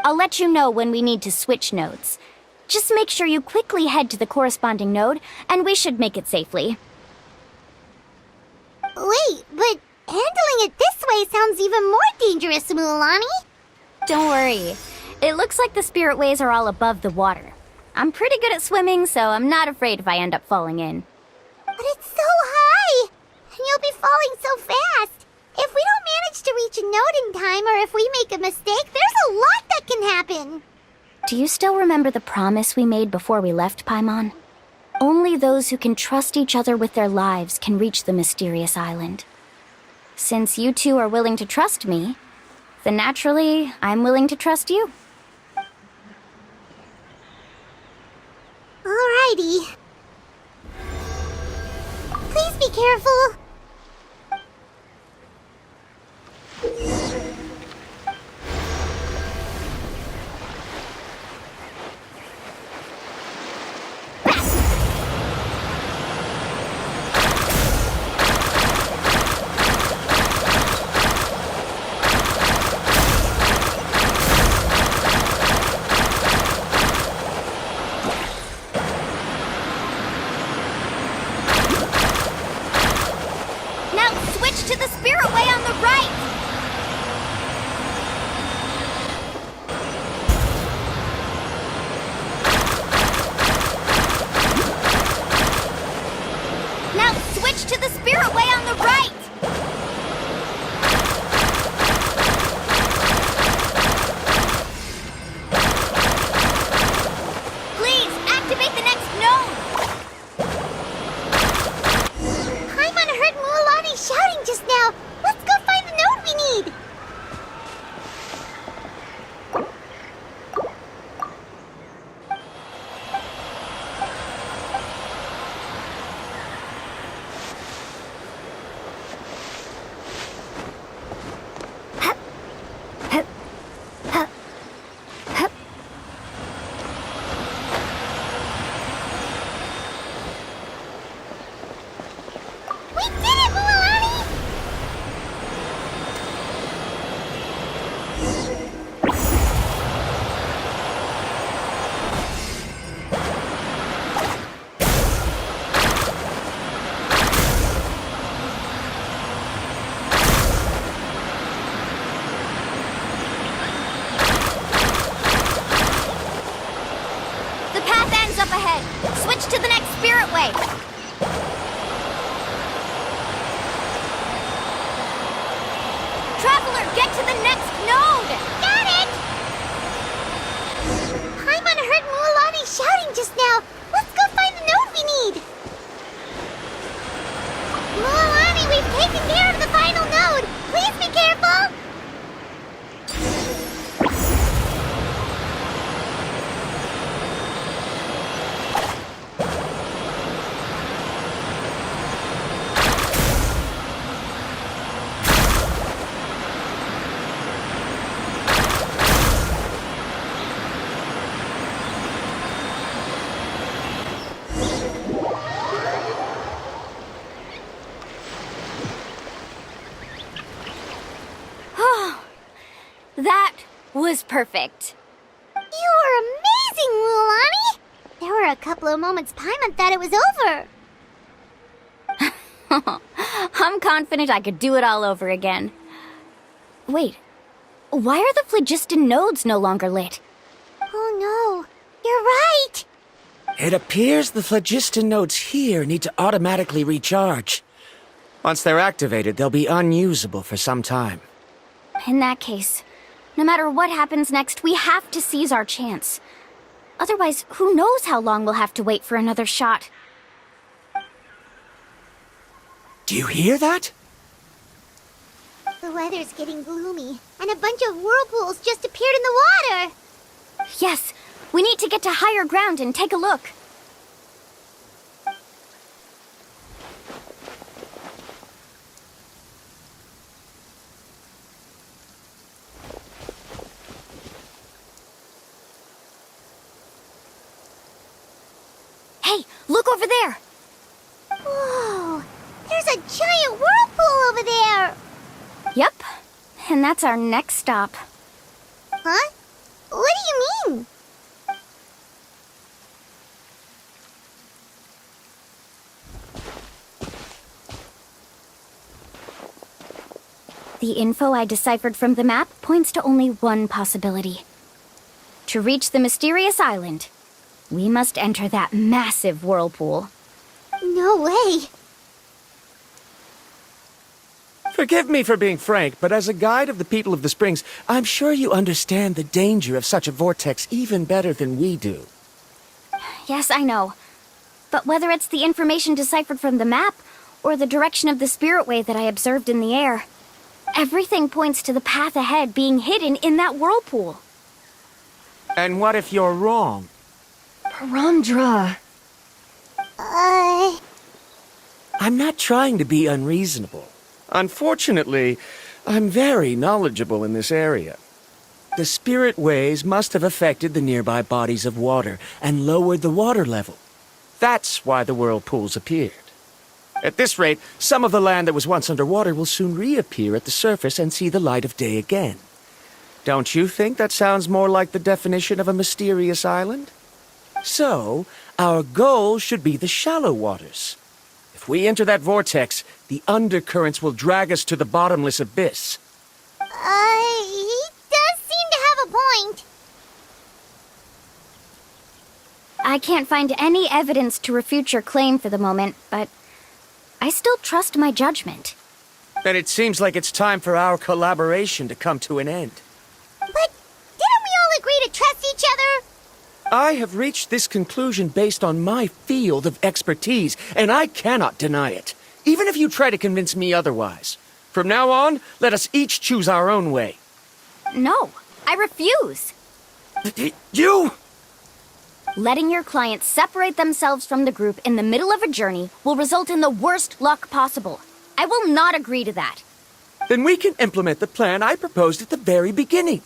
I'll let you know when we need to switch nodes. Just make sure you quickly head to the corresponding node, and we should make it safely. Wait, but handling it this way sounds even more dangerous, Mulani. Don't worry. It looks like the spirit ways are all above the water. I'm pretty good at swimming, so I'm not afraid if I end up falling in. But it's so high! And you'll be falling so fast! If we don't manage to reach a node in time, or if we make a mistake, there's a lot that can happen! Do you still remember the promise we made before we left, Paimon? Only those who can trust each other with their lives can reach the mysterious island. Since you two are willing to trust me, then naturally, I'm willing to trust you. Alrighty. Please be careful. Now switch to the spirit way on the right. Now switch to the spirit way on the right. Please activate the next node. Paimon heard Mualani shouting just now. Let's go find the node we need. We did it, Mualani! The path ends up ahead. Switch to the next spirit way. Traveler, get to the next node! Got it! Paimon heard Mualani shouting just now. Let's go find the node we need. Mualani, we've taken care of the final node. Please be careful. Oh, that was perfect. You were amazing, Mualani! There were a couple of moments Paimon thought it was over. I'm confident I could do it all over again. Wait, why are the phlogiston nodes no longer lit? Oh no, you're right! It appears the phlogiston nodes here need to automatically recharge. Once they're activated, they'll be unusable for some time. In that case, no matter what happens next, we have to seize our chance. Otherwise, who knows how long we'll have to wait for another shot. Do you hear that? The weather's getting gloomy, and a bunch of whirlpools just appeared in the water! Yes, we need to get to higher ground and take a look. Hey, look over there! Whoa! There's a giant whirlpool over there! Yep, and that's our next stop. Huh? What do you mean? The info I deciphered from the map points to only one possibility. To reach the mysterious island, we must enter that massive whirlpool. No way! Forgive me for being frank, but as a guide of the people of the Springs, I'm sure you understand the danger of such a vortex even better than we do. Yes, I know. But whether it's the information deciphered from the map, or the direction of the spirit way that I observed in the air, everything points to the path ahead being hidden in that whirlpool. And what if you're wrong? Bromdra. I'm not trying to be unreasonable. Unfortunately, I'm very knowledgeable in this area. The spirit ways must have affected the nearby bodies of water and lowered the water level. That's why the whirlpools appeared. At this rate, some of the land that was once underwater will soon reappear at the surface and see the light of day again. Don't you think that sounds more like the definition of a mysterious island? So, our goal should be the shallow waters. If we enter that vortex, the undercurrents will drag us to the bottomless abyss. He does seem to have a point. I can't find any evidence to refute your claim for the moment, but I still trust my judgment. Then it seems like it's time for our collaboration to come to an end. But didn't we all agree to trust each other? I have reached this conclusion based on my field of expertise, and I cannot deny it, even if you try to convince me otherwise. From now on, let us each choose our own way. No, I refuse. You! Letting your clients separate themselves from the group in the middle of a journey will result in the worst luck possible. I will not agree to that. Then we can implement the plan I proposed at the very beginning.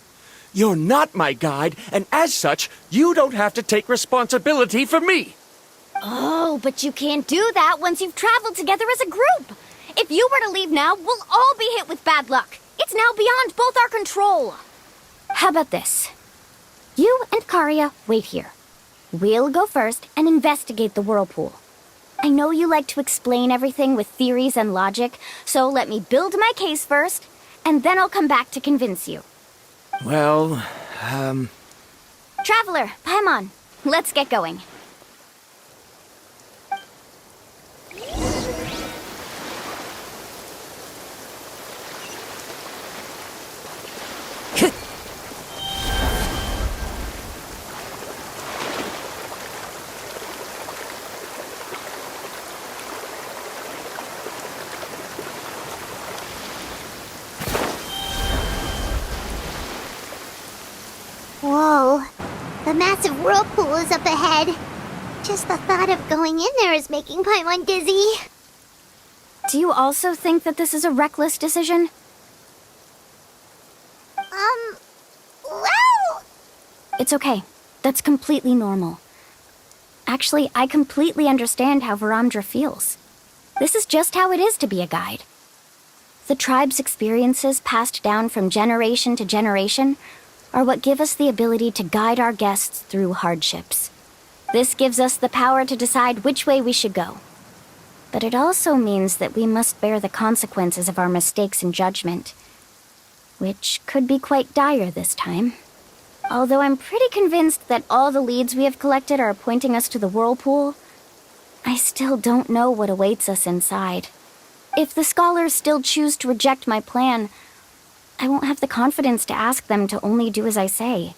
You're not my guide, and as such, you don't have to take responsibility for me. Oh, but you can't do that once you've traveled together as a group. If you were to leave now, we'll all be hit with bad luck. It's now beyond both our control. How about this? You and Karia wait here. We'll go first and investigate the whirlpool. I know you like to explain everything with theories and logic, so let me build my case first, and then I'll come back to convince you. Well, Traveler, Paimon, let's get going. Whoa, the massive whirlpool is up ahead. Just the thought of going in there is making Paimon dizzy. Do you also think that this is a reckless decision? Well... It's okay. That's completely normal. Actually, I completely understand how Varamdra feels. This is just how it is to be a guide. The tribe's experiences passed down from generation to generation are what give us the ability to guide our guests through hardships. This gives us the power to decide which way we should go. But it also means that we must bear the consequences of our mistakes and judgment, which could be quite dire this time. Although I'm pretty convinced that all the leads we have collected are pointing us to the whirlpool, I still don't know what awaits us inside. If the scholars still choose to reject my plan, I won't have the confidence to ask them to only do as I say.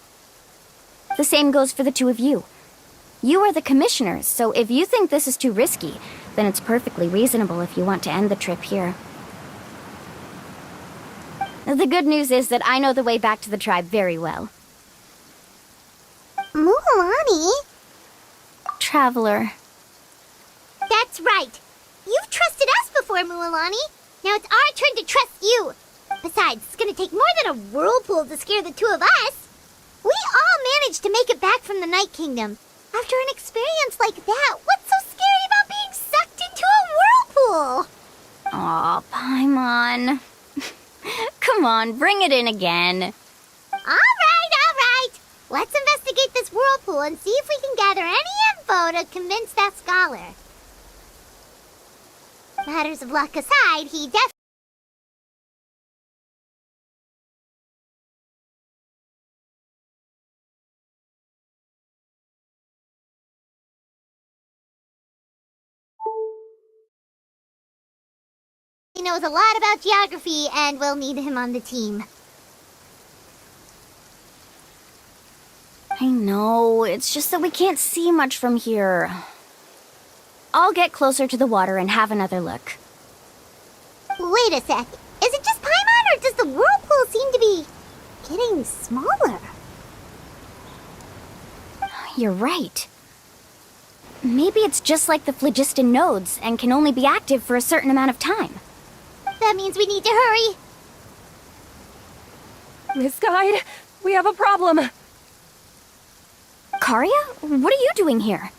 The same goes for the two of you. You are the commissioners, so if you think this is too risky, then it's perfectly reasonable if you want to end the trip here. The good news is that I know the way back to the tribe very well. Mualani? Traveler. That's right. You've trusted us before, Mualani. Now it's our turn to trust you. Besides, it's gonna take more than a whirlpool to scare the two of us. We all managed to make it back from the Night Kingdom. After an experience like that, what's so scary about being sucked into a whirlpool? Aw, Paimon. Come on, bring it in again. All right. Let's investigate this whirlpool and see if we can gather any info to convince that scholar. Matters of luck aside, he definitely... knows a lot about geography, and we'll need him on the team. I know, it's just that we can't see much from here. I'll get closer to the water and have another look. Wait a sec. Is it just Paimon, or does the whirlpool seem to be getting smaller? You're right. Maybe it's just like the phlogiston nodes and can only be active for a certain amount of time. That means we need to hurry. Miss Guide, we have a problem. Karia, what are you doing here?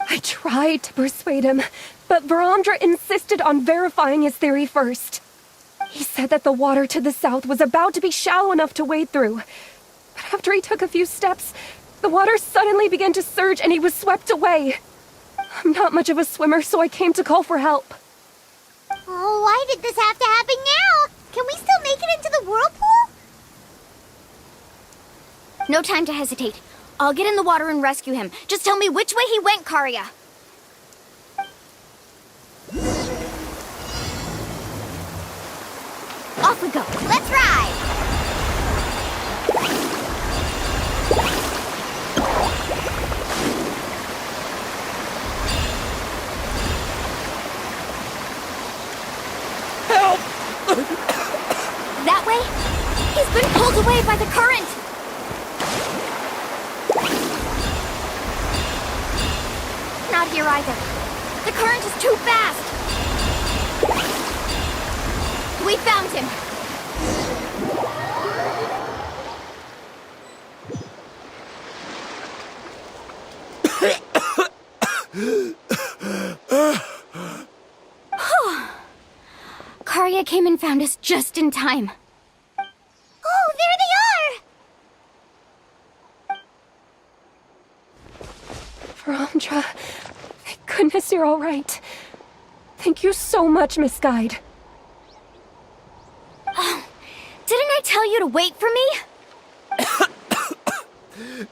I tried to persuade him, but Varamdra insisted on verifying his theory first. He said that the water to the south was about to be shallow enough to wade through. But after he took a few steps, the water suddenly began to surge and he was swept away. I'm not much of a swimmer, so I came to call for help. Oh, why did this have to happen now? Can we still make it into the whirlpool? No time to hesitate. I'll get in the water and rescue him. Just tell me which way he went, Karia. Off we go. Let's ride! Help! That way? He's been pulled away by the current! Not here either. The current is too fast! We found him! Karia came and found us just in time. Oh, there they are! Varamdra, thank goodness you're all right. Thank you so much, Miss Guide. Oh, didn't I tell you to wait for me?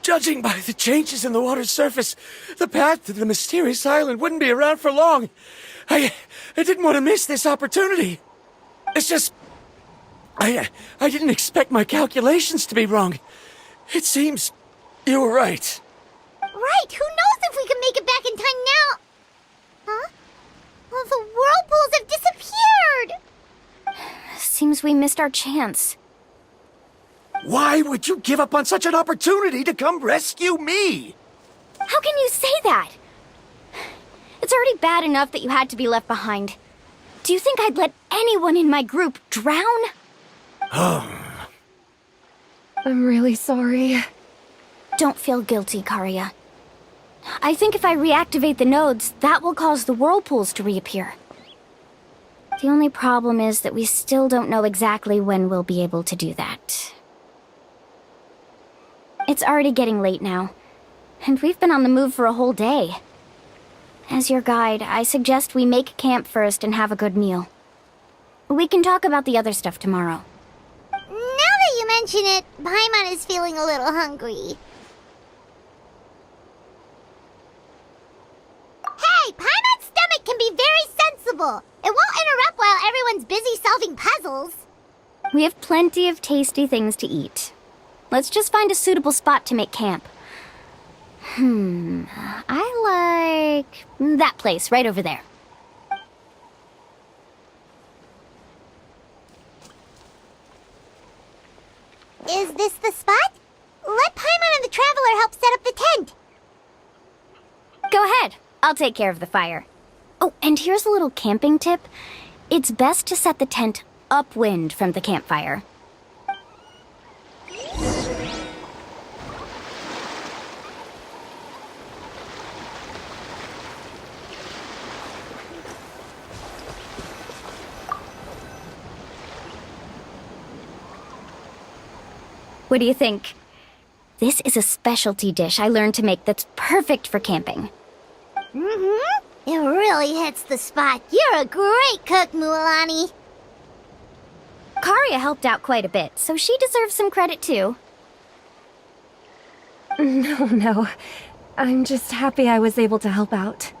Judging by the changes in the water's surface, the path to the mysterious island wouldn't be around for long. I didn't want to miss this opportunity. It's just... I didn't expect my calculations to be wrong. It seems you were right. Right, who knows if we can make it back in time now? Huh? Well, the whirlpools have disappeared! Seems we missed our chance. Why would you give up on such an opportunity to come rescue me? How can you say that? It's already bad enough that you had to be left behind. Do you think I'd let anyone in my group drown? I'm really sorry. Don't feel guilty, Karia. I think if I reactivate the nodes, that will cause the whirlpools to reappear. The only problem is that we still don't know exactly when we'll be able to do that. It's already getting late now, and we've been on the move for a whole day. As your guide, I suggest we make camp first and have a good meal. We can talk about the other stuff tomorrow. Now that you mention it, Paimon is feeling a little hungry. Hey, Paimon's stomach can be very sensible. It won't interrupt while everyone's busy solving puzzles. We have plenty of tasty things to eat. Let's just find a suitable spot to make camp. I like that place right over there. Is this the spot? Let Paimon and the Traveler help set up the tent. Go ahead. I'll take care of the fire. Oh, and here's a little camping tip. It's best to set the tent upwind from the campfire. What do you think? This is a specialty dish I learned to make that's perfect for camping. Mm-hmm. It really hits the spot. You're a great cook, Mualani. Karia helped out quite a bit, so she deserves some credit too. No. I'm just happy I was able to help out.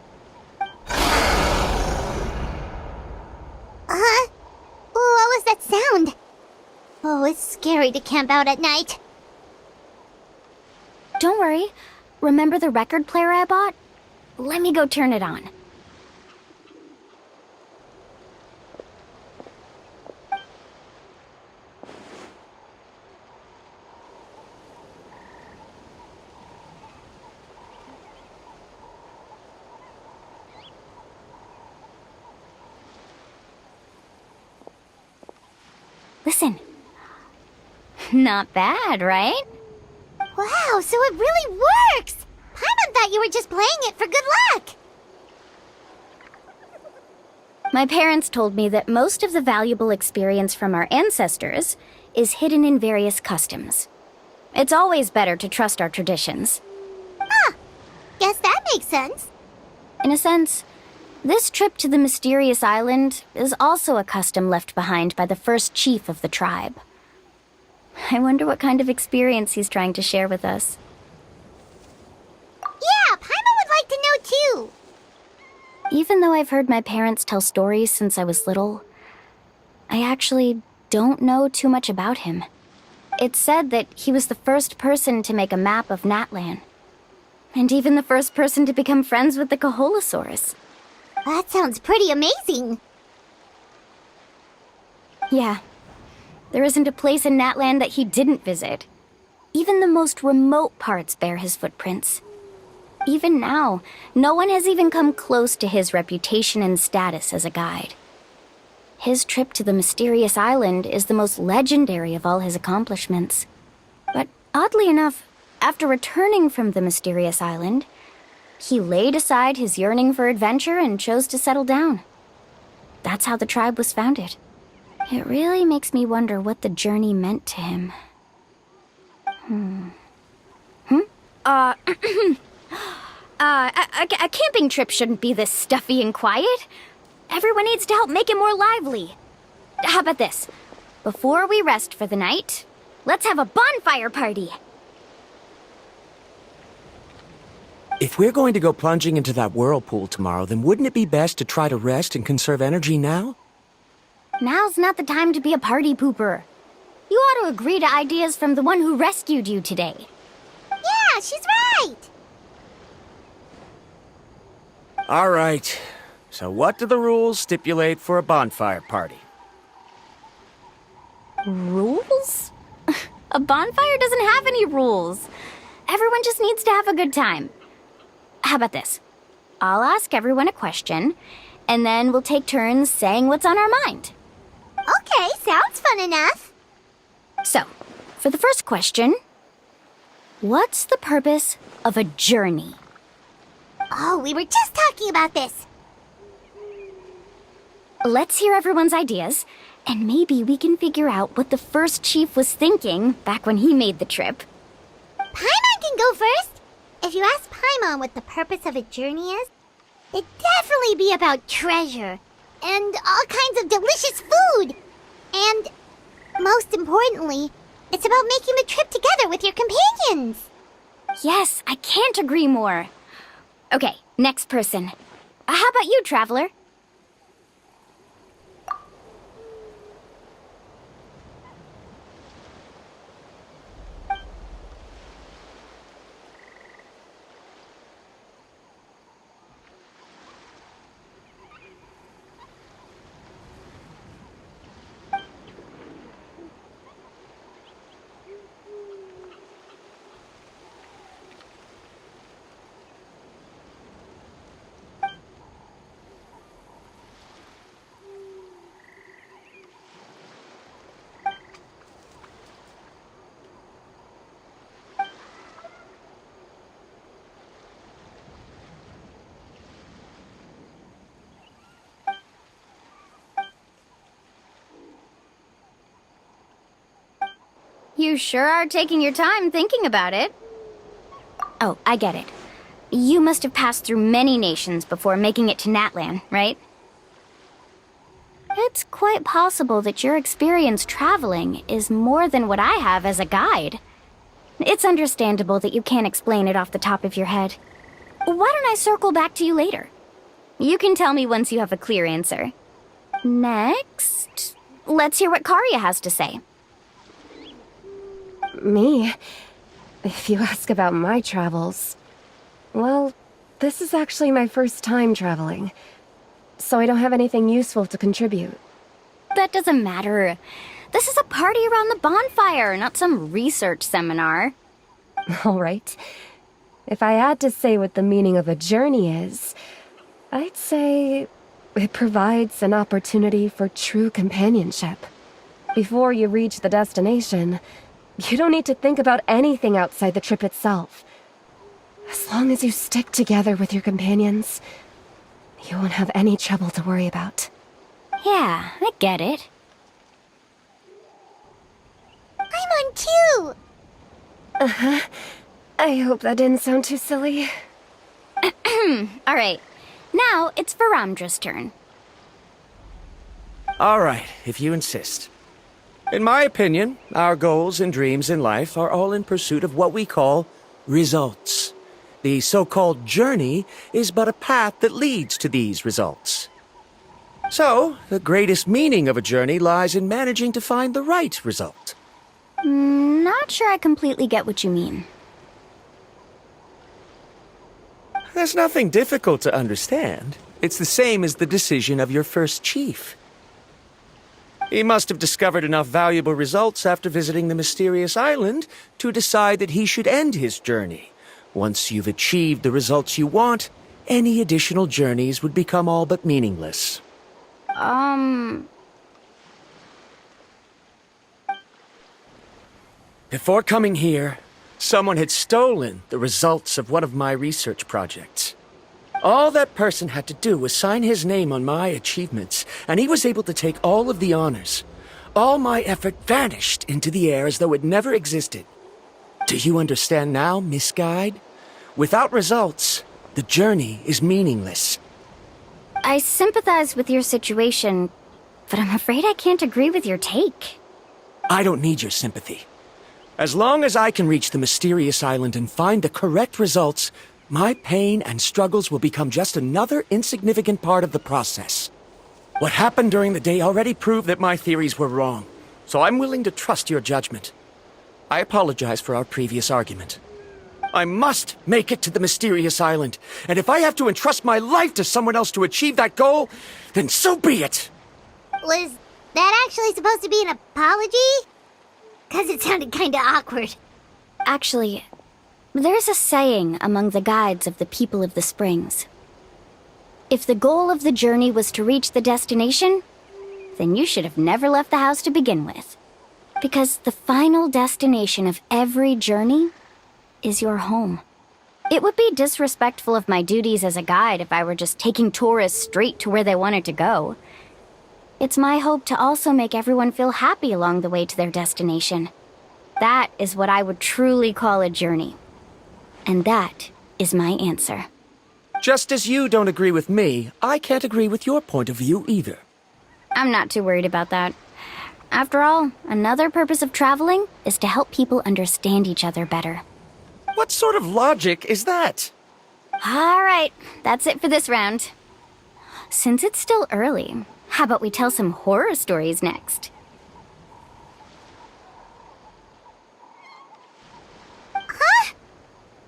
sound. Oh, it's scary to camp out at night. Don't worry. Remember the record player I bought? Let me go turn it on. Listen. Not bad, right? Wow, so it really works! Paimon thought you were just playing it for good luck! My parents told me that most of the valuable experience from our ancestors is hidden in various customs. It's always better to trust our traditions. Huh. Guess that makes sense. In a sense, this trip to the mysterious island is also a custom left behind by the first chief of the tribe. I wonder what kind of experience he's trying to share with us. Yeah, Paimon would like to know too! Even though I've heard my parents tell stories since I was little, I actually don't know too much about him. It's said that he was the first person to make a map of Natlan, and even the first person to become friends with the Kaholosaurus. That sounds pretty amazing. Yeah. There isn't a place in Natlan that he didn't visit. Even the most remote parts bear his footprints. Even now, no one has even come close to his reputation and status as a guide. His trip to the mysterious island is the most legendary of all his accomplishments. But oddly enough, after returning from the mysterious island, he laid aside his yearning for adventure and chose to settle down. That's how the tribe was founded. It really makes me wonder what the journey meant to him. A camping trip shouldn't be this stuffy and quiet. Everyone needs to help make it more lively. How about this? Before we rest for the night, let's have a bonfire party. If we're going to go plunging into that whirlpool tomorrow, then wouldn't it be best to try to rest and conserve energy now? Now's not the time to be a party pooper. You ought to agree to ideas from the one who rescued you today. Yeah, she's right! All right. So what do the rules stipulate for a bonfire party? Rules? A bonfire doesn't have any rules. Everyone just needs to have a good time. How about this? I'll ask everyone a question, and then we'll take turns saying what's on our mind. Okay, sounds fun enough. So, for the first question, what's the purpose of a journey? Oh, we were just talking about this. Let's hear everyone's ideas, and maybe we can figure out what the first chief was thinking back when he made the trip. Paimon can go first. If you ask Paimon what the purpose of a journey is, it'd definitely be about treasure and all kinds of delicious food. And most importantly, it's about making the trip together with your companions. Yes, I can't agree more. Okay, next person. How about you, Traveler? You sure are taking your time thinking about it. Oh, I get it. You must have passed through many nations before making it to Natlan, right? It's quite possible that your experience traveling is more than what I have as a guide. It's understandable that you can't explain it off the top of your head. Why don't I circle back to you later? You can tell me once you have a clear answer. Next, Let's hear what Karya has to say. Me? If you ask about my travels... Well, this is actually my first time traveling, so I don't have anything useful to contribute. That doesn't matter. This is a party around the bonfire, not some research seminar. All right. If I had to say what the meaning of a journey is, I'd say it provides an opportunity for true companionship. Before you reach the destination, you don't need to think about anything outside the trip itself. As long as you stick together with your companions, you won't have any trouble to worry about. Yeah, I get it. I'm on too! Uh-huh. I hope that didn't sound too silly. Alright, now it's Varamdra's turn. Alright, if you insist. In my opinion, our goals and dreams in life are all in pursuit of what we call results. The so-called journey is but a path that leads to these results. So, the greatest meaning of a journey lies in managing to find the right result. Not sure I completely get what you mean. There's nothing difficult to understand. It's the same as the decision of your first chief. He must have discovered enough valuable results after visiting the mysterious island to decide that he should end his journey. Once you've achieved the results you want, any additional journeys would become all but meaningless. Before coming here, someone had stolen the results of one of my research projects. All that person had to do was sign his name on my achievements, and he was able to take all of the honors. All my effort vanished into the air as though it never existed. Do you understand now, Miss Guide? Without results, the journey is meaningless. I sympathize with your situation, but I'm afraid I can't agree with your take. I don't need your sympathy. As long as I can reach the mysterious island and find the correct results, my pain and struggles will become just another insignificant part of the process. What happened during the day already proved that my theories were wrong, so I'm willing to trust your judgment. I apologize for our previous argument. I must make it to the mysterious island, and if I have to entrust my life to someone else to achieve that goal, then so be it! Was that actually supposed to be an apology? 'Cause it sounded kinda awkward. Actually, there's a saying among the guides of the people of the springs. If the goal of the journey was to reach the destination, then you should have never left the house to begin with. Because the final destination of every journey is your home. It would be disrespectful of my duties as a guide if I were just taking tourists straight to where they wanted to go. It's my hope to also make everyone feel happy along the way to their destination. That is what I would truly call a journey. And that is my answer. Just as you don't agree with me, I can't agree with your point of view either. I'm not too worried about that. After all, another purpose of traveling is to help people understand each other better. What sort of logic is that? All right, that's it for this round. Since it's still early, how about we tell some horror stories next? Huh?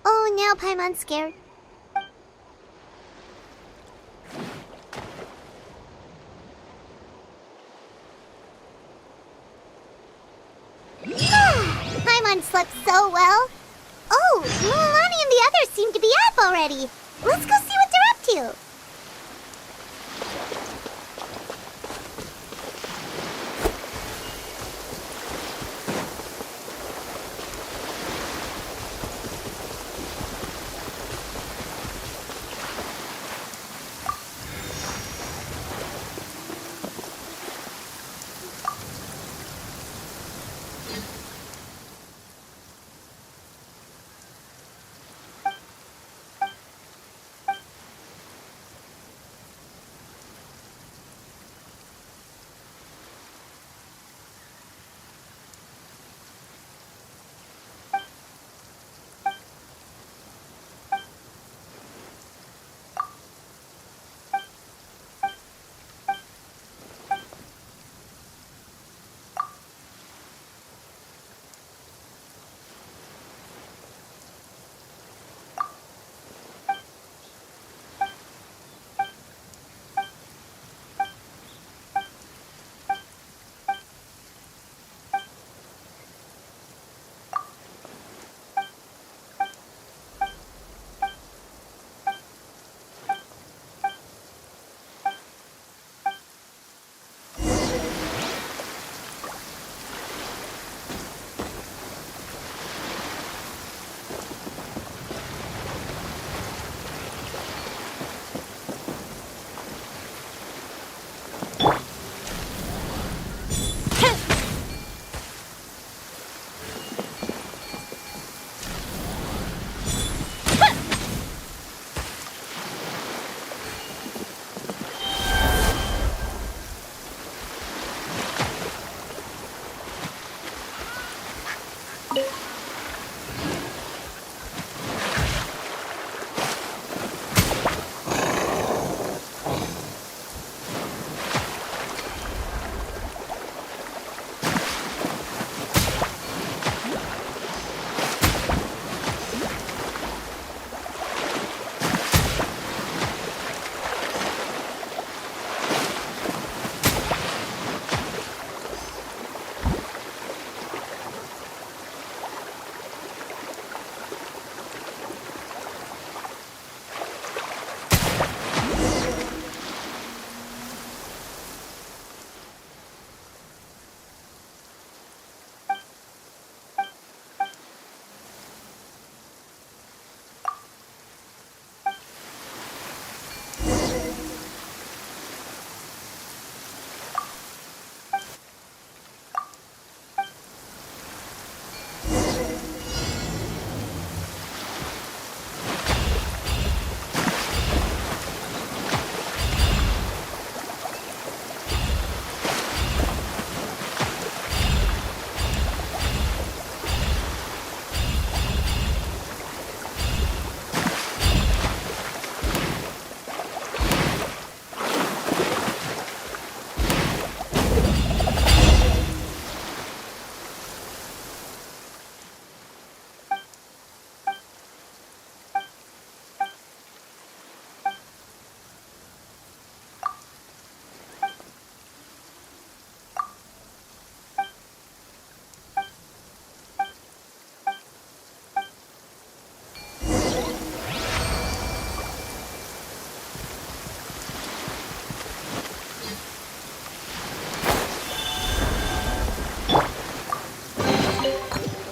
Oh, now Paimon's scared. Paimon slept so well. Oh, Milani and the others seem to be up already. Let's go see what they're up to.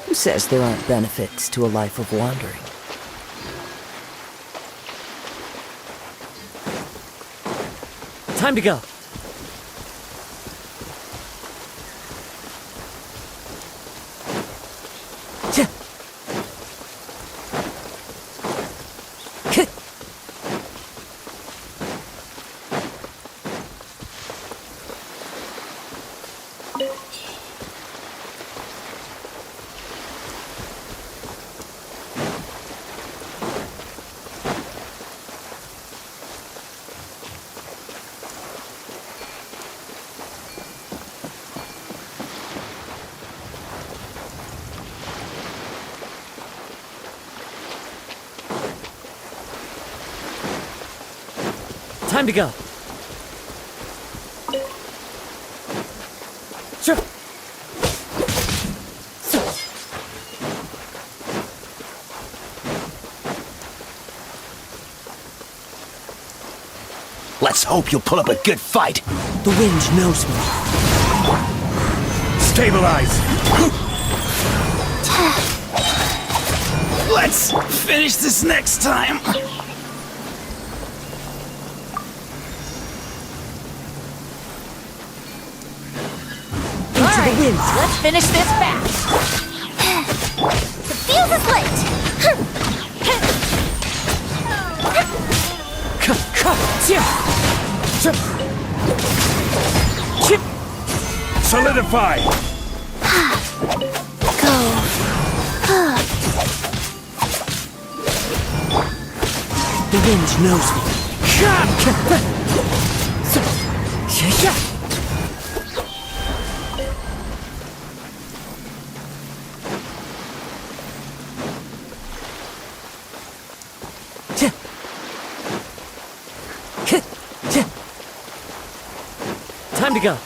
Who says there aren't benefits to a life of wandering? Time to go. Time to go. Sure. Let's hope you'll put up a good fight. The wind knows me. Stabilize. Let's finish this next time. Into the wind. Let's finish this fast. The fuse is lit. Solidify. Go. The wind knows me. Time to go.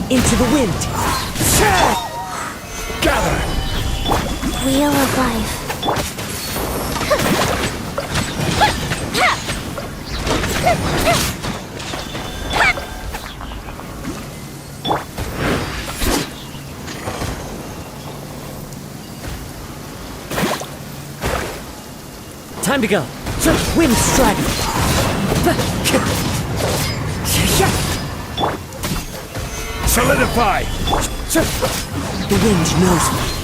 Into the wind. Gather. Wheel of life. Time to go. Wind strike. Solidify. The wind knows me.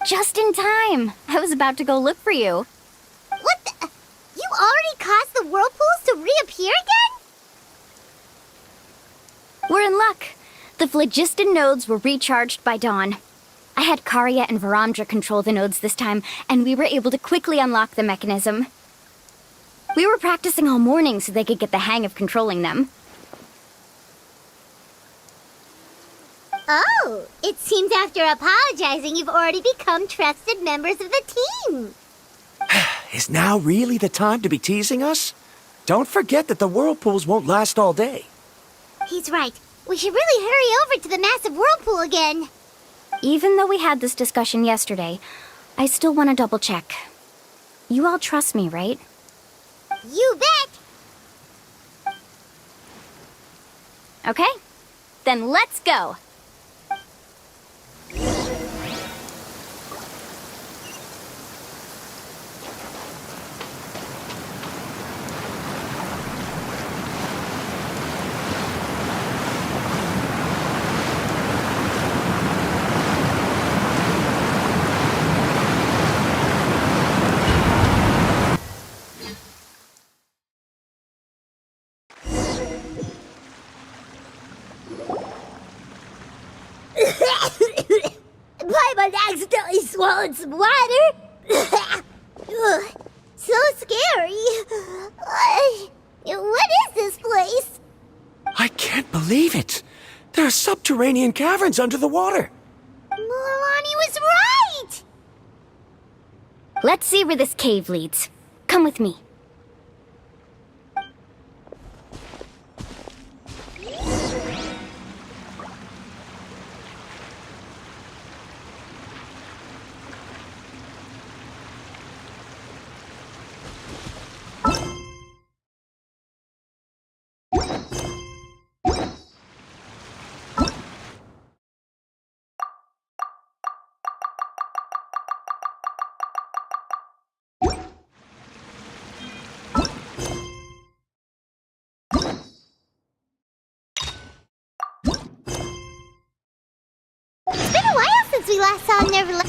Just in time. I was about to go look for you. What the? You already caused the whirlpools to reappear again? We're in luck. The phlogiston nodes were recharged by dawn. I had Karya and Varamdra control the nodes this time, and we were able to quickly unlock the mechanism. We were practicing all morning so they could get the hang of controlling them. Oh, it seems after apologizing, you've already become trusted members of the team. Is now really the time to be teasing us? Don't forget that the whirlpools won't last all day. He's right. We should really hurry over to the massive whirlpool again. Even though we had this discussion yesterday, I still want to double check. You all trust me, right? You bet! Okay, then let's go. Paimon accidentally swallowed some water. Ugh, so scary. What is this place? I can't believe it. There are subterranean caverns under the water. Milani was right! Let's see where this cave leads. Come with me. It's been a while since we last saw Neverland.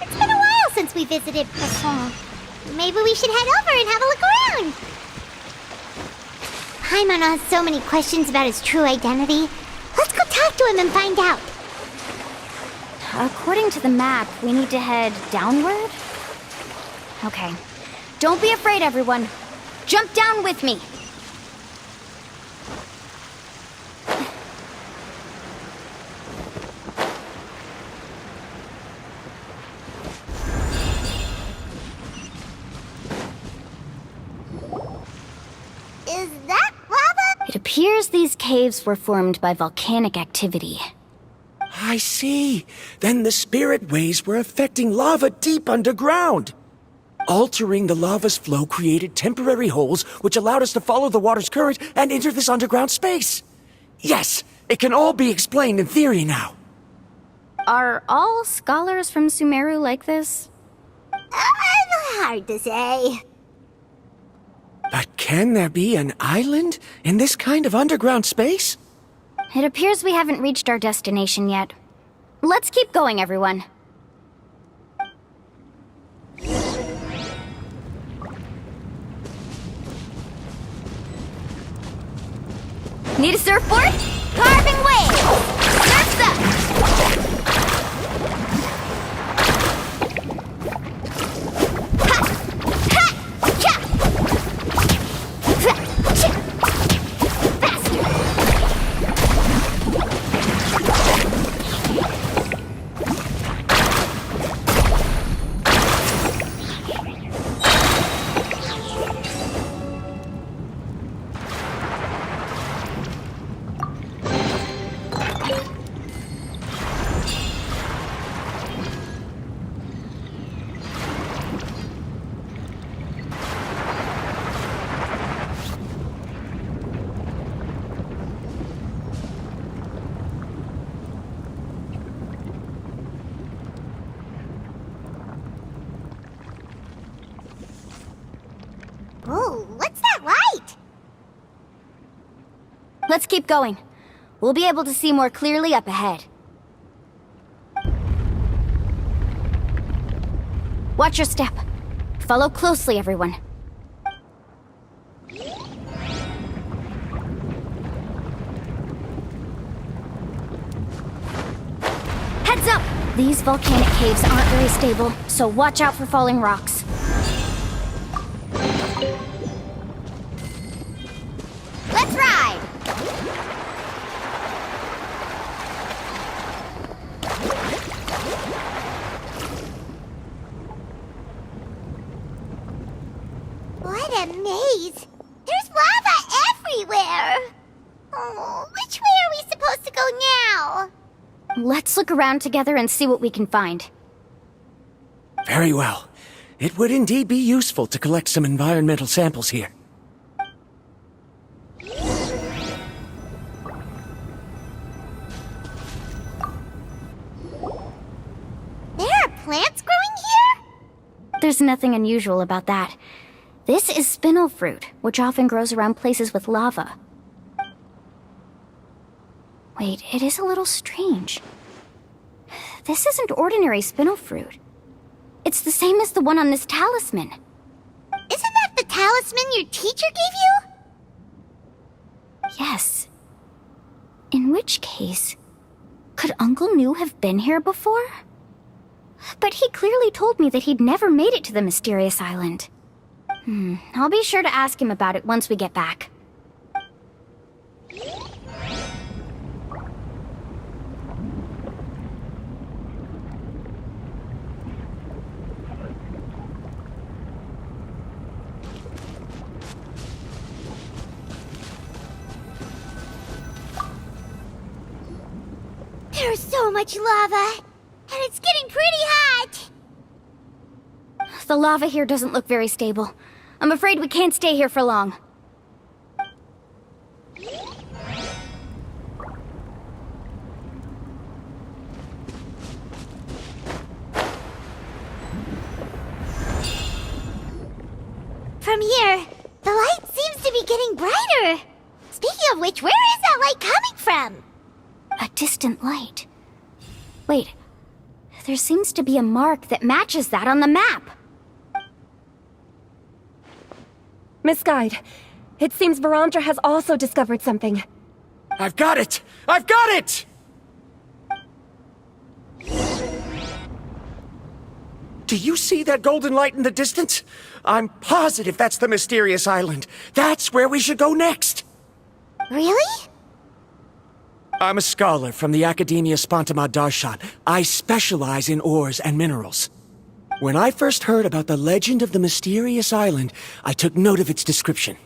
It's been a while since we visited Poisson. Maybe we should head over and have a look around. Paimon has so many questions about his true identity. Let's go talk to him and find out. According to the map, we need to head downward? Okay. Don't be afraid, everyone. Jump down with me. Is that lava? It appears these caves were formed by volcanic activity. I see. Then the spirit waves were affecting lava deep underground. Altering the lava's flow created temporary holes which allowed us to follow the water's current and enter this underground space. Yes, it can all be explained in theory now. Are all scholars from Sumeru like this? Hard to say. But can there be an island in this kind of underground space? It appears we haven't reached our destination yet. Let's keep going, everyone. Need a surfboard? Carving waves! Surf's up! Let's keep going. We'll be able to see more clearly up ahead. Watch your step. Follow closely, everyone. Heads up! These volcanic caves aren't very stable, so watch out for falling rocks. Let's ride! What a maze! There's lava everywhere! Oh, which way are we supposed to go now? Let's look around together and see what we can find. Very well. It would indeed be useful to collect some environmental samples here. There are plants growing here? There's nothing unusual about that. This is spinel fruit, which often grows around places with lava. Wait, it is a little strange. This isn't ordinary spinel fruit. It's the same as the one on this talisman. Isn't that the talisman your teacher gave you? Yes. In which case, could Uncle New have been here before? But he clearly told me that he'd never made it to the mysterious island. I'll be sure to ask him about it once we get back. There's so much lava, and it's getting pretty hot. The lava here doesn't look very stable. I'm afraid we can't stay here for long. From here, the light seems to be getting brighter. Speaking of which, where is that light coming from? A distant light. Wait, there seems to be a mark that matches that on the map. Miss Guide, it seems Verandra has also discovered something. I've got it! I've got it! Do you see that golden light in the distance? I'm positive that's the mysterious island. That's where we should go next. Really? I'm a scholar from the Academia Spantamad Darshan. I specialize in ores and minerals. When I first heard about the legend of the mysterious island, I took note of its description.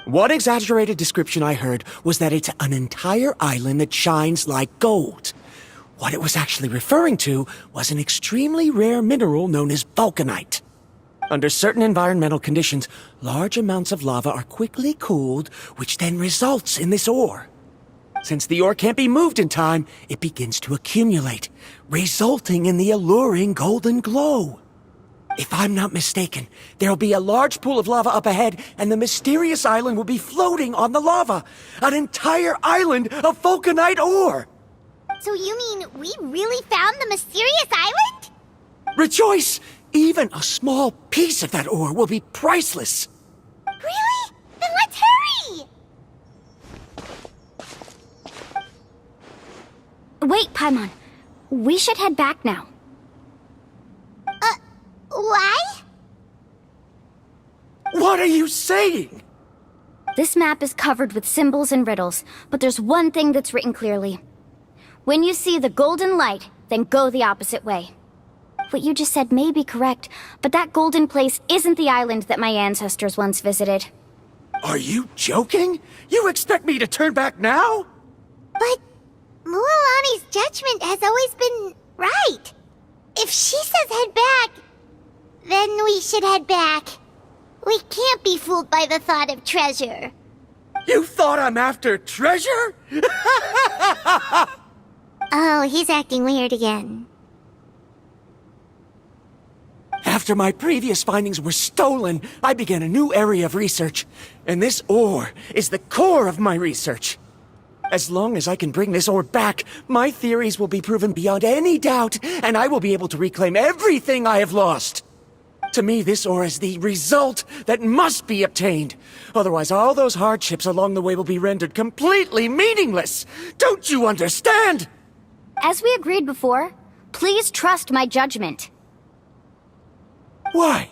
One exaggerated description I heard was that it's an entire island that shines like gold. What it was actually referring to was an extremely rare mineral known as vulcanite. Under certain environmental conditions, large amounts of lava are quickly cooled, which then results in this ore. Since the ore can't be moved in time, it begins to accumulate, resulting in the alluring golden glow. If I'm not mistaken, there'll be a large pool of lava up ahead, and the mysterious island will be floating on the lava. An entire island of vulcanite ore! So you mean we really found the mysterious island? Rejoice! Even a small piece of that ore will be priceless. Really? Then let's hurry! Wait, Paimon. We should head back now. Why? What are you saying? This map is covered with symbols and riddles, but there's one thing that's written clearly. When you see the golden light, then go the opposite way. What you just said may be correct, but that golden place isn't the island that my ancestors once visited. Are you joking? You expect me to turn back now? But Mualani's judgment has always been right. If she says head back, then we should head back. We can't be fooled by the thought of treasure. You thought I'm after treasure? Oh, he's acting weird again. After my previous findings were stolen, I began a new area of research. And this ore is the core of my research. As long as I can bring this ore back, my theories will be proven beyond any doubt, and I will be able to reclaim everything I have lost. To me, this ore is the result that must be obtained. Otherwise, all those hardships along the way will be rendered completely meaningless. Don't you understand? As we agreed before, please trust my judgment. Why?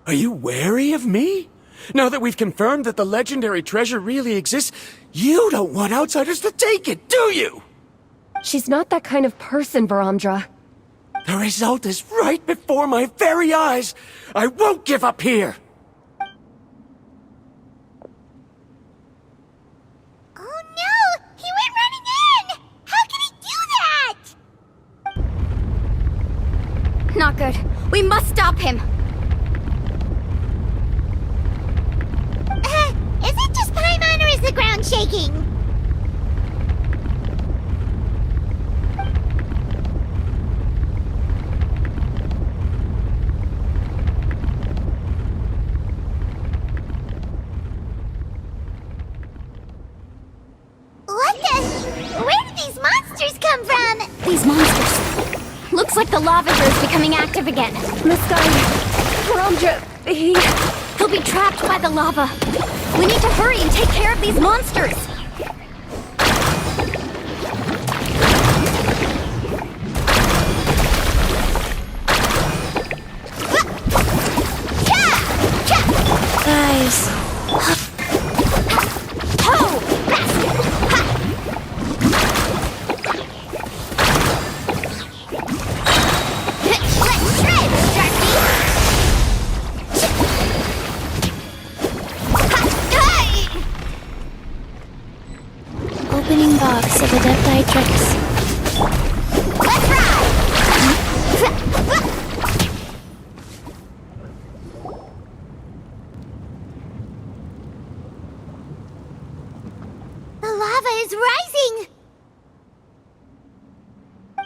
Are you wary of me? Now that we've confirmed that the legendary treasure really exists, you don't want outsiders to take it, do you? She's not that kind of person, Varamdra. The result is right before my very eyes. I won't give up here. Oh no! He went running in! How can he do that? Not good. We must stop him. Is it just Paimon or is the ground shaking? What the? Where did these monsters come from? These monsters. Looks like the lava here is becoming active again. This guy... Varamdra, He'll be trapped by the lava. We need to hurry and take care of these monsters. Guys. Opening box of Adepti tricks. Let's ride! The lava is rising!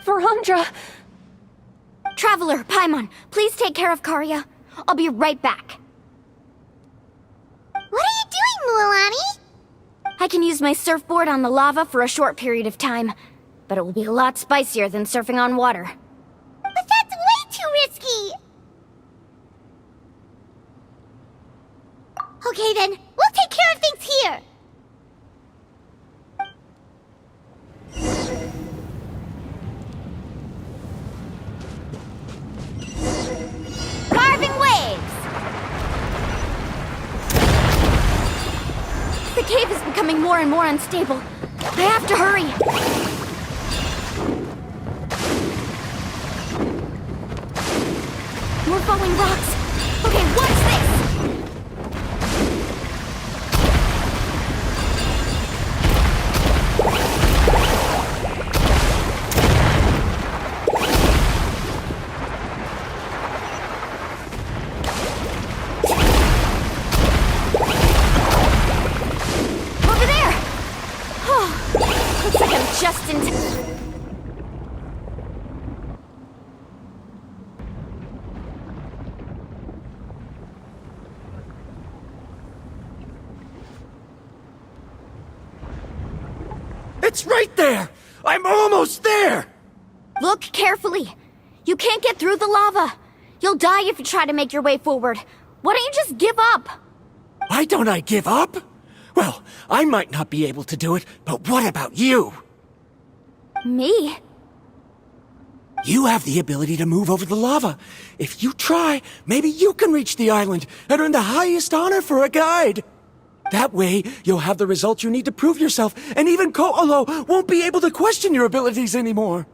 Varamdra! Traveler, Paimon, please take care of Karya. I'll be right back. What are you doing, Mualani? I can use my surfboard on the lava for a short period of time, but it will be a lot spicier than surfing on water. But that's way too risky! Okay then, we'll take care of things here! Carving waves! The cave is becoming more and more unstable. I have to hurry. More falling rocks. Okay, what's this? Just in time. It's right there! I'm almost there! Look carefully. You can't get through the lava. You'll die if you try to make your way forward. Why don't you just give up? Why don't I give up? Well, I might not be able to do it, but what about you? Me? You have the ability to move over the lava. If you try, maybe you can reach the island and earn the highest honor for a guide. That way, you'll have the results you need to prove yourself, and even Ko'olo won't be able to question your abilities anymore.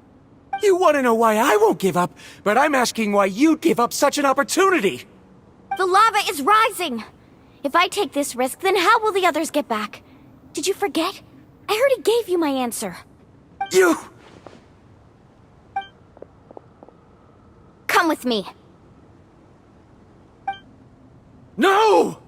You want to know why I won't give up, but I'm asking why you'd give up such an opportunity. The lava is rising. If I take this risk, then how will the others get back? Did you forget? I already gave you my answer. You... Come with me. No!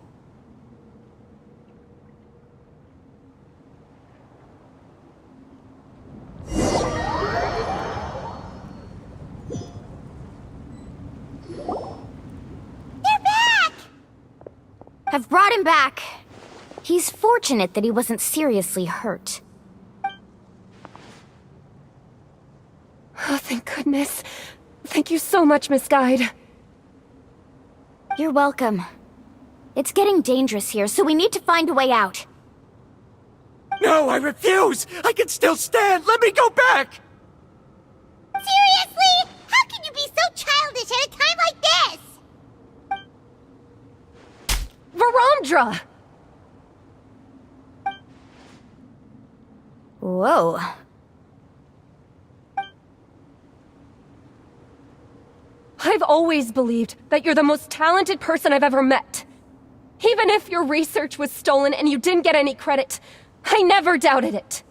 I've brought him back. He's fortunate that he wasn't seriously hurt. Oh, thank goodness. Thank you so much, Miss Guide. You're welcome. It's getting dangerous here, so we need to find a way out. No, I refuse! I can still stand! Let me go back! Seriously? How can you be so childish at a time like this? Varamdra! Whoa. I've always believed that you're the most talented person I've ever met. Even if your research was stolen and you didn't get any credit, I never doubted it.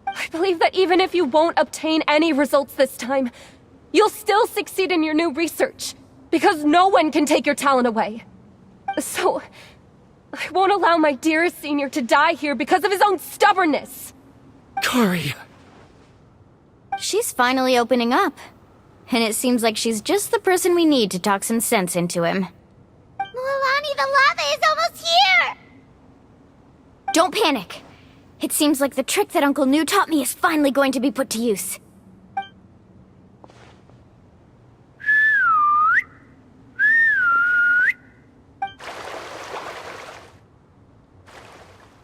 I believe that even if you won't obtain any results this time, you'll still succeed in your new research, because no one can take your talent away. So, I won't allow my dearest senior to die here because of his own stubbornness. Karia. She's finally opening up. And it seems like she's just the person we need to talk some sense into him. Mualani, the lava is almost here! Don't panic. It seems like the trick that Uncle New taught me is finally going to be put to use.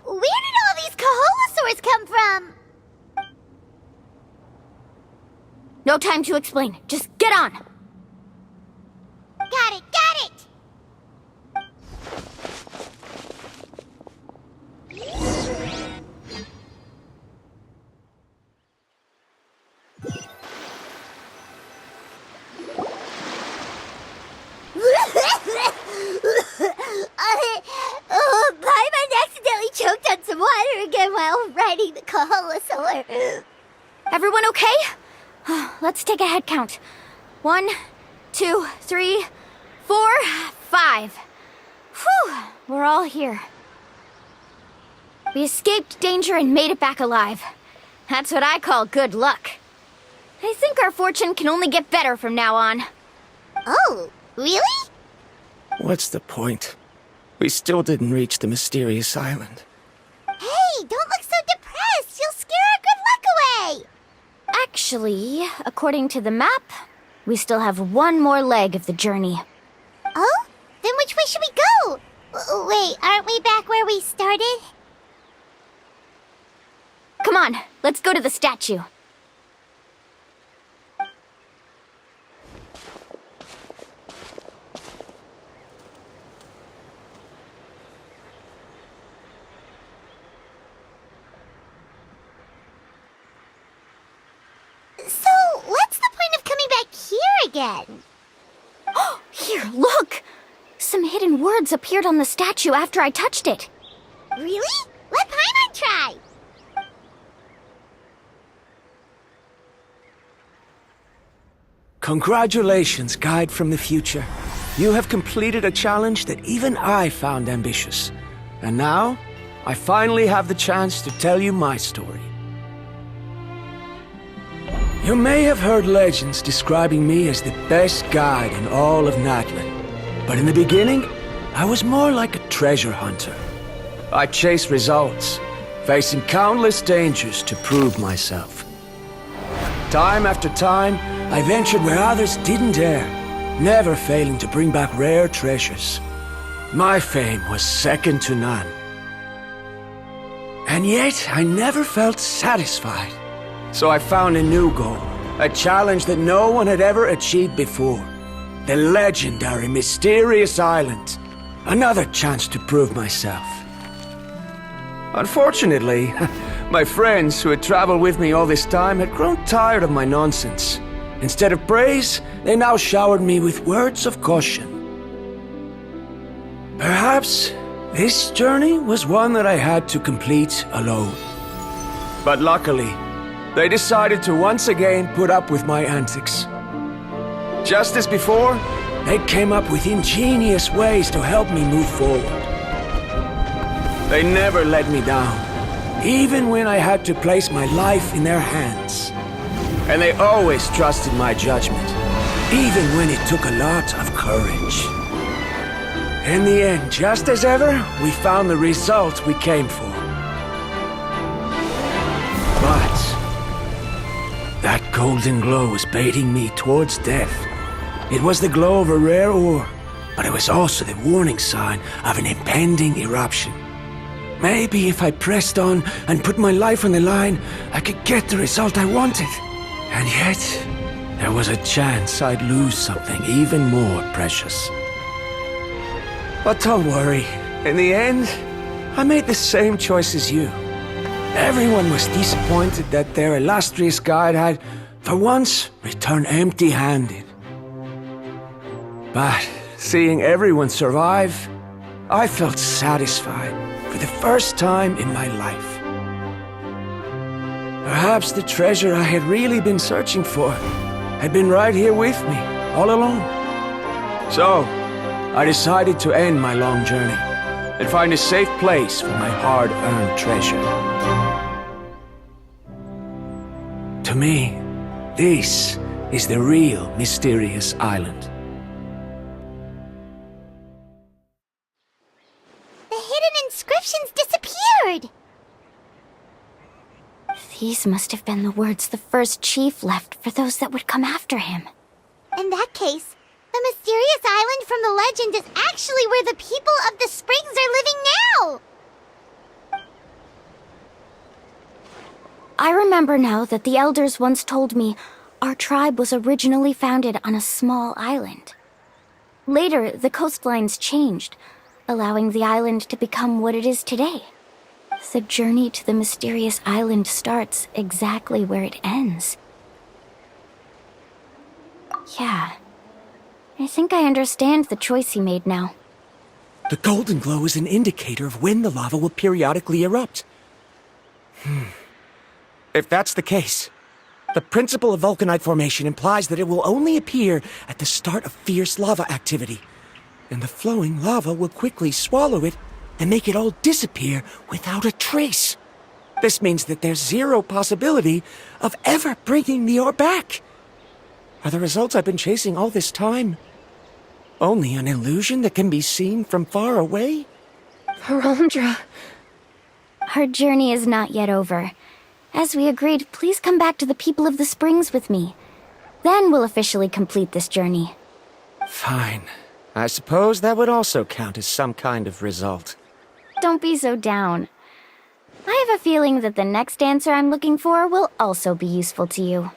Where did all these Kaholosaurs come from? No time to explain. Just get on! Got it, got it! Paimon accidentally choked on some water again while riding the Kaholosaur. Everyone okay? Let's take a head count. 1, 2, 3, 4, 5. Whew, we're all here. We escaped danger and made it back alive. That's what I call good luck. I think our fortune can only get better from now on. Oh, really? What's the point? We still didn't reach the mysterious island. Hey, don't look so depressed. You'll scare our good luck away. Actually, according to the map, we still have one more leg of the journey. Oh? Then which way should we go? Wait, aren't we back where we started? Come on, let's go to the statue. So, what's the point of coming back here again? Here, look! Some hidden words appeared on the statue after I touched it. Really? Let Paimon try! Congratulations, Guide from the Future. You have completed a challenge that even I found ambitious. And now, I finally have the chance to tell you my story. You may have heard legends describing me as the best guide in all of Natlan. But in the beginning, I was more like a treasure hunter. I chased results, facing countless dangers to prove myself. Time after time, I ventured where others didn't dare, never failing to bring back rare treasures. My fame was second to none. And yet, I never felt satisfied. So I found a new goal, a challenge that no one had ever achieved before. The legendary Mysterious Island. Another chance to prove myself. Unfortunately, my friends who had traveled with me all this time had grown tired of my nonsense. Instead of praise, they now showered me with words of caution. Perhaps this journey was one that I had to complete alone. But luckily, they decided to once again put up with my antics. Just as before, they came up with ingenious ways to help me move forward. They never let me down, even when I had to place my life in their hands. And they always trusted my judgment, even when it took a lot of courage. In the end, just as ever, we found the result we came for. But that golden glow was baiting me towards death. It was the glow of a rare ore, but it was also the warning sign of an impending eruption. Maybe if I pressed on and put my life on the line, I could get the result I wanted. And yet, there was a chance I'd lose something even more precious. But don't worry. In the end, I made the same choice as you. Everyone was disappointed that their illustrious guide had, for once, returned empty-handed. But seeing everyone survive, I felt satisfied for the first time in my life. Perhaps the treasure I had really been searching for had been right here with me, all along. So, I decided to end my long journey and find a safe place for my hard-earned treasure. To me, this is the real mysterious island. The hidden inscriptions disappeared! These must have been the words the first chief left for those that would come after him. In that case, the mysterious island from the legend is actually where the people of the springs are living now! I remember now that the elders once told me our tribe was originally founded on a small island. Later, the coastlines changed, allowing the island to become what it is today. The journey to the mysterious island starts exactly where it ends. Yeah, I think I understand the choice he made now. The golden glow is an indicator of when the lava will periodically erupt. If that's the case, the principle of vulcanite formation implies that it will only appear at the start of fierce lava activity, and the flowing lava will quickly swallow it and make it all disappear without a trace. This means that there's zero possibility of ever bringing the ore back. Are the results I've been chasing all this time only an illusion that can be seen from far away? Verandra. Our journey is not yet over. As we agreed, please come back to the people of the springs with me. Then we'll officially complete this journey. Fine. I suppose that would also count as some kind of result. Don't be so down. I have a feeling that the next answer I'm looking for will also be useful to you.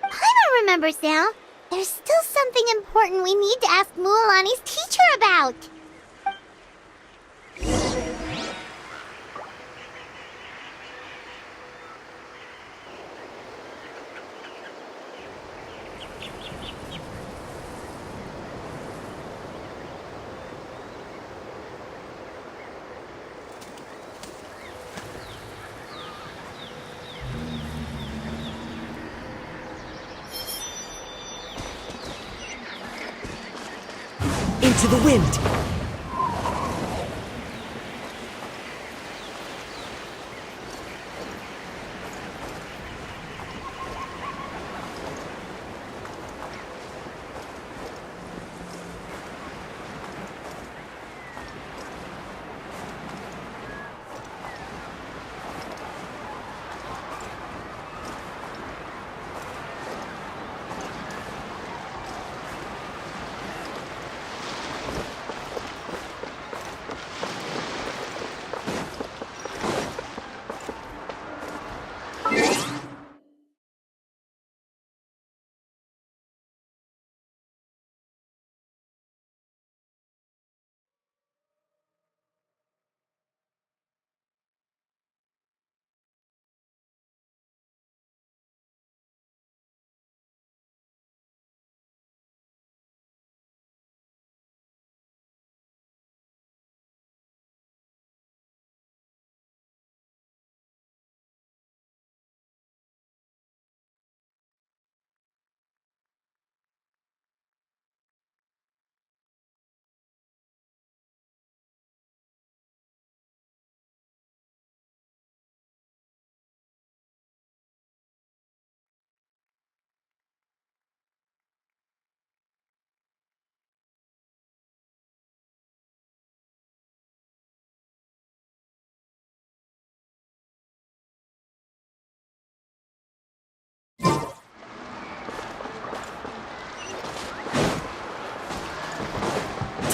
Paimon remembers now. There's still something important we need to ask Mualani's teacher about. Into the wind!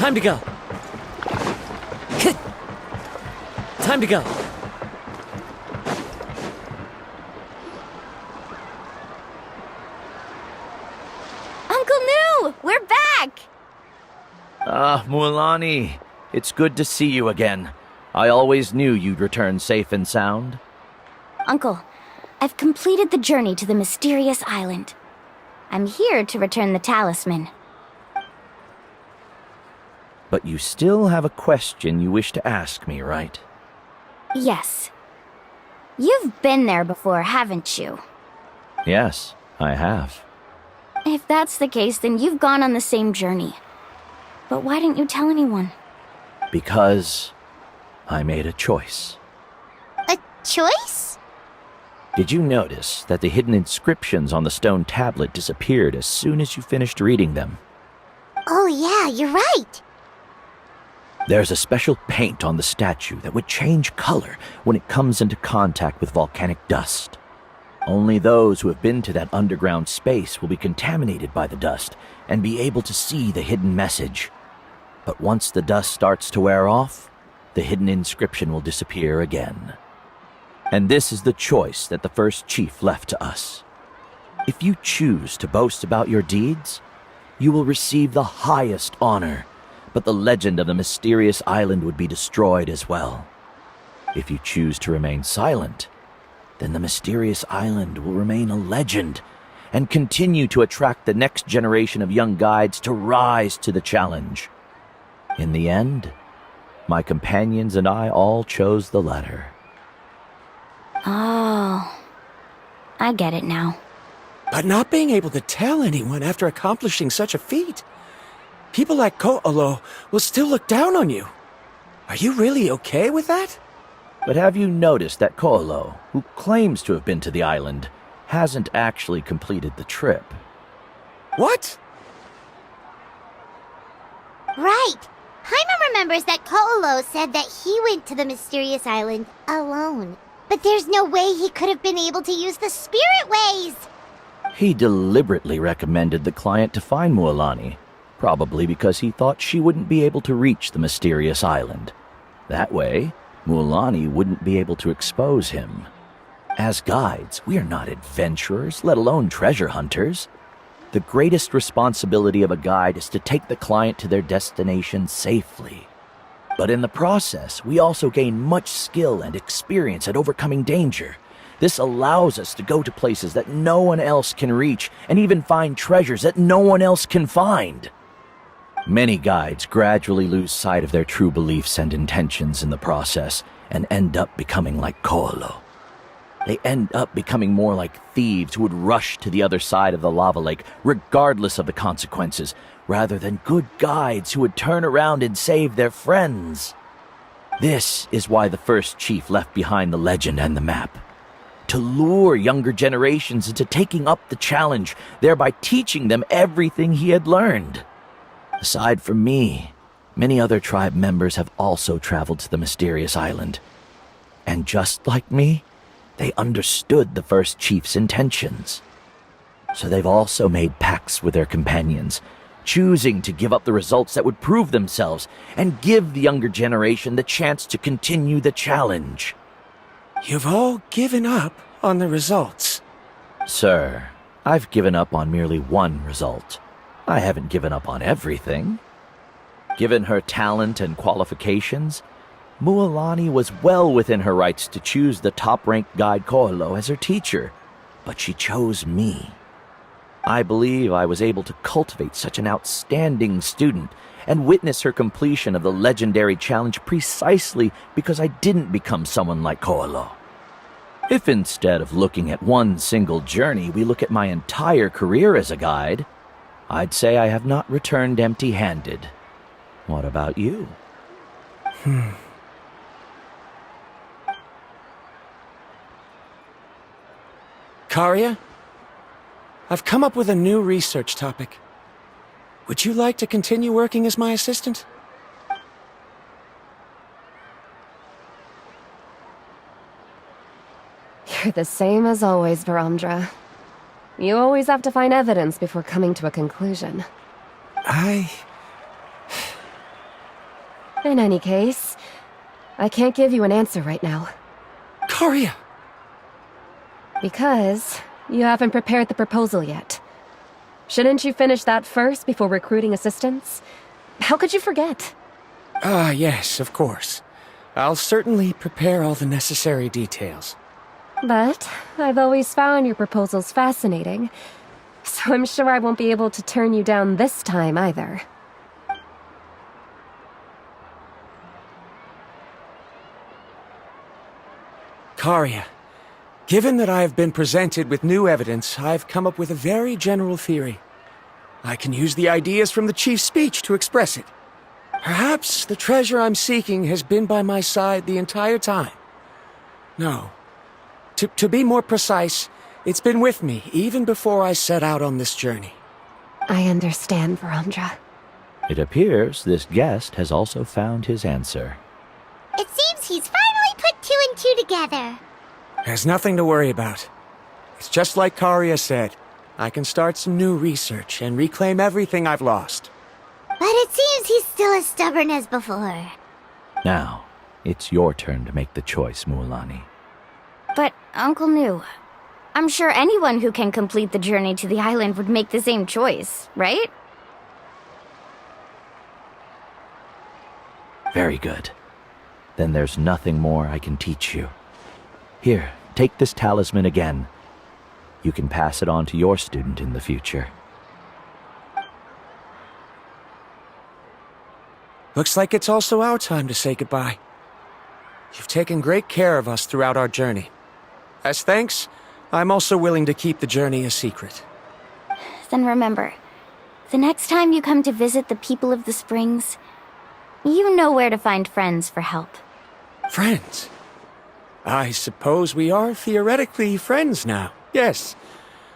Time to go. Time to go. Uncle New! We're back! Ah, Mualani. It's good to see you again. I always knew you'd return safe and sound. Uncle, I've completed the journey to the mysterious island. I'm here to return the talisman. But you still have a question you wish to ask me, right? Yes. You've been there before, haven't you? Yes, I have. If that's the case, then you've gone on the same journey. But why didn't you tell anyone? Because I made a choice. A choice? Did you notice that the hidden inscriptions on the stone tablet disappeared as soon as you finished reading them? Oh yeah, you're right. There's a special paint on the statue that would change color when it comes into contact with volcanic dust. Only those who have been to that underground space will be contaminated by the dust and be able to see the hidden message. But once the dust starts to wear off, the hidden inscription will disappear again. And this is the choice that the first chief left to us. If you choose to boast about your deeds, you will receive the highest honor, but the legend of the mysterious island would be destroyed as well. If you choose to remain silent, then the mysterious island will remain a legend and continue to attract the next generation of young guides to rise to the challenge. In the end, my companions and I all chose the latter. Oh, I get it now. But not being able to tell anyone after accomplishing such a feat. People like Ko'olo will still look down on you. Are you really okay with that? But have you noticed that Ko'olo, who claims to have been to the island, hasn't actually completed the trip? What? Right. Paimon remembers that Ko'olo said that he went to the mysterious island alone. But there's no way he could have been able to use the spirit ways! He deliberately recommended the client to find Mualani, probably because he thought she wouldn't be able to reach the mysterious island. That way, Mualani wouldn't be able to expose him. As guides, we are not adventurers, let alone treasure hunters. The greatest responsibility of a guide is to take the client to their destination safely. But in the process, we also gain much skill and experience at overcoming danger. This allows us to go to places that no one else can reach, and even find treasures that no one else can find. Many guides gradually lose sight of their true beliefs and intentions in the process, and end up becoming like Ko'olo. They end up becoming more like thieves who would rush to the other side of the lava lake, regardless of the consequences, rather than good guides who would turn around and save their friends. This is why the first chief left behind the legend and the map. To lure younger generations into taking up the challenge, thereby teaching them everything he had learned. Aside from me, many other tribe members have also traveled to the mysterious island. And just like me, they understood the first chief's intentions. So they've also made pacts with their companions, choosing to give up the results that would prove themselves and give the younger generation the chance to continue the challenge. You've all given up on the results. Sir, I've given up on merely one result. I haven't given up on everything. Given her talent and qualifications, Mualani was well within her rights to choose the top-ranked guide Ko'olo as her teacher, but she chose me. I believe I was able to cultivate such an outstanding student and witness her completion of the legendary challenge precisely because I didn't become someone like Ko'olo. If instead of looking at one single journey, we look at my entire career as a guide, I'd say I have not returned empty-handed. What about you? Karia, I've come up with a new research topic. Would you like to continue working as my assistant? You're the same as always, Varamdra. You always have to find evidence before coming to a conclusion. In any case, I can't give you an answer right now. Karia! Because you haven't prepared the proposal yet. Shouldn't you finish that first before recruiting assistants? How could you forget? Ah, yes, of course. I'll certainly prepare all the necessary details. But I've always found your proposals fascinating, so I'm sure I won't be able to turn you down this time either. Karia, given that I have been presented with new evidence, I've come up with a very general theory. I can use the ideas from the chief's speech to express it. Perhaps the treasure I'm seeking has been by my side the entire time. No. To be more precise, it's been with me even before I set out on this journey. I understand, Verandra. It appears this guest has also found his answer. It seems he's finally put two and two together. There's nothing to worry about. It's just like Karia said. I can start some new research and reclaim everything I've lost. But it seems he's still as stubborn as before. Now, it's your turn to make the choice, Mualani. But, Uncle Nu, I'm sure anyone who can complete the journey to the island would make the same choice, right? Very good. Then there's nothing more I can teach you. Here, take this talisman again. You can pass it on to your student in the future. Looks like it's also our time to say goodbye. You've taken great care of us throughout our journey. As thanks, I'm also willing to keep the journey a secret. Then remember, the next time you come to visit the people of the Springs, you know where to find friends for help. Friends? I suppose we are theoretically friends now. Yes.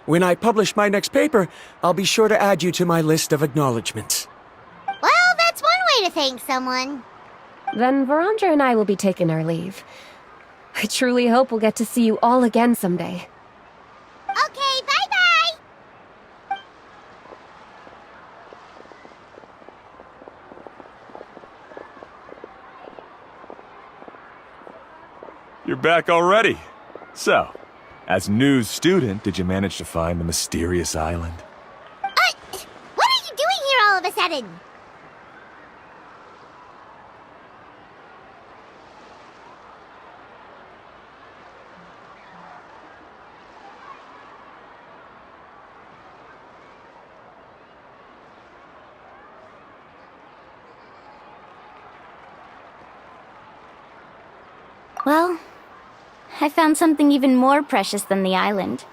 When I publish my next paper, I'll be sure to add you to my list of acknowledgements. Well, that's one way to thank someone. Then Verandra and I will be taking our leave. I truly hope we'll get to see you all again someday. Okay, bye-bye! You're back already. So, as news student, did you manage to find the mysterious island? What are you doing here all of a sudden? Well, I found something even more precious than the island.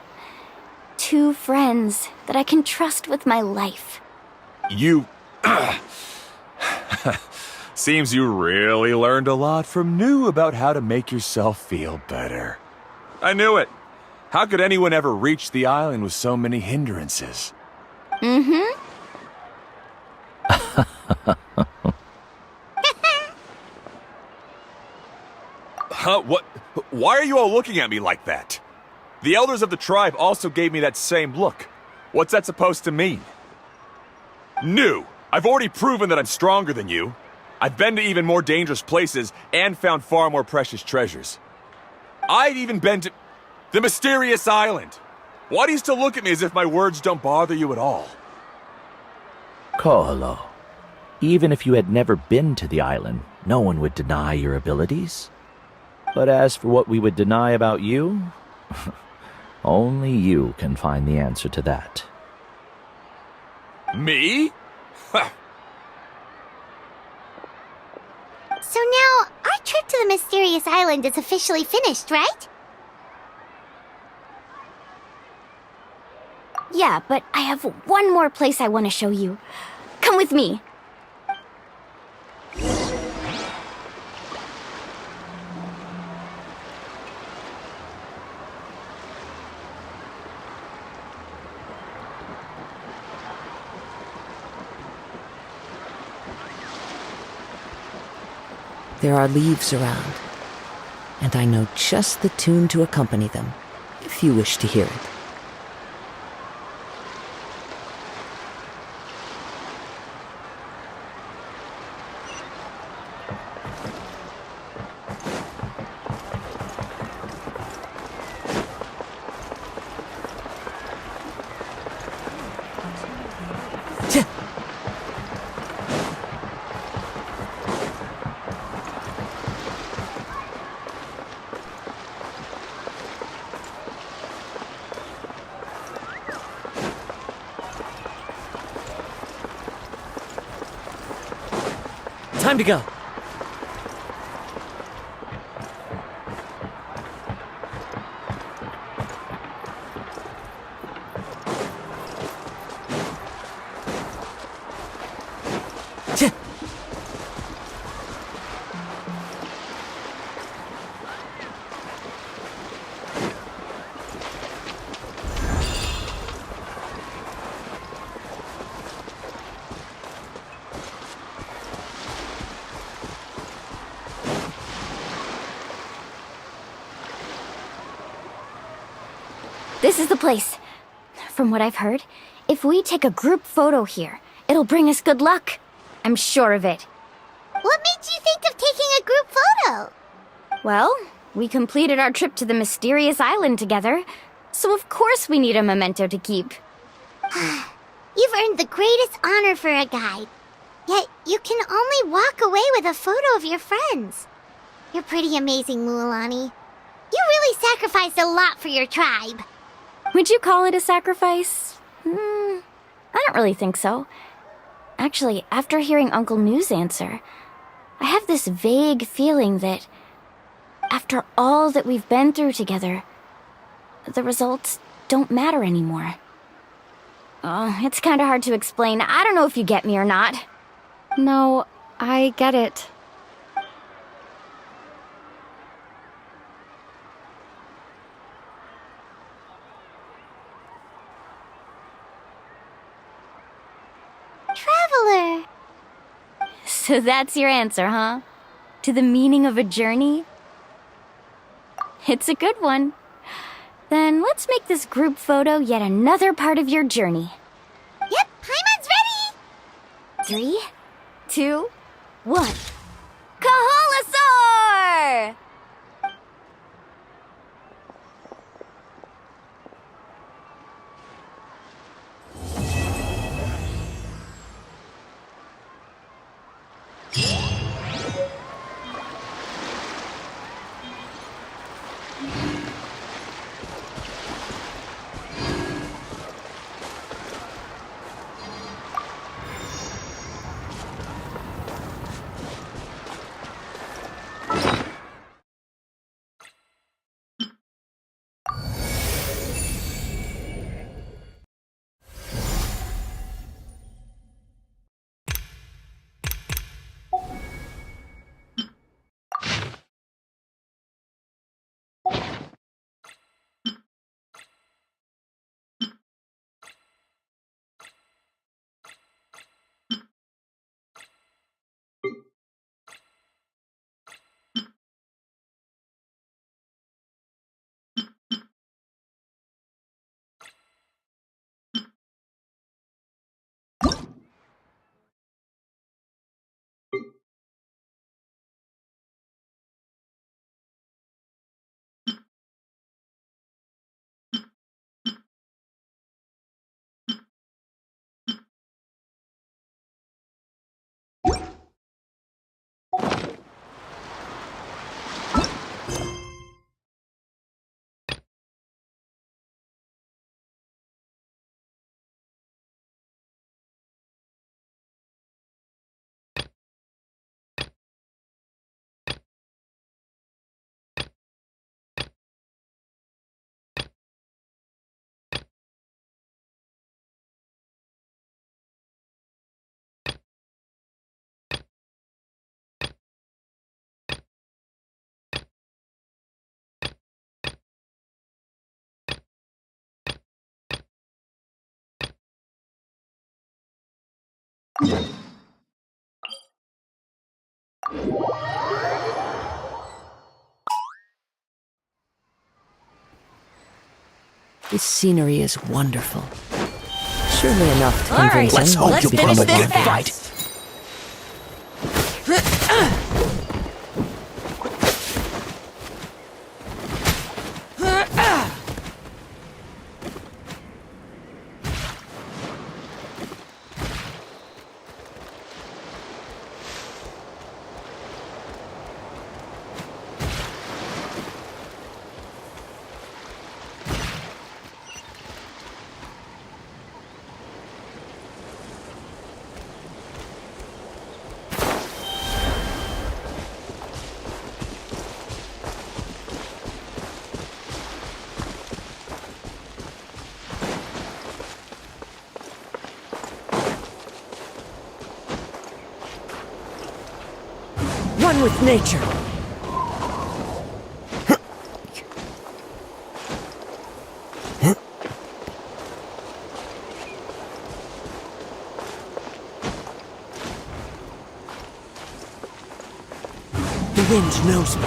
2 friends that I can trust with my life. You... Seems you really learned a lot from New about how to make yourself feel better. I knew it. How could anyone ever reach the island with so many hindrances? Mm-hmm. Huh? What? Why are you all looking at me like that? The elders of the tribe also gave me that same look. What's that supposed to mean? New! I've already proven that I'm stronger than you. I've been to even more dangerous places and found far more precious treasures. I've even been to the mysterious island. Why do you still look at me as if my words don't bother you at all? Koholo, even if you had never been to the island, no one would deny your abilities. But as for what we would deny about you, only you can find the answer to that. Me? So now, our trip to the mysterious island is officially finished, right? Yeah, but I have one more place I want to show you. Come with me. There are leaves around, and I know just the tune to accompany them, if you wish to hear it. Time to go. This is the place. From what I've heard, if we take a group photo here, it'll bring us good luck. I'm sure of it. What made you think of taking a group photo? Well, we completed our trip to the mysterious island together, so of course we need a memento to keep. You've earned the greatest honor for a guide. Yet, you can only walk away with a photo of your friends. You're pretty amazing, Mualani. You really sacrificed a lot for your tribe. Would you call it a sacrifice? I don't really think so. Actually, after hearing Uncle New's answer, I have this vague feeling that after all that we've been through together, the results don't matter anymore. Oh, it's kind of hard to explain. I don't know if you get me or not. No, I get it. Traveler. So that's your answer, huh? To the meaning of a journey? It's a good one. Then let's make this group photo yet another part of your journey. Yep, Paimon's ready! 3, 2, 1. Kaholasaur! This scenery is wonderful. Surely enough to All right, convince let's anyone hope to you put up a become good fight. One with nature. The wind knows me.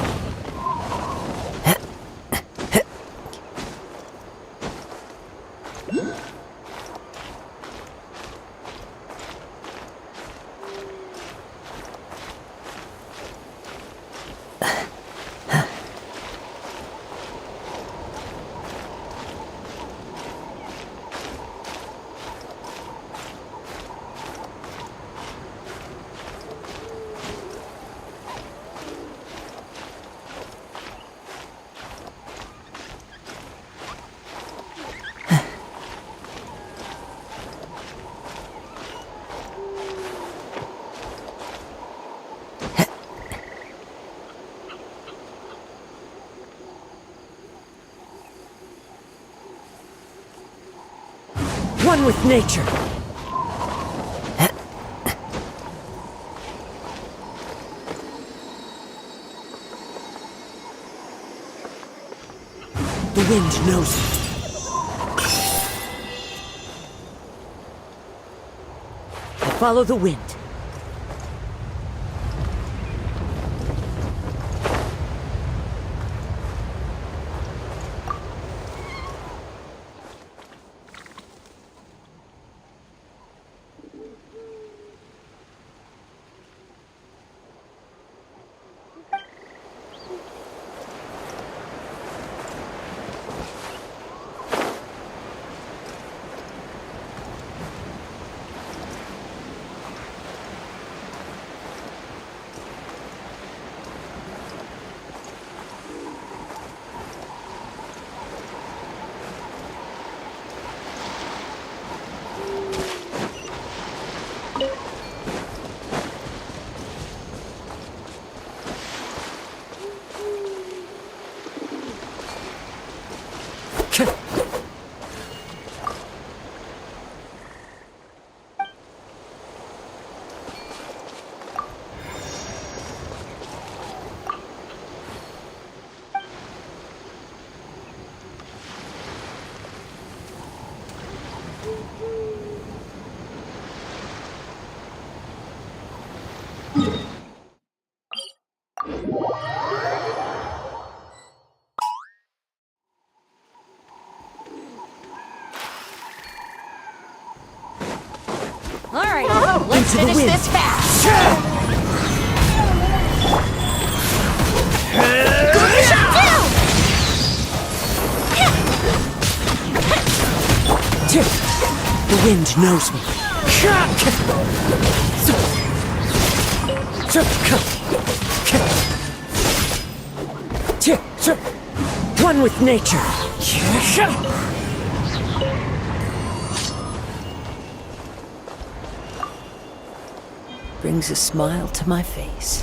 One with nature. The wind knows me. I follow the wind. All right, let's finish this fast. Good shot, too. The wind knows me. One with nature. Brings a smile to my face.